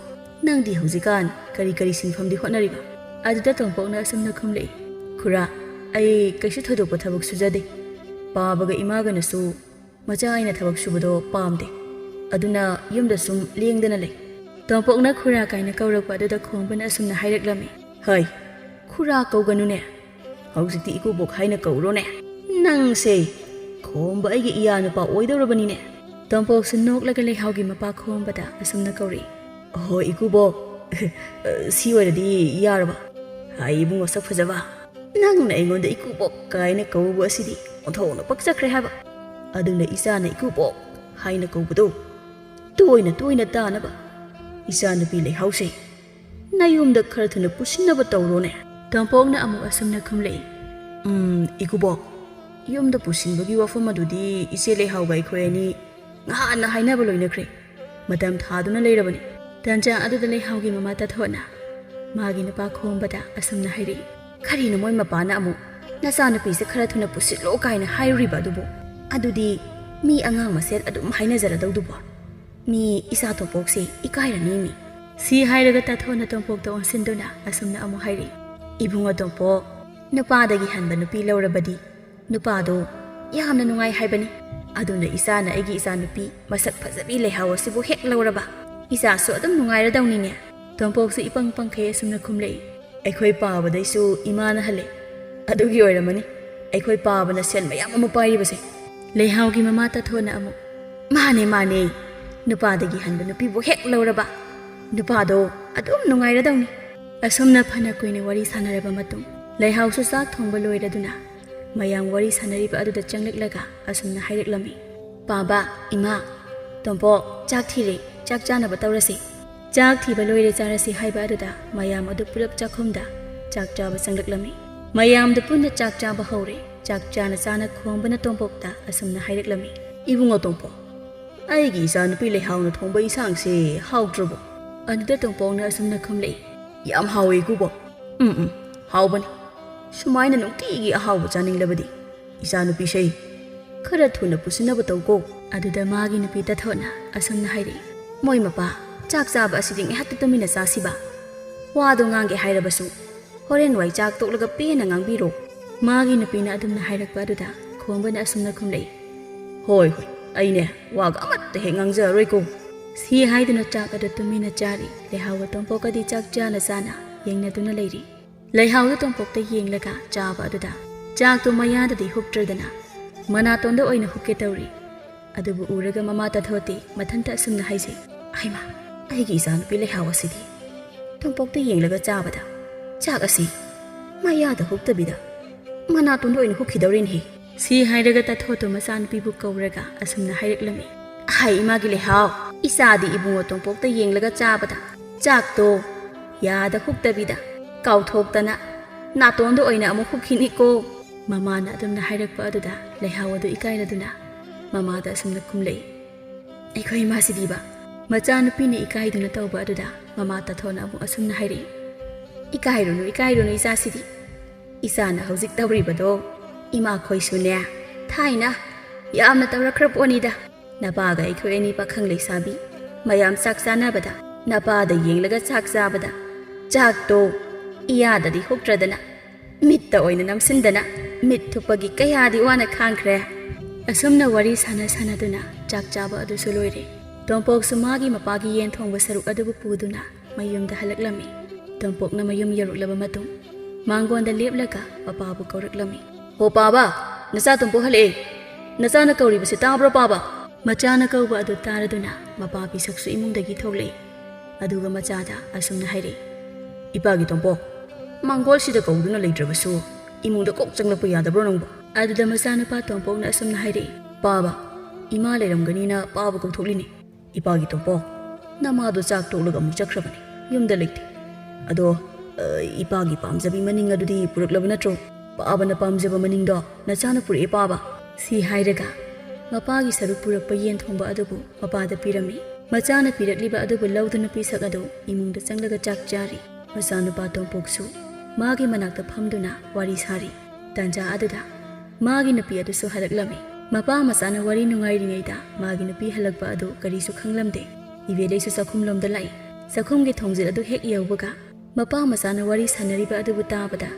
[SPEAKER 2] ꯅꯪꯗꯤ ꯍꯧꯖꯤꯛꯀꯥꯟ ꯀꯔꯤ ꯁꯤꯟꯐꯝꯗꯤ ꯍꯣꯠꯅꯔꯤꯕ?
[SPEAKER 1] ꯑꯗꯨꯗ ꯇꯣꯝꯄꯣꯛꯅ ꯑꯁꯨꯝꯅ ꯈꯨꯝꯂꯛꯏ,
[SPEAKER 2] ꯈꯨꯔꯥ ꯑꯩ ꯀꯩꯁꯨ ꯊꯣꯏꯗꯣꯛꯄ ꯊꯕꯛ ꯁꯨꯖꯗꯦ. ꯄꯥꯕꯒ ꯏꯃꯥꯒꯅꯁꯨ ꯃꯆꯥ ꯑꯩꯅ ꯊꯕꯛ ꯁꯨꯕꯗꯣ ꯄꯥꯝꯗꯦ. ꯑꯗꯨꯅ ꯌꯨꯝꯗ ꯁꯨꯝ ꯂꯦꯡꯗꯅ ꯂꯩ.
[SPEAKER 1] ꯇꯣꯝꯄꯣꯛꯅ ꯈꯨꯔꯥ ꯀꯥꯏꯅ ꯀꯧꯔꯛꯄ ꯑꯗꯨꯗ ꯈꯣꯡꯕꯅ ꯑꯁꯨꯝꯅ ꯍꯥꯏꯔꯛꯂꯝꯃꯤ,
[SPEAKER 2] ꯍꯩ ꯈꯨꯔꯥ ꯀꯧꯒꯅꯨꯅꯦ. ꯍꯧꯖꯤꯛꯇꯤ ꯏꯀꯨꯕꯣꯛ ꯍꯥꯏꯅ ꯀꯧꯔꯣꯅꯦ. ꯅꯪꯁꯦ ꯈꯣꯝꯕ ꯑꯩꯒꯤ ꯏꯌꯥ ꯅꯨꯄꯥ ꯑꯣꯏꯗꯧꯔꯕꯅꯤꯅꯦ.
[SPEAKER 1] ꯇꯣꯝꯄꯣꯛꯁꯨ ꯅꯣꯛꯂꯒ ꯂꯩꯍꯥꯎꯒꯤ ꯃꯄꯥ ꯈꯣꯝꯕꯗ ꯑꯁꯨꯝꯅ ꯀꯧꯔꯛꯏ,
[SPEAKER 2] ꯍꯣꯏ ꯏꯀꯨꯕꯣꯛ, ꯁꯤ ꯑꯣꯏꯔꯗꯤ ꯌꯥꯔꯕ? ꯍꯥꯏ ꯏꯕꯨꯡꯉꯣ ꯁꯛ ꯐꯖꯕ, ꯅꯪꯅ ꯑꯩꯉꯣꯟꯗ ꯏꯀꯨꯕꯣꯛ ꯀꯥꯏꯅ ꯀꯧꯕ ꯑꯁꯤꯗꯤ ꯑꯣꯟꯊꯣꯛꯅ ꯄꯛꯆꯈ꯭ꯔꯦ ꯍꯥꯏꯕ. ꯑꯗꯨꯅ ꯏꯆꯥꯅ ꯏꯀꯨꯕꯣꯛ ꯍꯥꯏꯅ ꯀꯧꯕꯗꯣ ꯇꯣꯏꯅ ꯇꯥꯅꯕ ꯏꯆꯥꯅꯨꯄꯤ ꯂꯩꯍꯥꯎꯁꯦ ꯅꯌꯨꯝꯗ ꯈꯔ ꯊꯨꯅ ꯄꯨꯁꯤꯟꯅꯕ ꯇꯧꯔꯣꯅꯦ.
[SPEAKER 1] ꯇꯣꯝꯄꯣꯛꯅ ꯑꯃꯨꯛ ꯑꯁꯨꯝꯅ ꯈꯨꯝꯂꯛꯏ,
[SPEAKER 2] ꯏꯀꯨꯕꯣꯛ, ꯌꯨꯝꯗ ꯄꯨꯁꯤꯟꯕꯒꯤ ꯋꯥꯐꯝ ꯑꯗꯨꯗꯤ ꯏꯆꯦ ꯂꯩꯍꯥꯎꯒ ꯑꯩꯈꯣꯏ ꯑꯅꯤ ꯉꯍꯥꯟꯅ ꯍꯥꯏꯅꯕ ꯂꯣꯏꯅꯈ꯭ꯔꯦ. ꯃꯇꯝ ꯊꯥꯗꯨꯅ ꯂꯩꯔꯕꯅꯤ.
[SPEAKER 1] ꯇꯟꯖꯥ ꯑꯗꯨꯗ ꯂꯩꯍꯥꯎꯒꯤ ꯃꯃꯥ ꯇꯥꯊꯣꯠꯅ ꯃꯥꯒꯤ ꯅꯨꯄꯥ ꯈꯣꯝꯕꯗ ꯑꯁꯨꯝꯅ ꯍꯥꯏꯔꯛꯏ,
[SPEAKER 2] ꯀꯔꯤꯅꯣ ꯃꯣꯏ ꯃꯄꯥꯅ ꯑꯃꯨꯛ ꯅꯆꯥꯅꯨꯄꯤꯁꯦ ꯈꯔ ꯊꯨꯅ ꯄꯨꯁꯤꯜꯂꯣ ꯀꯥꯏꯅ ꯍꯥꯏꯔꯨꯔꯤꯕ ꯑꯗꯨꯕꯨ? ꯑꯗꯨꯗꯤ ꯃꯤ ꯑꯉꯥꯡ ꯃꯁꯦꯟ ꯑꯗꯨꯝ ꯍꯥꯏꯅꯖꯔꯗꯧꯗꯨꯕꯣ. ꯃꯤ ꯏꯆꯥ ꯇꯣꯝꯄꯣꯛꯁꯦ ꯏꯀꯥꯏꯔꯅꯤ ꯃꯤ.
[SPEAKER 1] ꯁꯤ ꯍꯥꯏꯔꯒ ꯇꯥꯊꯣꯠꯅ ꯇꯣꯝꯄꯣꯛꯇ ꯑꯣꯟꯁꯤꯟꯗꯨꯅ ꯑꯁꯨꯝꯅ ꯑꯃꯨꯛ ꯍꯥꯏꯔꯛꯏ,
[SPEAKER 2] ꯏꯕꯨꯡꯉꯣ ꯇꯣꯝꯄꯣꯛ, ꯅꯨꯄꯥꯗꯒꯤ ꯍꯟꯕ ꯅꯨꯄꯤ ꯂꯧꯔꯕꯗꯤ ꯅꯨꯄꯥꯗꯣ ꯌꯥꯝꯅ ꯅꯨꯡꯉꯥꯏ ꯍꯥꯏꯕꯅꯤ. ꯑꯗꯨꯅ ꯏꯆꯥꯅ ꯑꯩꯒꯤ ꯏꯆꯥꯅꯨꯄꯤ ꯃꯁꯛ ꯐꯖꯕꯤ ꯂꯩꯍꯥꯎ ꯑꯁꯤꯕꯨ ꯍꯦꯛ ꯂꯧꯔꯕ ꯏꯆꯥꯁꯨ ꯑꯗꯨꯝ ꯅꯨꯡꯉꯥꯏꯔꯗꯧꯅꯤꯅꯦ.
[SPEAKER 1] ꯇꯣꯝꯄꯣꯛꯁꯨ ꯏꯄꯪ ꯄꯪꯈꯩ ꯑꯁꯨꯝꯅ ꯈꯨꯝꯂꯛꯏ,
[SPEAKER 2] ꯑꯩꯈꯣꯏ ꯄꯥꯕꯗꯩꯁꯨ ꯏꯃꯥꯅ ꯍꯜꯂꯦ. ꯑꯗꯨꯒꯤ ꯑꯣꯏꯔꯝꯃꯅꯤ ꯑꯩꯈꯣꯏ ꯄꯥꯕꯅ ꯁꯦꯟ ꯃꯌꯥꯝ ꯑꯃ ꯄꯥꯏꯔꯤꯕꯁꯦ.
[SPEAKER 1] ꯂꯩꯍꯥꯎꯒꯤ ꯃꯃꯥ ꯇꯥꯊꯣꯠꯅ ꯑꯃꯨꯛ,
[SPEAKER 2] ꯃꯥꯅꯦ, ꯅꯨꯄꯥꯗꯒꯤ ꯍꯟꯕ ꯅꯨꯄꯤꯕꯨ ꯍꯦꯛ ꯂꯧꯔꯕ ꯅꯨꯄꯥꯗꯣ ꯑꯗꯨꯝ ꯅꯨꯡꯉꯥꯏꯔꯗꯧꯅꯤ.
[SPEAKER 1] ꯑꯁꯨꯝꯅ ꯐꯅ ꯀꯨꯏꯅ ꯋꯥꯔꯤ ꯁꯥꯟꯅꯔꯕ ꯃꯇꯨꯡ ꯂꯩꯍꯥꯎꯁꯨ ꯆꯥꯛ ꯊꯣꯡꯕ ꯂꯣꯏꯔꯗꯨꯅ ꯃꯌꯥꯝ ꯋꯥꯔꯤ ꯁꯥꯟꯅꯔꯤꯕ ꯑꯗꯨꯗ ꯆꯪꯂꯛꯂꯒ ꯑꯁꯨꯝꯅ ꯍꯥꯏꯔꯛꯂꯝꯃꯤ,
[SPEAKER 2] ꯄꯥꯕ, ꯏꯃꯥ, ꯇꯣꯝꯄꯣꯛ ꯆꯥꯛ ꯊꯤꯔꯦ, ꯆꯥꯛ ꯆꯥꯅꯕ ꯇꯧꯔꯁꯤ.
[SPEAKER 1] ꯆꯥꯛ ꯊꯤꯕ ꯂꯣꯏꯔꯦ ꯆꯥꯔꯁꯤ ꯍꯥꯏꯕ ꯑꯗꯨꯗ ꯃꯌꯥꯝ ꯑꯗꯨ ꯄꯨꯂꯞ ꯆꯥꯛꯈꯨꯝꯗ ꯆꯥꯛ ꯆꯥꯕ ꯆꯪꯂꯛꯂꯝꯃꯤ. ꯃꯌꯥꯝꯗꯨ ꯄꯨꯟꯅ ꯆꯥꯛ ꯆꯥꯕ ꯍꯧꯔꯦ. ꯆꯥꯛ ꯆꯥꯅ ꯈꯣꯡꯕꯅ ꯇꯣꯝꯄꯣꯛꯇ ꯑꯁꯨꯝꯅ ꯍꯥꯏꯔꯛꯂꯝꯃꯤ,
[SPEAKER 2] ꯏꯕꯨꯡꯉꯣ ꯇꯣꯝꯄꯣꯛ, ꯑꯩꯒꯤ ꯏꯆꯥꯅꯨꯄꯤ ꯂꯩꯍꯥꯎꯅ ꯊꯣꯡꯕ ꯏꯟꯁꯥꯡꯁꯦ ꯍꯥꯎꯇ꯭ꯔꯕꯣ?
[SPEAKER 1] ꯑꯗꯨꯗ ꯇꯣꯝꯄꯣꯛꯅ ꯑꯁꯨꯝꯅ ꯈꯨꯝꯂꯛꯏ,
[SPEAKER 2] ꯌꯥꯝ ꯍꯥꯎꯋꯦ ꯏꯀꯨꯕꯣꯛ. ꯍꯥꯎꯕꯅꯤ. ꯁꯨꯃꯥꯏꯅ ꯅꯨꯡꯇꯤꯒꯤ ꯑꯍꯥꯎꯕ ꯆꯥꯅꯤꯡꯂꯕꯗꯤ ꯏꯆꯥꯅꯨꯄꯤꯁꯦ ꯈꯔ ꯊꯨꯅ ꯄꯨꯁꯤꯟꯅꯕ ꯇꯧꯀꯣ.
[SPEAKER 1] ꯑꯗꯨꯗ ꯃꯥꯒꯤ ꯅꯨꯄꯤ ꯇꯥꯊꯣꯠꯅ ꯑꯁꯨꯝꯅ ꯍꯥꯏꯔꯛꯏ,
[SPEAKER 2] ꯃꯣꯏ ꯃꯄꯥ, ꯆꯥꯛ ꯆꯥꯕ ꯑꯁꯤꯗꯤ ꯉꯥꯏꯍꯥꯛꯇ ꯇꯨꯃꯤꯟꯅ ꯆꯥꯁꯤꯕ. ꯋꯥꯗꯣ ꯉꯥꯡꯒꯦ ꯍꯥꯏꯔꯕꯁꯨ ꯍꯣꯔꯦꯟ ꯋꯥꯏ ꯆꯥꯛ ꯇꯣꯛꯂꯒ ꯄꯦꯟꯅ ꯉꯥꯡꯕꯤꯔꯣ.
[SPEAKER 1] ꯃꯥꯒꯤ ꯅꯨꯄꯤꯅ ꯑꯗꯨꯝꯅ ꯍꯥꯏꯔꯛꯄ ꯑꯗꯨꯗ ꯈꯣꯝꯕꯅ ꯑꯁꯨꯝꯅ ꯈꯨꯝꯂꯛꯏ,
[SPEAKER 2] ꯍꯣꯏ, ꯑꯩꯅꯦ ꯋꯥꯒ ꯑꯃꯠꯇ ꯍꯦꯛ ꯉꯥꯡꯖꯔꯔꯣꯏꯀꯣ.
[SPEAKER 1] ꯁꯤ ꯍꯥꯏꯗꯨꯅ ꯆꯥꯛ ꯑꯗꯨ ꯇꯨꯃꯤꯟꯅ ꯆꯥꯔꯤ. ꯂꯩꯍꯥꯎꯒ ꯇꯣꯝꯄꯣꯛꯀꯗꯤ ꯆꯥꯛ ꯆꯥꯅ ꯌꯦꯡꯅꯗꯨꯅ ꯂꯩꯔꯤ. ꯂꯩꯍꯥꯎꯗ ꯇꯣꯝꯄꯣꯛꯇ ꯌꯦꯡꯂꯒ ꯆꯥꯕ ꯑꯗꯨꯗ ꯆꯥꯛꯇꯣ ꯃꯌꯥꯗꯗꯤ ꯍꯨꯛꯇ꯭ꯔꯗꯅ ꯃꯅꯥꯇꯣꯟꯗ ꯑꯣꯏꯅ ꯍꯨꯛꯀꯦ ꯇꯧꯔꯤ. ꯑꯗꯨꯕꯨ ꯎꯔꯒ ꯃꯃꯥ ꯇꯥꯊꯣꯠꯇꯤ ꯃꯊꯟꯇ ꯑꯁꯨꯝꯅ ꯍꯥꯏꯖꯩ,
[SPEAKER 2] ꯍꯩꯃꯥ, ꯑꯩꯒꯤ ꯏꯆꯥꯅꯨꯄꯤ ꯂꯩꯍꯥꯎ ꯑꯁꯤꯗꯤ ꯇꯣꯝꯄꯣꯛꯇ ꯌꯦꯡꯂꯒ ꯆꯥꯕꯗ ꯆꯥꯛ ꯑꯁꯤ ꯃꯌꯥꯗ ꯍꯨꯛꯇꯕꯤꯗ ꯃꯅꯥꯇꯣꯟꯗ ꯑꯣꯏꯅ ꯍꯨꯛꯈꯤꯗꯧꯔꯤꯅꯦ.
[SPEAKER 1] ꯁꯤ ꯍꯥꯏꯔꯒ ꯇꯥꯊꯣꯠꯇꯣ ꯃꯆꯥꯅꯨꯄꯤꯕꯨ ꯀꯧꯔꯒ ꯑꯁꯨꯝꯅ ꯍꯥꯏꯔꯛꯂꯝꯃꯤ,
[SPEAKER 2] ꯍꯥꯏ ꯏꯃꯥꯒꯤ ꯂꯩꯍꯥꯎ, ꯏꯆꯥꯗꯤ ꯏꯕꯨꯡꯉꯣ ꯇꯣꯝꯄꯣꯛꯇ ꯌꯦꯡꯂꯒ ꯆꯥꯕꯗ ꯆꯥꯛꯇꯣ ꯌꯥꯗ ꯍꯨꯛꯇꯕꯤꯗ ꯀꯥꯎꯊꯣꯛꯇꯅ ꯅꯥꯇꯣꯟꯗ ꯑꯣꯏꯅ ꯑꯃꯨꯛ ꯍꯨꯛꯈꯤꯅꯤꯀꯣ.
[SPEAKER 1] ꯃꯃꯥꯅ ꯑꯗꯨꯝꯅ ꯍꯥꯏꯔꯛꯄ ꯑꯗꯨꯗ ꯂꯩꯍꯥꯎ ꯑꯗꯨ ꯏꯀꯥꯏꯔꯗꯨꯅ ꯃꯃꯥꯗ ꯑꯁꯨꯝꯅ ꯈꯨꯝꯂꯛꯏ,
[SPEAKER 2] ꯑꯩꯈꯣꯏ ꯏꯃꯥꯁꯤꯗꯤꯕ.
[SPEAKER 1] ꯃꯆꯥꯅꯨꯄꯤꯅ ꯏꯀꯥꯏꯗꯨꯅ ꯇꯧꯕ ꯑꯗꯨꯗ ꯃꯃꯥ ꯇꯥꯊꯣꯠꯅ ꯑꯃꯨꯛ ꯑꯁꯨꯝꯅ ꯍꯥꯏꯔꯛꯏ,
[SPEAKER 2] ꯏꯀꯥꯏꯔꯨꯅꯨ ꯏꯆꯥꯁꯤꯗꯤ. ꯏꯆꯥꯅ ꯍꯧꯖꯤꯛ ꯇꯧꯔꯤꯕꯗꯣ ꯏꯃꯥꯈꯣꯏꯁꯨꯅꯦ ꯊꯥꯏꯅ ꯌꯥꯝꯅ ꯇꯧꯔꯛꯈ꯭ꯔ ꯄꯣꯠꯅꯤꯗ. ꯅꯄꯥꯒ ꯑꯩꯈꯣꯏ ꯑꯅꯤ ꯄꯥꯈꯪ ꯂꯩꯁꯥꯕꯤ ꯃꯌꯥꯝ ꯆꯥꯛ ꯆꯥꯅꯕꯗ ꯅꯄꯥꯗ ꯌꯦꯡꯂꯒ ꯆꯥꯛ ꯆꯥꯕꯗ ꯆꯥꯛꯇꯣ ꯏꯌꯥꯗꯗꯤ ꯍꯨꯛꯇ꯭ꯔꯗꯅ ꯃꯤꯠꯇ ꯑꯣꯏꯅ ꯅꯝꯁꯤꯟꯗꯅ ꯃꯤꯠ ꯊꯨꯞꯄꯒꯤ ꯀꯌꯥꯗꯤ ꯋꯥꯅ ꯈꯥꯡꯈ꯭ꯔꯦ.
[SPEAKER 1] ꯑꯁꯨꯝꯅ ꯋꯥꯔꯤ ꯁꯥꯟꯅꯗꯨꯅ ꯆꯥꯛ ꯆꯥꯕ ꯑꯗꯨꯁꯨ ꯂꯣꯏꯔꯦ. ꯇꯣꯝꯄꯣꯛꯁꯨ ꯃꯥꯒꯤ ꯃꯄꯥꯒꯤ ꯌꯦꯟ ꯊꯣꯡꯕ ꯁꯔꯨꯛ ꯑꯗꯨꯕꯨ ꯄꯨꯗꯨꯅ ꯃꯌꯨꯝꯗ ꯍꯜꯂꯛꯂꯝꯃꯤ. ꯇꯣꯝꯄꯣꯛꯅ ꯃꯌꯨꯝ ꯌꯧꯔꯛꯂꯕ ꯃꯇꯨꯡ ꯃꯥꯡꯒꯣꯟꯗ ꯂꯦꯞꯂꯒ ꯃꯄꯥꯕꯨ ꯀꯧꯔꯛꯂꯝꯃꯤ,
[SPEAKER 2] ꯍꯣ ꯄꯥꯕ, ꯅꯆꯥ ꯇꯣꯝꯄꯣꯛ ꯍꯜꯂꯛꯑꯦ. ꯅꯆꯥꯅ ꯀꯧꯔꯤꯕꯁꯤ ꯇꯥꯕ꯭ꯔꯣ ꯄꯥꯕ?
[SPEAKER 1] ꯃꯆꯥꯅ ꯀꯧꯕ ꯑꯗꯨ ꯇꯥꯔꯗꯨꯅ ꯃꯄꯥ ꯄꯤꯁꯛꯁꯨ ꯏꯃꯨꯡꯗꯒꯤ ꯊꯣꯛꯂꯛꯏ. ꯑꯗꯨꯒ ꯃꯆꯥꯗ ꯑꯁꯨꯝꯅ ꯍꯥꯏꯔꯛꯏ,
[SPEAKER 2] ꯏꯄꯥꯒꯤ ꯇꯣꯝꯄꯣꯛ, ꯃꯥꯡꯒꯣꯜꯁꯤꯗ ꯀꯧꯗꯨꯅ ꯂꯩꯇ꯭ꯔꯕꯁꯨ ꯏꯃꯨꯡꯗ ꯀꯣꯛ ꯆꯪꯂꯛꯄ ꯌꯥꯗꯕ꯭ꯔꯣ ꯅꯪꯕꯨ?
[SPEAKER 1] ꯑꯗꯨꯗ ꯃꯆꯥꯅꯨꯄꯥ ꯇꯣꯝꯄꯣꯛꯅ ꯑꯁꯨꯝꯅ ꯍꯥꯏꯔꯛꯏ,
[SPEAKER 2] ꯄꯥꯕ, ꯏꯃꯥ ꯂꯩꯔꯝꯒꯅꯤꯅ ꯄꯥꯕ ꯀꯧꯊꯣꯛꯂꯤꯅꯤ. ꯏꯄꯥꯒꯤ ꯇꯣꯝꯄꯣꯛ, ꯅꯃꯥꯗꯣ ꯆꯥꯛ ꯇꯣꯛꯂꯒ ꯑꯃꯨꯛ ꯆꯠꯈ꯭ꯔꯕꯅꯤ, ꯌꯨꯝꯗ ꯂꯩꯇꯦ. ꯑꯗꯣ ꯏꯄꯥꯒꯤ ꯄꯥꯝꯖꯕꯤ ꯃꯅꯤꯡ ꯑꯗꯨꯗꯤ ꯄꯨꯔꯛꯂꯕ ꯅꯠꯇ꯭ꯔꯣ? ꯄꯥꯕꯅ ꯄꯥꯝꯖꯕ ꯃꯅꯤꯡꯗꯣ ꯅꯆꯥꯅ ꯄꯨꯔꯛꯑꯦ ꯄꯥꯕ.
[SPEAKER 1] ꯁꯤ ꯍꯥꯏꯔꯒ ꯃꯄꯥꯒꯤ ꯁꯔꯨꯛ ꯄꯨꯔꯛꯄ ꯌꯦꯟ ꯊꯣꯡꯕ ꯑꯗꯨꯕꯨ ꯃꯄꯥꯗ ꯄꯤꯔꯝꯃꯤ. ꯃꯆꯥꯅ ꯄꯤꯔꯛꯂꯤꯕ ꯑꯗꯨꯕꯨ ꯂꯧꯗꯨꯅ ꯄꯤꯁꯛ ꯑꯗꯨ ꯏꯃꯨꯡꯗ ꯆꯪꯂꯒ ꯆꯥꯛ ꯆꯥꯔꯤ. ꯃꯆꯥꯅꯨꯄꯥ ꯇꯣꯝꯄꯣꯛꯁꯨ ꯃꯥꯒꯤ ꯃꯅꯥꯛꯇ ꯐꯝꯗꯨꯅ ꯋꯥꯔꯤ ꯁꯥꯔꯤ. ꯇꯟꯖꯥ ꯑꯗꯨꯗ ꯃꯥꯒꯤ ꯅꯨꯄꯤ ꯑꯗꯨꯁꯨ ꯍꯜꯂꯛꯂꯝꯃꯤ. ꯃꯄꯥ ꯃꯆꯥꯅ ꯋꯥꯔꯤ ꯅꯨꯡꯉꯥꯏꯔꯤꯉꯩꯗ ꯃꯥꯒꯤ ꯅꯨꯄꯤ ꯍꯜꯂꯛꯄ ꯑꯗꯨ ꯀꯔꯤꯁꯨ ꯈꯪꯂꯝꯗꯦ. ꯏꯕꯦꯂꯩꯁꯨ ꯆꯥꯛꯈꯨꯝꯂꯣꯝꯗ ꯂꯥꯛꯏ ꯆꯥꯛꯈꯨꯝꯒꯤ ꯊꯣꯡꯖꯤꯜ ꯑꯗꯨ ꯍꯦꯛ ꯌꯧꯕꯒ ꯃꯄꯥ ꯃꯆꯥꯅ ꯋꯥꯔꯤ ꯁꯥꯟꯅꯔꯤꯕ ꯑꯗꯨꯕꯨ ꯇꯥꯕꯗ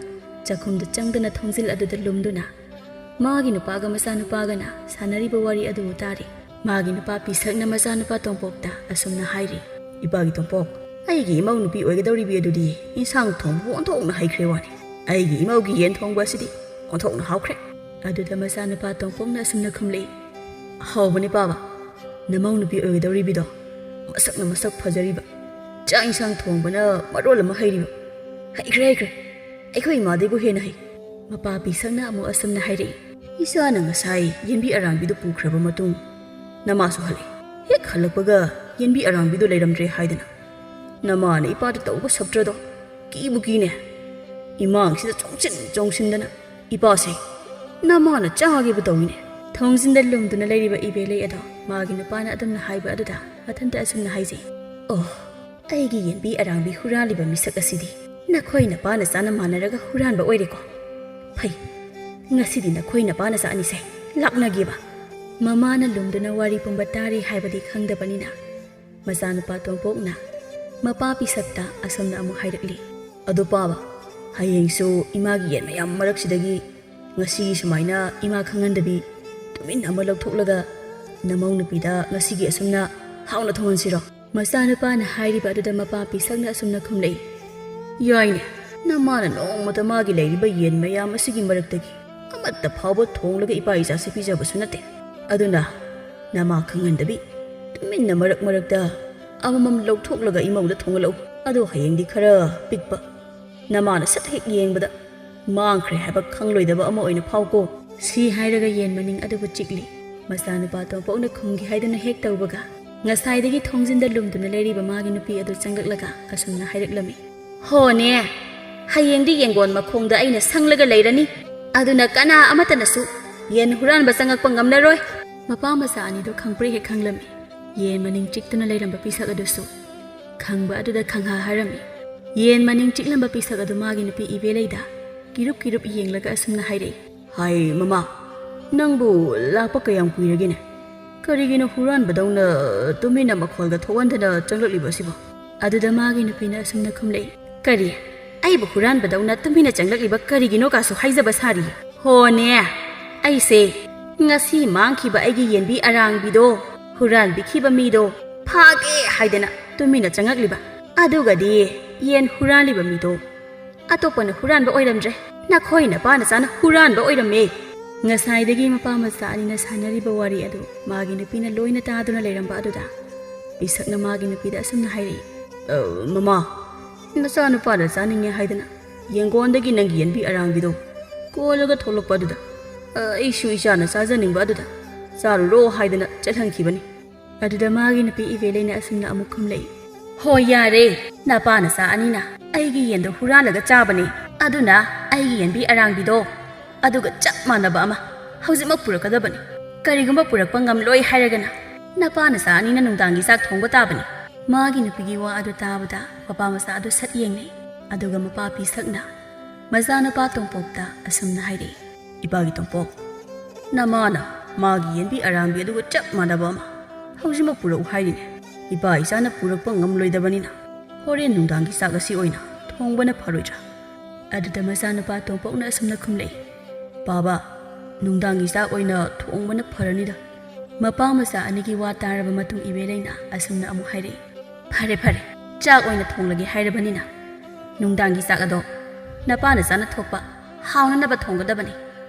[SPEAKER 1] ꯆꯥꯛꯈꯨꯝꯗ ꯆꯪꯗꯨꯅ ꯊꯣꯡꯖꯤꯜ ꯑꯗꯨꯗ ꯂꯨꯝꯗꯨꯅ ꯃꯥꯒꯤ ꯅꯨꯄꯥꯒ ꯃꯆꯥꯅꯨꯄꯥꯒꯅ ꯁꯥꯟꯅꯔꯤꯕ ꯋꯥꯔꯤ ꯑꯗꯨꯕꯨ ꯇꯥꯔꯤ ꯃꯥꯒꯤ ꯅꯨꯄꯥ ꯄꯤꯁꯛꯅ ꯃꯆꯥꯅꯨꯄꯥ ꯇꯣꯝꯄꯣꯛꯇ ꯑꯁꯨꯝꯅ ꯍꯥꯏꯔꯤ
[SPEAKER 2] ꯏꯄꯥꯒꯤ ꯇꯣꯝꯄꯣꯛ ꯑꯩꯒꯤ ꯏꯃꯧ ꯅꯨꯄꯤ ꯑꯣꯏꯒꯗꯧꯔꯤꯕꯤ ꯑꯗꯨꯗꯤ ꯏꯟꯁꯥꯡ ꯊꯣꯡꯕ ꯑꯣꯟꯊꯣꯛꯅ ꯍꯩꯈ꯭ꯔꯦ ꯋꯥꯅꯤ ꯑꯩꯒꯤ ꯏꯃꯧꯒꯤ ꯌꯦꯟ ꯊꯣꯡꯕ ꯑꯁꯤꯗꯤ ꯑꯣꯟꯊꯣꯛꯅ ꯍꯥꯎꯈ꯭ꯔꯦ
[SPEAKER 1] ꯑꯗꯨꯗ ꯃꯆꯥꯅꯨꯄꯥ ꯇꯣꯝꯄꯣꯛꯅ ꯑꯁꯨꯝꯅ ꯈꯨꯝꯂꯛꯏ
[SPEAKER 2] ꯍꯥꯎꯕꯅꯤ ꯄꯥꯕ ꯅꯃꯧ ꯅꯨꯄꯤ ꯑꯣꯏꯒꯗꯧꯔꯤꯕꯤꯗꯣ ꯃꯁꯛꯅ ꯃꯁꯛ ꯐꯖꯔꯤꯕ ꯆꯥꯛ ꯏꯟꯁꯥꯡ ꯊꯣꯡꯕꯅ ꯃꯔꯣꯜ ꯑꯃ ꯍꯩꯔꯤꯕ ꯍꯩꯈ꯭ꯔꯦ ꯑꯩꯈꯣꯏ ꯏꯃꯥꯗꯩꯕꯨ ꯍꯦꯟꯅ ꯍꯩ
[SPEAKER 1] ꯃꯄꯥ ꯄꯤꯁꯛꯅ ꯑꯃꯨꯛ ꯑꯁꯨꯝꯅ ꯍꯥꯏꯔꯛꯏ
[SPEAKER 2] ꯏꯆꯥꯅ ꯉꯁꯥꯏ ꯌꯦꯟꯕꯤ ꯑꯔꯥꯡꯕꯤꯗꯨ ꯄꯨꯈ꯭ꯔꯕ ꯃꯇꯨꯡ ꯅꯃꯥꯁꯨ ꯍꯜꯂꯛꯏ ꯍꯦꯛ ꯍꯜꯂꯛꯄꯒ ꯌꯦꯟꯕꯤ ꯑꯔꯥꯡꯕꯤꯗꯨ ꯂꯩꯔꯝꯗ꯭ꯔꯦ ꯍꯥꯏꯗꯅ ꯅꯃꯥꯅ ꯏꯄꯥꯗ ꯇꯧꯕ ꯁꯞꯇ꯭ꯔꯗꯣ ꯀꯤꯕꯨ ꯀꯤꯅꯦ ꯏꯃꯥꯡꯁꯤꯗ ꯆꯣꯡꯁꯤꯟꯗꯅ ꯏꯄꯥꯁꯦ ꯅꯃꯥꯅ ꯆꯥꯒꯦꯕꯨ ꯇꯧꯏꯅꯦ
[SPEAKER 1] ꯊꯣꯡꯖꯤꯟꯗ ꯂꯨꯝꯗꯨꯅ ꯂꯩꯔꯤꯕ ꯏꯕꯦꯂꯩ ꯑꯗꯣ ꯃꯥꯒꯤ ꯅꯨꯄꯥꯅ ꯑꯗꯨꯝꯅ ꯍꯥꯏꯕ ꯑꯗꯨꯗ ꯃꯊꯟꯇ ꯑꯁꯨꯝꯅ ꯍꯥꯏꯖꯩ
[SPEAKER 2] ꯑꯣ ꯑꯩꯒꯤ ꯌꯦꯟꯕꯤ ꯑꯔꯥꯡꯕꯤ ꯍꯨꯔꯥꯜꯂꯤꯕ ꯃꯤꯁꯛ ꯑꯁꯤꯗꯤ ꯅꯈꯣꯏ ꯅꯄꯥ ꯅꯆꯥꯅ ꯃꯥꯟꯅꯔꯒ ꯍꯨꯔꯥꯟꯕ ꯑꯣꯏꯔꯦꯀꯣ ꯐꯩ ꯉꯁꯤꯗꯤ ꯅꯈꯣꯏ ꯅꯄꯥ ꯅꯆꯥ ꯑꯅꯤꯁꯦ ꯂꯥꯛꯅꯒꯦꯕ
[SPEAKER 1] ꯃꯃꯥꯅ ꯂꯨꯝꯗꯨꯅ ꯋꯥꯔꯤ ꯄꯨꯝꯕ ꯇꯥꯔꯤ ꯍꯥꯏꯕꯗꯤ ꯈꯪꯗꯕꯅꯤꯅ ꯃꯆꯥꯅꯨꯄꯥ ꯇꯣꯝꯄꯣꯛꯅ ꯃꯄꯥ ꯄꯤꯁꯛꯇ ꯑꯁꯨꯝꯅ ꯑꯃꯨꯛ ꯍꯥꯏꯔꯛꯂꯤ
[SPEAKER 2] ꯑꯗꯨ ꯄꯥꯕ ꯍꯌꯦꯡꯁꯨ ꯏꯃꯥꯒꯤ ꯌꯦꯟ ꯃꯌꯥꯝ ꯃꯔꯛꯁꯤꯗꯒꯤ ꯉꯁꯤꯒꯤ ꯁꯨꯃꯥꯏꯅ ꯏꯃꯥ ꯈꯪꯍꯟꯗꯕꯤ ꯇꯨꯃꯤꯟ ꯑꯃ ꯂꯧꯊꯣꯛꯂꯒ ꯅꯃꯧ ꯅꯨꯄꯤꯗ ꯉꯁꯤꯒꯤ ꯑꯁꯨꯝꯅ ꯍꯥꯎꯅ ꯊꯣꯡꯍꯟꯁꯤꯔꯣ
[SPEAKER 1] ꯃꯆꯥꯅꯨꯄꯥꯅ ꯍꯥꯏꯔꯤꯕ ꯑꯗꯨꯗ ꯃꯄꯥ ꯄꯤꯁꯛꯅ ꯑꯁꯨꯝꯅ ꯈꯨꯝꯂꯛꯏ
[SPEAKER 2] ꯌꯥꯏꯅꯦ ꯅꯃꯥꯅ ꯅꯣꯡꯃꯇ ꯃꯥꯒꯤ ꯂꯩꯔꯤꯕ ꯌꯦꯟ ꯃꯌꯥꯝ ꯑꯁꯤꯒꯤ ꯃꯔꯛꯇꯒꯤ ꯑꯃꯠꯇ ꯐꯥꯎꯕ ꯊꯣꯡꯂꯒ ꯏꯄꯥ ꯏꯆꯥꯁꯦ ꯄꯤꯖꯕꯁꯨ ꯅꯠꯇꯦ ꯑꯗꯨꯅ ꯅꯃꯥ ꯈꯪꯍꯟꯗꯕꯤ ꯇꯨꯃꯤꯟꯅ ꯃꯔꯛꯇ ꯑꯃꯃꯝ ꯂꯧꯊꯣꯛꯂꯒ ꯏꯃꯧꯗ ꯊꯣꯡꯍꯜꯂꯛꯎ ꯑꯗꯣ ꯍꯌꯦꯡꯗꯤ ꯈꯔ ꯄꯤꯛꯄ ꯅꯃꯥꯅ ꯁꯠ ꯍꯦꯛ ꯌꯦꯡꯕꯗ ꯃꯥꯡꯈ꯭ꯔꯦ ꯍꯥꯏꯕ ꯈꯪꯂꯣꯏꯗꯕ ꯑꯃ ꯑꯣꯏꯅ ꯐꯥꯎꯀꯣ
[SPEAKER 1] ꯁꯤ ꯍꯥꯏꯔꯒ ꯌꯦꯟ ꯃꯅꯤꯡ ꯑꯗꯨꯕꯨ ꯆꯤꯛꯂꯤ ꯃꯆꯥꯅꯨꯄꯥ ꯇꯣꯝꯄꯣꯛꯅ ꯈꯨꯝꯒꯦ ꯍꯥꯏꯗꯨꯅ ꯍꯦꯛ ꯇꯧꯕꯒ ꯉꯁꯥꯏꯗꯒꯤ ꯊꯣꯡꯖꯤꯟꯗ ꯂꯨꯝꯗꯨꯅ ꯂꯩꯔꯤꯕ ꯃꯥꯒꯤ ꯅꯨꯄꯤ ꯑꯗꯨ ꯆꯪꯂꯛꯂꯒ ꯑꯁꯨꯝꯅ ꯍꯥꯏꯔꯛꯂꯝꯃꯤ
[SPEAKER 2] ꯍꯣꯅꯦ ꯍꯌꯦꯡꯗꯤ ꯌꯦꯡꯒꯣꯟ ꯃꯈꯣꯡꯗ ꯑꯩꯅ ꯁꯪꯂꯒ ꯂꯩꯔꯅꯤ ꯑꯗꯨꯅ ꯀꯅꯥ ꯑꯃꯠꯇꯅꯁꯨ ꯌꯦꯟ ꯍꯨꯔꯥꯟꯕ ꯆꯪꯉꯛꯄ ꯉꯝꯂꯔꯣꯏ
[SPEAKER 1] ꯃꯄꯥ ꯃꯆꯥ ꯑꯅꯤꯗꯨ ꯈꯪꯄ꯭ꯔꯦꯛ ꯍꯦꯛ ꯈꯪꯂꯝꯃꯤ ꯌꯦꯟ ꯃꯅꯤꯡ ꯆꯤꯛꯇꯨꯅ ꯂꯩꯔꯝꯕ ꯄꯤꯁꯛ ꯑꯗꯨꯁꯨ ꯈꯪꯕ ꯑꯗꯨꯗ ꯈꯪꯍꯥ ꯍꯥꯏꯔꯝꯃꯤ ꯌꯦꯟ ꯃꯅꯤꯡ ꯆꯤꯛꯂꯝꯕ ꯄꯤꯁꯛ ꯑꯗꯨ ꯃꯥꯒꯤ ꯅꯨꯄꯤ ꯏꯕꯦꯂꯩꯗ ꯀꯤꯔꯨꯞ ꯌꯦꯡꯂꯒ ꯑꯁꯨꯝꯅ ꯍꯥꯏꯔꯛꯏ
[SPEAKER 2] ꯍꯥꯏ ꯃꯃꯥ ꯅꯪꯕꯨ ꯂꯥꯛꯄ ꯀꯌꯥꯝ ꯀꯨꯏꯔꯒꯦꯅꯦ ꯀꯔꯤꯒꯤꯅꯣ ꯍꯨꯔꯥꯟꯕꯗꯧꯅ ꯇꯨꯃꯤꯟꯅ ꯃꯈꯣꯜꯒ ꯊꯣꯛꯍꯟꯗꯅ ꯆꯪꯂꯛꯂꯤꯕ ꯑꯁꯤꯕꯣ
[SPEAKER 1] ꯑꯗꯨꯗ ꯃꯥꯒꯤ ꯅꯨꯄꯤꯅ ꯑꯁꯨꯝꯅ ꯈꯨꯝꯂꯛꯏ
[SPEAKER 2] ꯀꯔꯤ ꯑꯩꯕꯨ ꯍꯨꯔꯥꯟꯕꯗꯧꯅ ꯇꯨꯃꯤꯟꯅ ꯆꯪꯂꯛꯂꯤꯕ ꯀꯔꯤꯒꯤꯅꯣ ꯀꯥꯁꯨ ꯍꯥꯏꯖꯕ ꯁꯥꯔꯤ ꯍꯣꯅꯦ ꯑꯩꯁꯦ ꯉꯁꯤ ꯃꯥꯡꯈꯤꯕ ꯑꯩꯒꯤ ꯌꯦꯟꯕꯤ ꯑꯔꯥꯡꯕꯤꯗꯣ ꯍꯨꯔꯥꯟꯕꯤꯈꯤꯕ ꯃꯤꯗꯣ ꯐꯥꯒꯦ ꯍꯥꯏꯗꯅ ꯇꯨꯃꯤꯟꯅ ꯆꯪꯂꯛꯂꯤꯕ ꯑꯗꯨꯒꯗꯤ ꯌꯦꯟ ꯍꯨꯔꯥꯜꯂꯤꯕ ꯃꯤꯗꯣ ꯑꯇꯣꯞꯄꯅ ꯍꯨꯔꯥꯟꯕ ꯑꯣꯏꯔꯝꯗ꯭ꯔꯦ ꯅꯈꯣꯏ ꯅꯄꯥ ꯅꯆꯥꯅ ꯍꯨꯔꯥꯟꯕ ꯑꯣꯏꯔꯝꯃꯦ
[SPEAKER 1] ꯉꯁꯥꯏꯗꯒꯤ ꯃꯄꯥ ꯃꯆꯥ ꯑꯅꯤꯅ ꯁꯥꯟꯅꯔꯤꯕ ꯋꯥꯔꯤ ꯑꯗꯨ ꯃꯥꯒꯤ ꯅꯨꯄꯤꯅ ꯂꯣꯏꯅ ꯇꯥꯗꯨꯅ ꯂꯩꯔꯝꯕ ꯑꯗꯨꯗ ꯄꯤꯁꯛꯅ ꯃꯥꯒꯤ ꯅꯨꯄꯤꯗ ꯑꯁꯨꯝꯅ ꯍꯥꯏꯔꯛꯏ
[SPEAKER 2] ꯃꯃꯥ ꯅꯆꯥꯅꯨꯄꯥꯅ ꯆꯥꯅꯤꯡꯉꯦ ꯍꯥꯏꯗꯅ ꯌꯦꯡꯒꯣꯟꯗꯒꯤ ꯅꯪꯒꯤ ꯌꯦꯟꯕꯤ ꯑꯔꯥꯡꯕꯤꯗꯣ ꯀꯣꯜꯂꯒ ꯊꯣꯛꯂꯛꯄ ꯑꯗꯨꯗ ꯑꯩꯁꯨ ꯏꯆꯥꯅ ꯆꯥꯖꯅꯤꯡꯕ ꯑꯗꯨꯗ ꯆꯥꯔꯨꯔꯣ ꯍꯥꯏꯗꯅ ꯆꯠꯍꯟꯈꯤꯕꯅꯤ
[SPEAKER 1] ꯑꯗꯨꯗ ꯃꯥꯒꯤ ꯅꯨꯄꯤ ꯏꯕꯦꯂꯩꯅ ꯑꯁꯨꯝꯅ ꯑꯃꯨꯛ ꯈꯨꯝꯂꯛꯏ
[SPEAKER 2] ꯍꯣꯏ ꯌꯥꯔꯦ ꯅꯄꯥ ꯅꯆꯥ ꯑꯅꯤꯅ ꯑꯩꯒꯤ ꯌꯦꯟꯗꯣ ꯍꯨꯔꯥꯜꯂꯒ ꯆꯥꯕꯅꯤ ꯑꯗꯨꯅ ꯑꯩꯒꯤ ꯌꯦꯟꯕꯤ ꯑꯔꯥꯡꯕꯤꯗꯣ ꯑꯗꯨꯒ ꯆꯞ ꯃꯥꯟꯅꯕ ꯑꯃ ꯍꯧꯖꯤꯛꯃꯛ ꯄꯨꯔꯛꯀꯗꯕꯅꯤ ꯀꯔꯤꯒꯨꯝꯕ ꯄꯨꯔꯛꯄ ꯉꯝꯂꯣꯏ ꯍꯥꯏꯔꯒꯅ ꯅꯄꯥ ꯅꯆꯥ ꯑꯅꯤꯅ ꯅꯨꯡꯗꯥꯡꯒꯤ ꯆꯥꯛ ꯊꯣꯡꯕ ꯇꯥꯕꯅꯤ
[SPEAKER 1] ꯃꯥꯒꯤ ꯅꯨꯄꯤꯒꯤ ꯋꯥ ꯑꯗꯨ ꯇꯥꯕꯗ ꯃꯄꯥ ꯃꯆꯥ ꯑꯗꯨ ꯁꯠ ꯌꯦꯡꯅꯩ ꯑꯗꯨꯒ ꯃꯄꯥ ꯄꯤꯁꯛꯅ ꯃꯆꯥꯅꯨꯄꯥ ꯇꯣꯝꯄꯣꯛꯇ ꯑꯁꯨꯝꯅ ꯍꯥꯏꯔꯛꯏ
[SPEAKER 2] ꯏꯄꯥꯒꯤ ꯇꯣꯝꯄꯣꯛ ꯅꯃꯥꯅ ꯃꯥꯒꯤ ꯌꯦꯟꯕꯤ ꯑꯔꯥꯡꯕꯤ ꯑꯗꯨꯒ ꯆꯞ ꯃꯥꯟꯅꯕ ꯑꯃ ꯍꯧꯖꯤꯛꯃꯛ ꯄꯨꯔꯛꯎ ꯍꯥꯏꯔꯤꯅꯦ ꯏꯄꯥ ꯏꯆꯥꯅ ꯄꯨꯔꯛꯄ ꯉꯝꯂꯣꯏꯗꯕꯅꯤꯅ ꯍꯣꯔꯦꯟ ꯅꯨꯡꯗꯥꯡꯒꯤ ꯆꯥꯛ ꯑꯁꯤ ꯑꯣꯏꯅ ꯊꯣꯡꯕꯅ ꯐꯔꯣꯏꯗ꯭ꯔꯥ
[SPEAKER 1] ꯑꯗꯨꯗ ꯃꯆꯥꯅꯨꯄा ꯇꯣꯝꯄꯣꯛꯅ ꯑꯁꯨꯝꯅ ꯈꯨꯝꯂꯛꯏ
[SPEAKER 2] ꯄꯥꯕ ꯅꯨꯡꯗꯥꯡꯒꯤ ꯆꯥꯛ ꯑꯣꯏꯅ ꯊꯣꯡꯕꯅ ꯐꯔꯅꯤꯗ
[SPEAKER 1] ꯃꯄꯥ ꯃꯆꯥ ꯑꯅꯤꯒꯤ ꯋꯥ ꯇꯥꯔꯕ ꯃꯇꯨꯡ ꯏꯕꯦꯂꯩꯅ ꯑꯁꯨꯝꯅ ꯑꯃꯨꯛ ꯍꯥꯏꯔꯛꯏ
[SPEAKER 2] ꯐꯔꯦ ꯆꯥꯛ ꯑꯣꯏꯅ ꯊꯣꯡꯂꯒꯦ ꯍꯥꯏꯔꯕꯅꯤꯅ ꯅꯨꯡꯗꯥꯡꯒꯤ ꯆꯥꯛ ꯑꯗꯣ ꯅꯄꯥꯅ ꯆꯥꯅ ꯊꯣꯛꯄ ꯍꯥꯎꯅꯅꯕ ꯊꯣꯡꯒꯗꯕꯅꯤ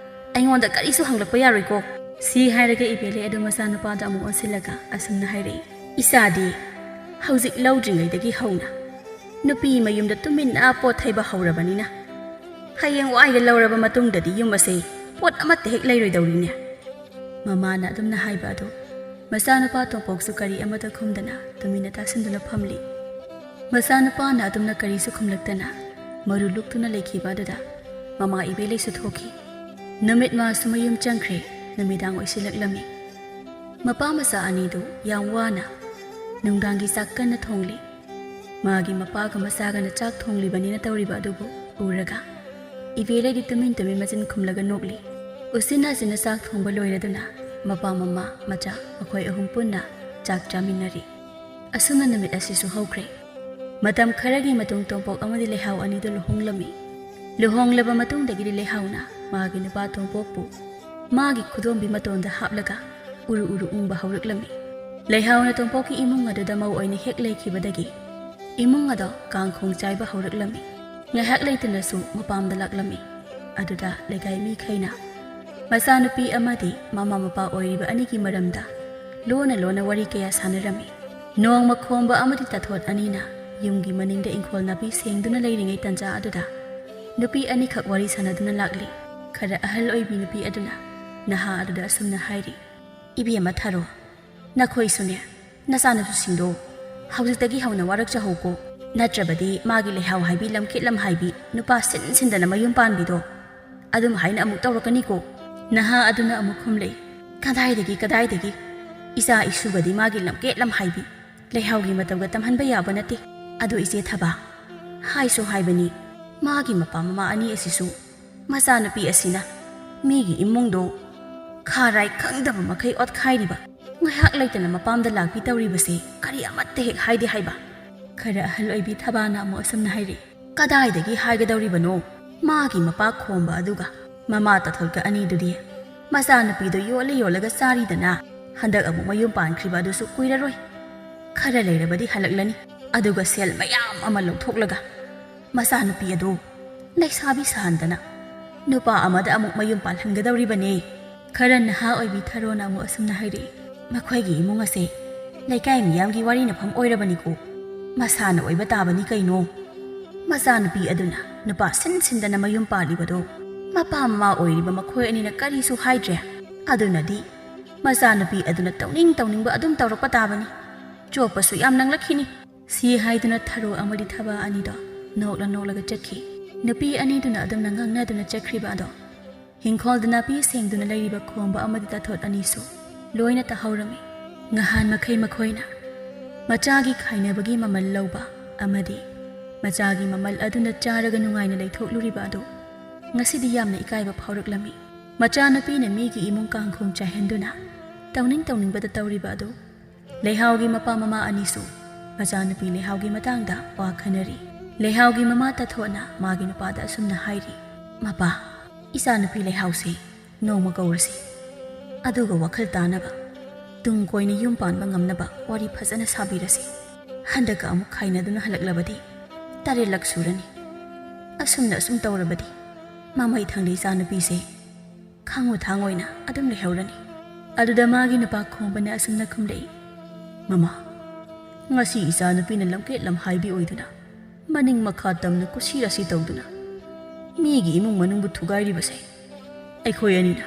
[SPEAKER 2] ꯑꯩꯉꯣꯟꯗ ꯀꯔꯤꯁꯨ ꯍꯪꯂꯛꯄ ꯌꯥꯔꯣꯏꯀꯣ
[SPEAKER 1] ꯁꯤ ꯍꯥꯏꯔꯒ ꯏꯕꯦꯂꯩ ꯑꯗꯨ ꯃꯆꯥꯅꯨꯄꯥꯗ ꯑꯃꯨꯛ ꯑꯣꯟꯁꯤꯜꯂꯒ ꯑꯁꯨꯝꯅ ꯍꯥꯏꯔꯛꯏ
[SPEAKER 2] ꯏꯆꯥꯗꯤ ꯍꯧꯖꯤꯛ ꯂꯧꯗ꯭ꯔꯤꯉꯩꯗꯒꯤ ꯍꯧꯅ ꯅꯨꯄꯤ ꯃꯌꯨꯝꯗ ꯇꯨꯃꯤꯟꯅ ꯄꯣꯠ ꯊꯩꯕ ꯍꯧꯔꯕꯅꯤꯅ ꯍꯌꯦꯡ ꯋꯥꯏꯗ ꯂꯧꯔꯕ ꯃꯇꯨꯡꯗꯗꯤ ꯌꯨꯝ ꯑꯁꯦ ꯄꯣꯠ ꯑꯃꯠꯇ ꯍꯦꯛ ꯂꯩꯔꯣꯏꯗꯧꯔꯤꯅꯦ
[SPEAKER 1] ꯃꯃꯥꯅ ꯑꯗꯨꯝꯅ ꯍꯥꯏꯕ ꯑꯗꯨ ꯃꯆꯥꯅꯨꯄꯥ ꯇꯣꯝꯄꯣꯛꯁꯨ ꯀꯔꯤ ꯑꯃꯠꯇ ꯈꯨꯝꯗꯅ ꯇꯨꯃꯤꯟꯅ ꯇꯥꯁꯤꯟꯗꯨꯅ ꯐꯝꯂꯤ ꯃꯆꯥꯅꯨꯄꯥꯅ ꯑꯗꯨꯝꯅ ꯀꯔꯤꯁꯨ ꯈꯨꯝꯂꯛꯇꯅ ꯃꯔꯨ ꯂꯨꯛꯇꯨꯅ ꯂꯩꯈꯤꯕ ꯑꯗꯨꯗ ꯃꯃꯥ ꯏꯕꯦꯂꯩꯁꯨ ꯊꯣꯛꯈꯤ ꯅꯨꯃꯤꯠ ꯃꯥꯁꯨ ꯃꯌꯨꯝ ꯆꯪꯈ꯭ꯔꯦ ꯅꯨꯃꯤꯗꯥꯡ ꯑꯣꯏꯁꯤꯜꯂꯛꯂꯝꯃꯤ ꯃꯄꯥ ꯃꯆꯥ ꯑꯅꯤꯗꯨ ꯌꯥꯝ ꯋꯥꯅ ꯅꯨꯡꯗꯥꯡꯒꯤ ꯆꯥꯛ ꯀꯟꯅ ꯊꯣꯡꯂꯤ ꯃꯥꯒꯤ ꯃꯄꯥꯒ ꯃꯆꯥꯒꯅ ꯆꯥꯛ ꯊꯣꯡꯂꯤꯕꯅꯤꯅ ꯇꯧꯔꯤꯕ ꯑꯗꯨꯕꯨ ꯎꯔꯒ ꯏꯕꯦꯂꯩꯗꯤ ꯇꯨꯃꯤꯟ ꯃꯆꯤꯟ ꯈꯨꯝꯂꯒ ꯅꯣꯛꯂꯤ ꯎꯆꯤꯟ ꯅꯥꯆꯤꯟꯅ ꯆꯥꯛ ꯊꯣꯡꯕ ꯂꯣꯏꯔꯗꯨꯅ ꯃꯄꯥ ꯃꯃꯥ ꯃꯆꯥ ꯃꯈꯣꯏ ꯑꯍꯨꯝ ꯄꯨꯟꯅ ꯆꯥꯛ ꯆꯥꯃꯤꯟꯅꯔꯤ ꯑꯁꯨꯝꯅ ꯅꯨꯃꯤꯠ ꯑꯁꯤꯁꯨ ꯍꯧꯈ꯭ꯔꯦ ꯃꯇꯝ ꯈꯔꯒꯤ ꯃꯇꯨꯡ ꯇꯣꯝꯄꯣꯛ ꯑꯃꯗꯤ ꯂꯩꯍꯥꯎ ꯑꯅꯤꯗꯨ ꯂꯨꯍꯣꯡꯂꯝꯃꯤ ꯂꯨꯍꯣꯡꯂꯕ ꯃꯇꯨꯡꯗꯒꯤꯗꯤ ꯂꯩꯍꯥꯎꯅ ꯃꯥꯒꯤ ꯅꯨꯄꯥ ꯇꯣꯝꯄꯣꯛꯄꯨ ꯃꯥꯒꯤ ꯈꯨꯗꯣꯝꯕꯤ ꯃꯇꯣꯟꯗ ꯍꯥꯞꯂꯒ ꯎꯔꯨ ꯎꯔꯨ ꯎꯪꯕ ꯍꯧꯔꯛꯂꯝꯃꯤ ꯂꯩꯍꯥꯎꯅ ꯇꯣꯝꯄꯣꯛꯀꯤ ꯏꯃꯨꯡ ꯑꯗꯨꯗ ꯃꯧ ꯑꯣꯏꯅ ꯍꯦꯛ ꯂꯩꯈꯤꯕꯗꯒꯤ ꯏꯃꯨꯡ ꯑꯗꯣ ꯀꯥꯡꯈꯣꯡ ꯆꯥꯏꯕ ꯍꯧꯔꯛꯂꯝꯃꯤ ꯉꯥꯏꯍꯥꯛ ꯂꯩꯇꯅꯁꯨ ꯃꯄꯥꯝꯗ ꯂꯥꯛꯂꯝꯃꯤ ꯑꯗꯨꯗ ꯂꯩꯀꯥꯏ ꯃꯤꯈꯩꯅ ꯃꯆꯥꯅꯨꯄꯤ ꯑꯃꯗꯤ ꯃꯃꯥ ꯃꯄꯥ ꯑꯣꯏꯔꯤꯕ ꯑꯅꯤꯒꯤ ꯃꯔꯝꯗ ꯂꯣꯟꯅ ꯂꯣꯟꯅ ꯋꯥꯔꯤ ꯀꯌꯥ ꯁꯥꯟꯅꯔꯝꯃꯤ ꯅꯣꯡꯃ ꯈꯣꯝꯕ ꯑꯃꯗꯤ ꯇꯥꯊꯣꯠ ꯑꯅꯤꯅ ꯌꯨꯝꯒꯤ ꯃꯅꯤꯡꯗ ꯏꯪꯈꯣꯜ ꯅꯥꯄꯤ ꯁꯦꯡꯗꯨꯅ ꯂꯩꯔꯤꯉꯩ ꯇꯟꯖꯥ ꯑꯗꯨꯗ ꯅꯨꯄꯤ ꯑꯅꯤꯈꯛ ꯋꯥꯔꯤ ꯁꯥꯟꯅꯗꯨꯅ ꯂꯥꯛꯂꯤ ꯈꯔ ꯑꯍꯜ ꯑꯣꯏꯕꯤ ꯅꯨꯄꯤ ꯑꯗꯨꯅ ꯅꯍꯥ ꯑꯗꯨꯗ ꯑꯁꯨꯝꯅ ꯍꯥꯏꯔꯤ ꯏꯕꯦꯝꯃ ꯊꯥꯔꯣ ꯅꯈꯣꯏꯁꯨꯅꯦ ꯅꯆꯥꯅꯁꯨꯁꯤꯡꯗꯣ ꯍꯧꯖꯤꯛꯇꯒꯤ ꯍꯧꯅ ꯋꯥꯔꯛꯆꯍꯧꯀꯣ ꯅꯠꯇ꯭ꯔꯕꯗꯤ ꯃꯥꯒꯤ ꯂꯩꯍꯥꯎ ꯍꯥꯏꯕꯤ ꯂꯝꯀꯦꯠꯂꯝ ꯍꯥꯏꯕꯤ ꯅꯨꯄꯥ ꯁꯤꯟꯗꯅ ꯃꯌꯨꯝ ꯄꯥꯟꯕꯤꯗꯣ ꯑꯗꯨꯝ ꯍꯥꯏꯅ ꯑꯃꯨꯛ ꯇꯧꯔꯛꯀꯅꯤꯀꯣ ꯅꯍꯥ ꯑꯗꯨꯅ ꯑꯃꯨꯛ ꯈꯨꯝꯂꯩ ꯀꯗꯥꯏꯗꯒꯤ ꯏꯆꯥ ꯏꯁꯨꯒꯗꯤ ꯃꯥꯒꯤ ꯂꯝꯀꯦꯠꯂꯝ ꯍꯥꯏꯕꯤ ꯂꯩꯍꯥꯎꯒꯤ ꯃꯇꯧꯒ ꯇꯝꯍꯟꯕ ꯌꯥꯕ ꯅꯠꯇꯦ ꯑꯗꯨ ꯏꯆꯦ ꯊꯕꯥ ꯍꯥꯏꯁꯨ ꯍꯥꯏꯕꯅꯤ ꯃꯥꯒꯤ ꯃꯄꯥ ꯃꯃꯥ ꯑꯅꯤ ꯑꯁꯤꯁꯨ ꯃꯆꯥꯅꯨꯄꯤ ꯑꯁꯤꯅ ꯃꯤꯒꯤ ꯏꯃꯨꯡꯗꯣ ꯈꯥꯔꯥꯏ ꯈꯪꯗꯕ ꯃꯈꯩ ꯑꯣꯠꯈꯥꯏꯔꯤꯕ ꯉꯥꯏꯍꯥꯛ ꯂꯩꯇꯅ ꯃꯄꯥꯝꯗ ꯂꯥꯛꯄꯤ ꯇꯧꯔꯤꯕꯁꯦ ꯀꯔꯤ ꯑꯃꯠꯇ ꯍꯦꯛ ꯍꯥꯏꯗꯦ ꯍꯥꯏꯕ ꯈꯔ ꯑꯍꯜ ꯑꯣꯏꯕꯤ ꯊꯕꯥꯅ ꯑꯃꯨꯛ ꯑꯁꯨꯝꯅ ꯍꯥꯏꯔꯤ ꯀꯗꯥꯏꯗꯒꯤ ꯍꯥꯏꯒꯗꯧꯔꯤꯕꯅꯣ ꯃꯥꯒꯤ ꯃꯄꯥ ꯈꯣꯝꯕ ꯑꯗꯨꯒ ꯃꯃꯥ ꯇꯥꯊꯣꯠꯀ ꯑꯅꯤꯗꯨꯗꯤ ꯃꯆꯥꯅꯨꯄꯤꯗꯣ ꯌꯣꯜꯂꯒ ꯆꯥꯔꯤꯗꯅ ꯍꯟꯗꯛ ꯑꯃꯨꯛ ꯃꯌꯨꯝ ꯄꯥꯟꯈ꯭ꯔꯤꯕ ꯑꯗꯨꯁꯨ ꯀꯨꯏꯔꯔꯣꯏ ꯈꯔ ꯂꯩꯔꯕꯗꯤ ꯍꯜꯂꯛꯂꯅꯤ ꯑꯗꯨꯒ ꯁꯦꯜ ꯃꯌꯥꯝ ꯑꯃ ꯂꯧꯊꯣꯛꯂꯒ ꯃꯆꯥꯅꯨꯄꯤ ꯑꯗꯨ ꯂꯩꯁꯥꯕꯤ ꯁꯥꯍꯟꯗꯅ ꯅꯨꯄꯥ ꯑꯃꯗ ꯑꯃꯨꯛ ꯃꯌꯨꯝ ꯄꯥꯜꯍꯟꯒꯗꯧꯔꯤꯕꯅꯦ ꯈꯔ ꯅꯍꯥ ꯑꯣꯏꯕꯤ ꯊꯥꯔꯣꯅ ꯑꯃꯨꯛ ꯑꯁꯨꯝꯅ ꯍꯥꯏꯔꯛꯏ ꯃꯈꯣꯏꯒꯤ ꯏꯃꯨꯡ ꯑꯁꯦ ꯂꯩꯀꯥꯏ ꯃꯤꯌꯥꯝꯒꯤ ꯋꯥꯔꯤꯅꯐꯝ ꯑꯣꯏꯔꯕꯅꯤꯀꯣ ꯃꯁꯥꯅ ꯑꯣꯏꯕ ꯇꯥꯕꯅꯤ ꯀꯩꯅꯣ ꯃꯆꯥꯅꯨꯄꯤ ꯑꯗꯨꯅ ꯅꯨꯄꯥ ꯁꯤꯟꯗꯅ ꯃꯌꯨꯝ ꯄꯥꯜꯂꯤꯕꯗꯣ ꯃꯄꯥ ꯃꯃꯥ ꯑꯣꯏꯔꯤꯕ ꯃꯈꯣꯏ ꯑꯅꯤꯅ ꯀꯔꯤꯁꯨ ꯍꯥꯏꯗ꯭ꯔꯦ ꯑꯗꯨꯅꯗꯤ ꯃꯆꯥꯅꯨꯄꯤ ꯑꯗꯨꯅ ꯇꯧꯅꯤꯡꯕ ꯑꯗꯨꯝ ꯇꯧꯔꯛꯄ ꯇꯥꯕꯅꯤ ꯆꯣꯞꯄꯁꯨ ꯌꯥꯝ ꯅꯪꯂꯛꯈꯤꯅꯤ ꯁꯤ ꯍꯥꯏꯗꯨꯅ ꯊꯥꯔꯣ ꯑꯃꯗꯤ ꯊꯕꯥ ꯑꯅꯤꯗꯣ ꯅꯣꯛꯂꯒ ꯆꯠꯈꯤ ꯅꯨꯄꯤ ꯑꯅꯤꯗꯨꯅ ꯑꯗꯨꯝꯅ ꯉꯥꯡꯅꯗꯨꯅ ꯆꯠꯈ꯭ꯔꯤꯕ ꯑꯗꯣ ꯍꯤꯡꯈꯣꯜꯗ ꯅꯥꯄꯤ ꯁꯦꯡꯗꯨꯅ ꯂꯩꯔꯤꯕ ꯈꯣꯝꯕ ꯑꯃꯗꯤ ꯇꯥꯊꯣꯠ ꯑꯅꯤꯁꯨ ꯂꯣꯏꯅ ꯇꯥꯍꯧꯔꯝꯃꯤ ꯉꯍꯥꯟ ꯃꯈꯣꯏꯅ ꯃꯆꯥꯒꯤ ꯈꯥꯏꯅꯕꯒꯤ ꯃꯃꯜ ꯂꯧꯕ ꯑꯃꯗꯤ ꯃꯆꯥꯒꯤ ꯃꯃꯜ ꯑꯗꯨꯅ ꯆꯥꯔꯒ ꯅꯨꯡꯉꯥꯏꯅ ꯂꯩꯊꯣꯛꯂꯨꯔꯤꯕ ꯑꯗꯨ ꯉꯁꯤꯗꯤ ꯌꯥꯝꯅ ꯏꯀꯥꯏꯕ ꯐꯥꯎꯔꯛꯂꯝꯃꯤ ꯃꯆꯥꯅꯨꯄꯤꯅ ꯃꯤꯒꯤ ꯏꯃꯨꯡ ꯀꯥꯡꯈꯣꯡ ꯆꯥꯏꯍꯟꯗꯨꯅ ꯇꯧꯅꯤꯡꯕꯗ ꯇꯧꯔꯤꯕ ꯑꯗꯨ ꯂꯩꯍꯥꯎꯒꯤ ꯃꯄꯥ ꯃꯃꯥ ꯑꯅꯤꯁꯨ ꯃꯆꯥꯅꯨꯄꯤ ꯂꯩꯍꯥꯎꯒꯤ ꯃꯇꯥꯡꯗ ꯋꯥ ꯈꯟꯅꯔꯤ ꯂꯩꯍꯥꯎꯒꯤ ꯃꯃꯥ ꯇꯥꯊꯣꯠꯅ ꯃꯥꯒꯤ ꯅꯨꯄꯥꯗ ꯑꯁꯨꯝꯅ ꯍꯥꯏꯔꯤ ꯃꯄꯥ ꯏꯆꯥꯅꯨꯄꯤ ꯂꯩꯍꯥꯎꯁꯦ ꯅꯣꯡꯃ ꯀꯧꯔꯁꯤ ꯑꯗꯨꯒ ꯋꯥꯈꯜ ꯇꯥꯅꯕ ꯇꯨꯡ ꯀꯣꯏꯅ ꯌꯨꯝ ꯄꯥꯟꯕ ꯉꯝꯅꯕ ꯋꯥꯔꯤ ꯐꯖꯅ ꯁꯥꯕꯤꯔꯁꯤ ꯍꯟꯗꯛꯀ ꯑꯃꯨꯛ ꯈꯥꯏꯅꯗꯨꯅ ꯍꯜꯂꯛꯂꯕꯗꯤ ꯇꯔꯦꯠꯂꯛ ꯁꯨꯔꯅꯤ ꯑꯁꯨꯝ ꯇꯧꯔꯕꯗꯤ ꯃꯃꯩ ꯊꯪꯗ ꯏꯆꯥꯅꯨꯄꯤꯁꯦ ꯈꯥꯡꯉꯨ ꯊꯥꯡꯉꯣꯏꯅ ꯑꯗꯨꯝ ꯂꯩꯍꯧꯔꯅꯤ ꯑꯗꯨꯗ ꯃꯥꯒꯤ ꯅꯨꯄꯥ ꯈꯣꯡꯕꯅ ꯑꯁꯨꯝꯅ ꯈꯨꯝꯂꯛꯏ ꯃꯃꯥ ꯉꯁꯤ ꯏꯆꯥꯅꯨꯄꯤꯅ ꯂꯝꯀꯦꯠꯂꯝ ꯍꯥꯏꯕꯤ ꯑꯣꯏꯗꯨꯅ ꯃꯅꯤꯡ ꯃꯈꯥ ꯇꯝꯅ ꯀꯨꯁꯤꯔꯥꯁꯤ ꯇꯧꯗꯨꯅ ꯃꯤꯒꯤ ꯏꯃꯨꯡ ꯃꯅꯨꯡꯕꯨ ꯊꯨꯒꯥꯏꯔꯤꯕꯁꯦ ꯑꯩꯈꯣꯏ ꯑꯅꯤꯅ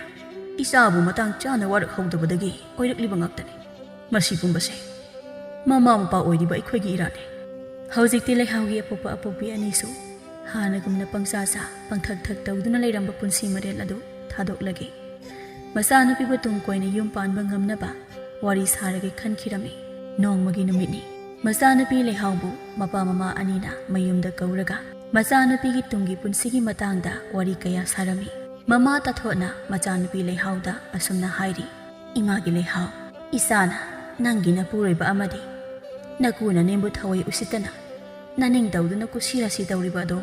[SPEAKER 1] ꯏꯆꯥꯕꯨ ꯃꯇꯥꯡ ꯆꯥꯅ ꯋꯥꯔꯛꯍꯧꯗꯕꯗꯒꯤ ꯑꯣꯏꯔꯛꯂꯤꯕ ꯉꯥꯛꯇꯅꯤ ꯃꯁꯤꯒꯨꯝꯕꯁꯦ ꯃꯃꯥ ꯃꯄꯥ ꯑꯣꯏꯔꯤꯕ ꯑꯩꯈꯣꯏꯒꯤ ꯏꯔꯥꯟꯅꯤ ꯍꯧꯖꯤꯛꯇꯤ ꯂꯩꯍꯥꯎꯒꯤ ꯑꯄꯣꯛꯄꯤ ꯑꯅꯤꯁꯨ ꯍꯥꯟꯅꯒꯨꯝꯅ ꯄꯪꯆꯥ ꯄꯪꯊꯛ ꯇꯧꯗꯨꯅ ꯂꯩꯔꯝꯕ ꯄꯨꯟꯁꯤ ꯃꯔꯦꯜ ꯑꯗꯨ ꯊꯥꯗꯣꯛꯂꯒꯦ ꯃꯆꯥꯅꯨꯄꯤꯕꯨ ꯇꯨꯡ ꯀꯣꯏꯅ ꯌꯨꯝ ꯄꯥꯟꯕ ꯉꯝꯅꯕ ꯋꯥꯔꯤ ꯁꯥꯔꯒꯦ ꯈꯟꯈꯤꯔꯝꯃꯤ ꯅꯣꯡꯃꯒꯤ ꯅꯨꯃꯤꯠꯅꯤ ꯃꯆꯥꯅꯨꯄꯤ ꯂꯩꯍꯥꯎꯕꯨ ꯃꯄꯥ ꯃꯃꯥ ꯑꯅꯤꯅ ꯃꯌꯨꯝꯗ ꯀꯧꯔꯒ ꯃꯆꯥꯅꯨꯄꯤꯒꯤ ꯇꯨꯡꯒꯤ ꯄꯨꯟꯁꯤꯒꯤ ꯃꯇꯥꯡꯗ ꯋꯥꯔꯤ ꯀꯌꯥ ꯁꯥꯔꯝꯃꯤ ꯃꯃꯥ ꯇꯥꯊꯣꯠꯅ ꯃꯆꯥꯅꯨꯄꯤ ꯂꯩꯍꯥꯎꯗ ꯑꯁꯨꯝꯅ ꯍꯥꯏꯔꯤ ꯏꯃꯥꯒꯤ ꯂꯩꯍꯥꯎ ꯏꯆꯥꯅ ꯅꯪꯒꯤ ꯅꯄꯨꯔꯣꯏꯕ ꯑꯃꯗꯤ ꯅꯀꯨꯅ ꯅꯦꯝꯕꯨ ꯊꯋꯥꯏ ꯎꯁꯤꯠꯇꯅ ꯅꯅꯤꯡ ꯇꯧꯗꯨꯅ ꯀꯨꯁꯤꯔꯥꯁꯤ ꯇꯧꯔꯤꯕ ꯑꯗꯣ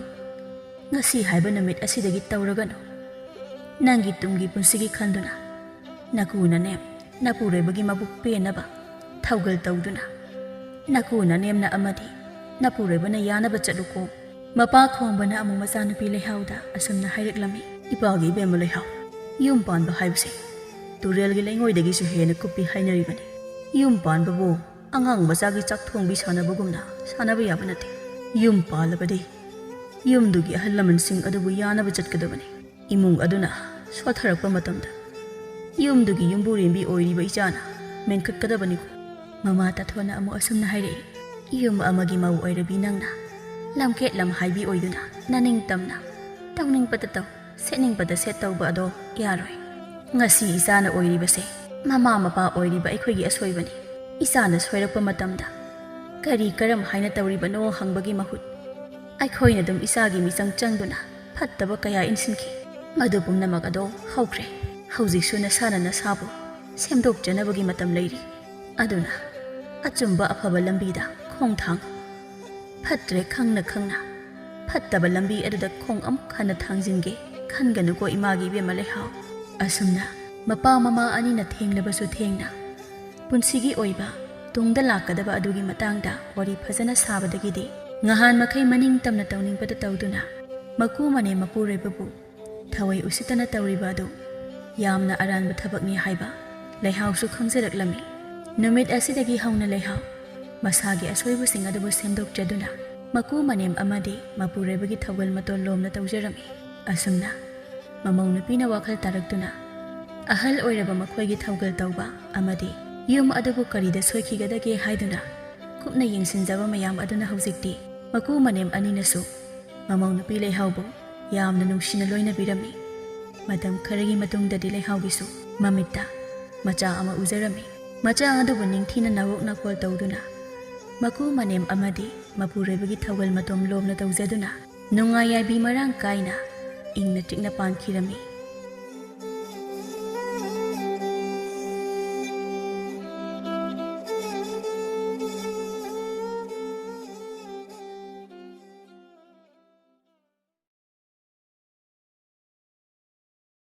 [SPEAKER 1] ngasi haiba namit asidagi tauragano nangi tumgi punsigi khanduna nakuna nem napurebagi mabuk penaba thaugal tauduna nakuna nemna amadi napurebana yanaba chaluko mapa khombana amu machanupi leihauda asumna haireklami ipagi bema leihau yum panba haibse turel gi lengoidagi su hena kupi hainaribani yum panba bo angang machagi chak thongbi sanabagumna sanaba yabanate yum palabadi yumdugi ahalaman sing adubu yanaba chatkadabani imung aduna swatharakpa matamda yumdugi yumburimbi oiriba ichana menkhatkadabani mama tathwana amu asumna hairei yum amagi mau oirabi nangna lamket lam haibi oiduna naning tamna tawning patataw setning pada set tawba ado yaroi ngasi isana oiribase mama mapa oiriba aikhoigi asoibani isana soirakpa matamda kari karam haina tawribano hangbagi mahut aikhoina dum isagi misang changduna phattaba kaya insinki madu pumnamak ado hawkre hauji suna sana na sabu semdok janabagi matam leiri aduna
[SPEAKER 2] ꯑꯆꯨꯝꯕ ꯑꯐꯕ ꯂꯝꯕꯤꯗ ꯈꯣꯡ ꯊꯥꯡꯉꯨ ꯐꯠꯇ꯭ꯔꯦ ꯈꯪꯅ ꯈꯪꯅ ꯐꯠꯇꯕ ꯂꯝꯕꯤ ꯑꯗꯨꯗ ꯈꯣꯡ ꯑꯃꯨꯛ ꯍꯟꯅ ꯊꯥꯡꯖꯤꯟꯒꯦ ꯈꯟꯒꯅꯨꯀꯣ ꯏꯃꯥꯒꯤ ꯏꯕꯦꯝꯃ ꯂꯩꯍꯥꯎ ꯑꯁꯨꯝꯅ ꯃꯄꯥ ꯃꯃꯥ ꯑꯅꯤꯅ ꯊꯦꯡꯂꯕꯁꯨ ꯊꯦꯡꯅ ꯄꯨꯟꯁꯤꯒꯤ ꯑꯣꯏꯕ ꯇꯨꯡꯗ ꯂꯥꯛꯀꯗꯕ ꯑꯗꯨꯒꯤ ꯃꯇꯥꯡꯗ ꯋꯥꯔꯤ ꯐꯖꯅ ꯁꯥꯕꯗꯒꯤꯗꯤ ꯉꯍꯥꯟ ꯃꯈꯩ ꯃꯅꯤꯡ ꯇꯝꯅ ꯇꯧꯅꯤꯡꯕꯗ ꯇꯧꯗꯨꯅ ꯃꯀꯨ ꯃꯅꯦꯝ ꯃꯄꯨꯔꯣꯏꯕꯕꯨ ꯊꯋꯥꯏ ꯎꯁꯤꯠꯇꯅ ꯇꯧꯔꯤꯕ ꯑꯗꯨ ꯌꯥꯝꯅ ꯑꯔꯥꯟꯕ ꯊꯕꯛꯅꯤ ꯍꯥꯏꯕ ꯂꯩꯍꯥꯎꯁꯨ ꯈꯪꯖꯔꯛꯂꯝꯃꯤ ꯅꯨꯃꯤꯠ ꯑꯁꯤꯗꯒꯤ ꯍꯧꯅ ꯂꯩꯍꯥꯎ ꯃꯁꯥꯒꯤ ꯑꯁꯣꯏꯕꯁꯤꯡ ꯑꯗꯨꯕꯨ ꯁꯦꯝꯗꯣꯛꯆꯗꯨꯅ ꯃꯀꯨ ꯃꯅꯦꯝ ꯑꯃꯗꯤ ꯃꯄꯨꯔꯣꯏꯕꯒꯤ ꯊꯧꯒꯜ ꯃꯇꯣꯟ ꯂꯣꯝꯅ ꯇꯧꯖꯔꯝꯃꯤ ꯑꯁꯨꯝꯅ ꯃꯃꯧ ꯅꯨꯄꯤꯅ ꯋꯥꯈꯜ ꯇꯥꯔꯛꯇꯨꯅ ꯑꯍꯜ ꯑꯣꯏꯔꯕ ꯃꯈꯣꯏꯒꯤ ꯊꯧꯒꯜ ꯇꯧꯕ ꯑꯃꯗꯤ ꯌꯨꯝ ꯑꯗꯨꯕꯨ ꯀꯔꯤꯗ ꯁꯣꯏꯈꯤꯒꯗꯒꯦ ꯍꯥꯏꯗꯨꯅ ꯀꯨꯞꯅ ꯌꯦꯡꯁꯤꯟꯖꯕ ꯃꯌꯥꯝ ꯑꯗꯨꯅ ꯍꯧꯖꯤꯛꯇꯤ ꯃꯀꯨ ꯃꯅꯦꯝ ꯑꯅꯤꯅꯁꯨ ꯃꯃꯧ ꯅꯨꯄꯤ ꯂꯩꯍꯥꯎꯕꯨ ꯌꯥꯝꯅ ꯅꯨꯡꯁꯤꯅ ꯂꯣꯏꯅꯕꯤꯔꯝꯃꯤ ꯃꯇꯝ ꯈꯔꯒꯤ ꯃꯇꯨꯡꯗꯗꯤ ꯂꯩꯍꯥꯎꯒꯤꯁꯨ ꯃꯃꯤꯠꯇ ꯃꯆꯥ ꯑꯃ ꯎꯖꯔꯝꯃꯤ ꯃꯆꯥ ꯑꯗꯨꯕꯨ ꯅꯤꯡꯊꯤꯅ ꯅꯥꯋꯣꯛ ꯅꯥꯀꯣꯜ ꯇꯧꯗꯨꯅ ꯃꯀꯨ ꯃꯅꯦꯝ ꯑꯃꯗꯤ ꯃꯄꯨꯔꯣꯏꯕꯒꯤ ꯊꯧꯒꯜ ꯃꯇꯣꯝ ꯂꯣꯝꯅ ꯇꯧꯖꯗꯨꯅ ꯅꯨꯡꯉꯥꯏ ꯌꯥꯏꯕꯤ ꯃꯔꯥꯡ ꯀꯥꯏꯅ ꯏꯪꯅ ꯆꯤꯛꯅ ꯄꯥꯟꯈꯤꯔꯝꯃꯤ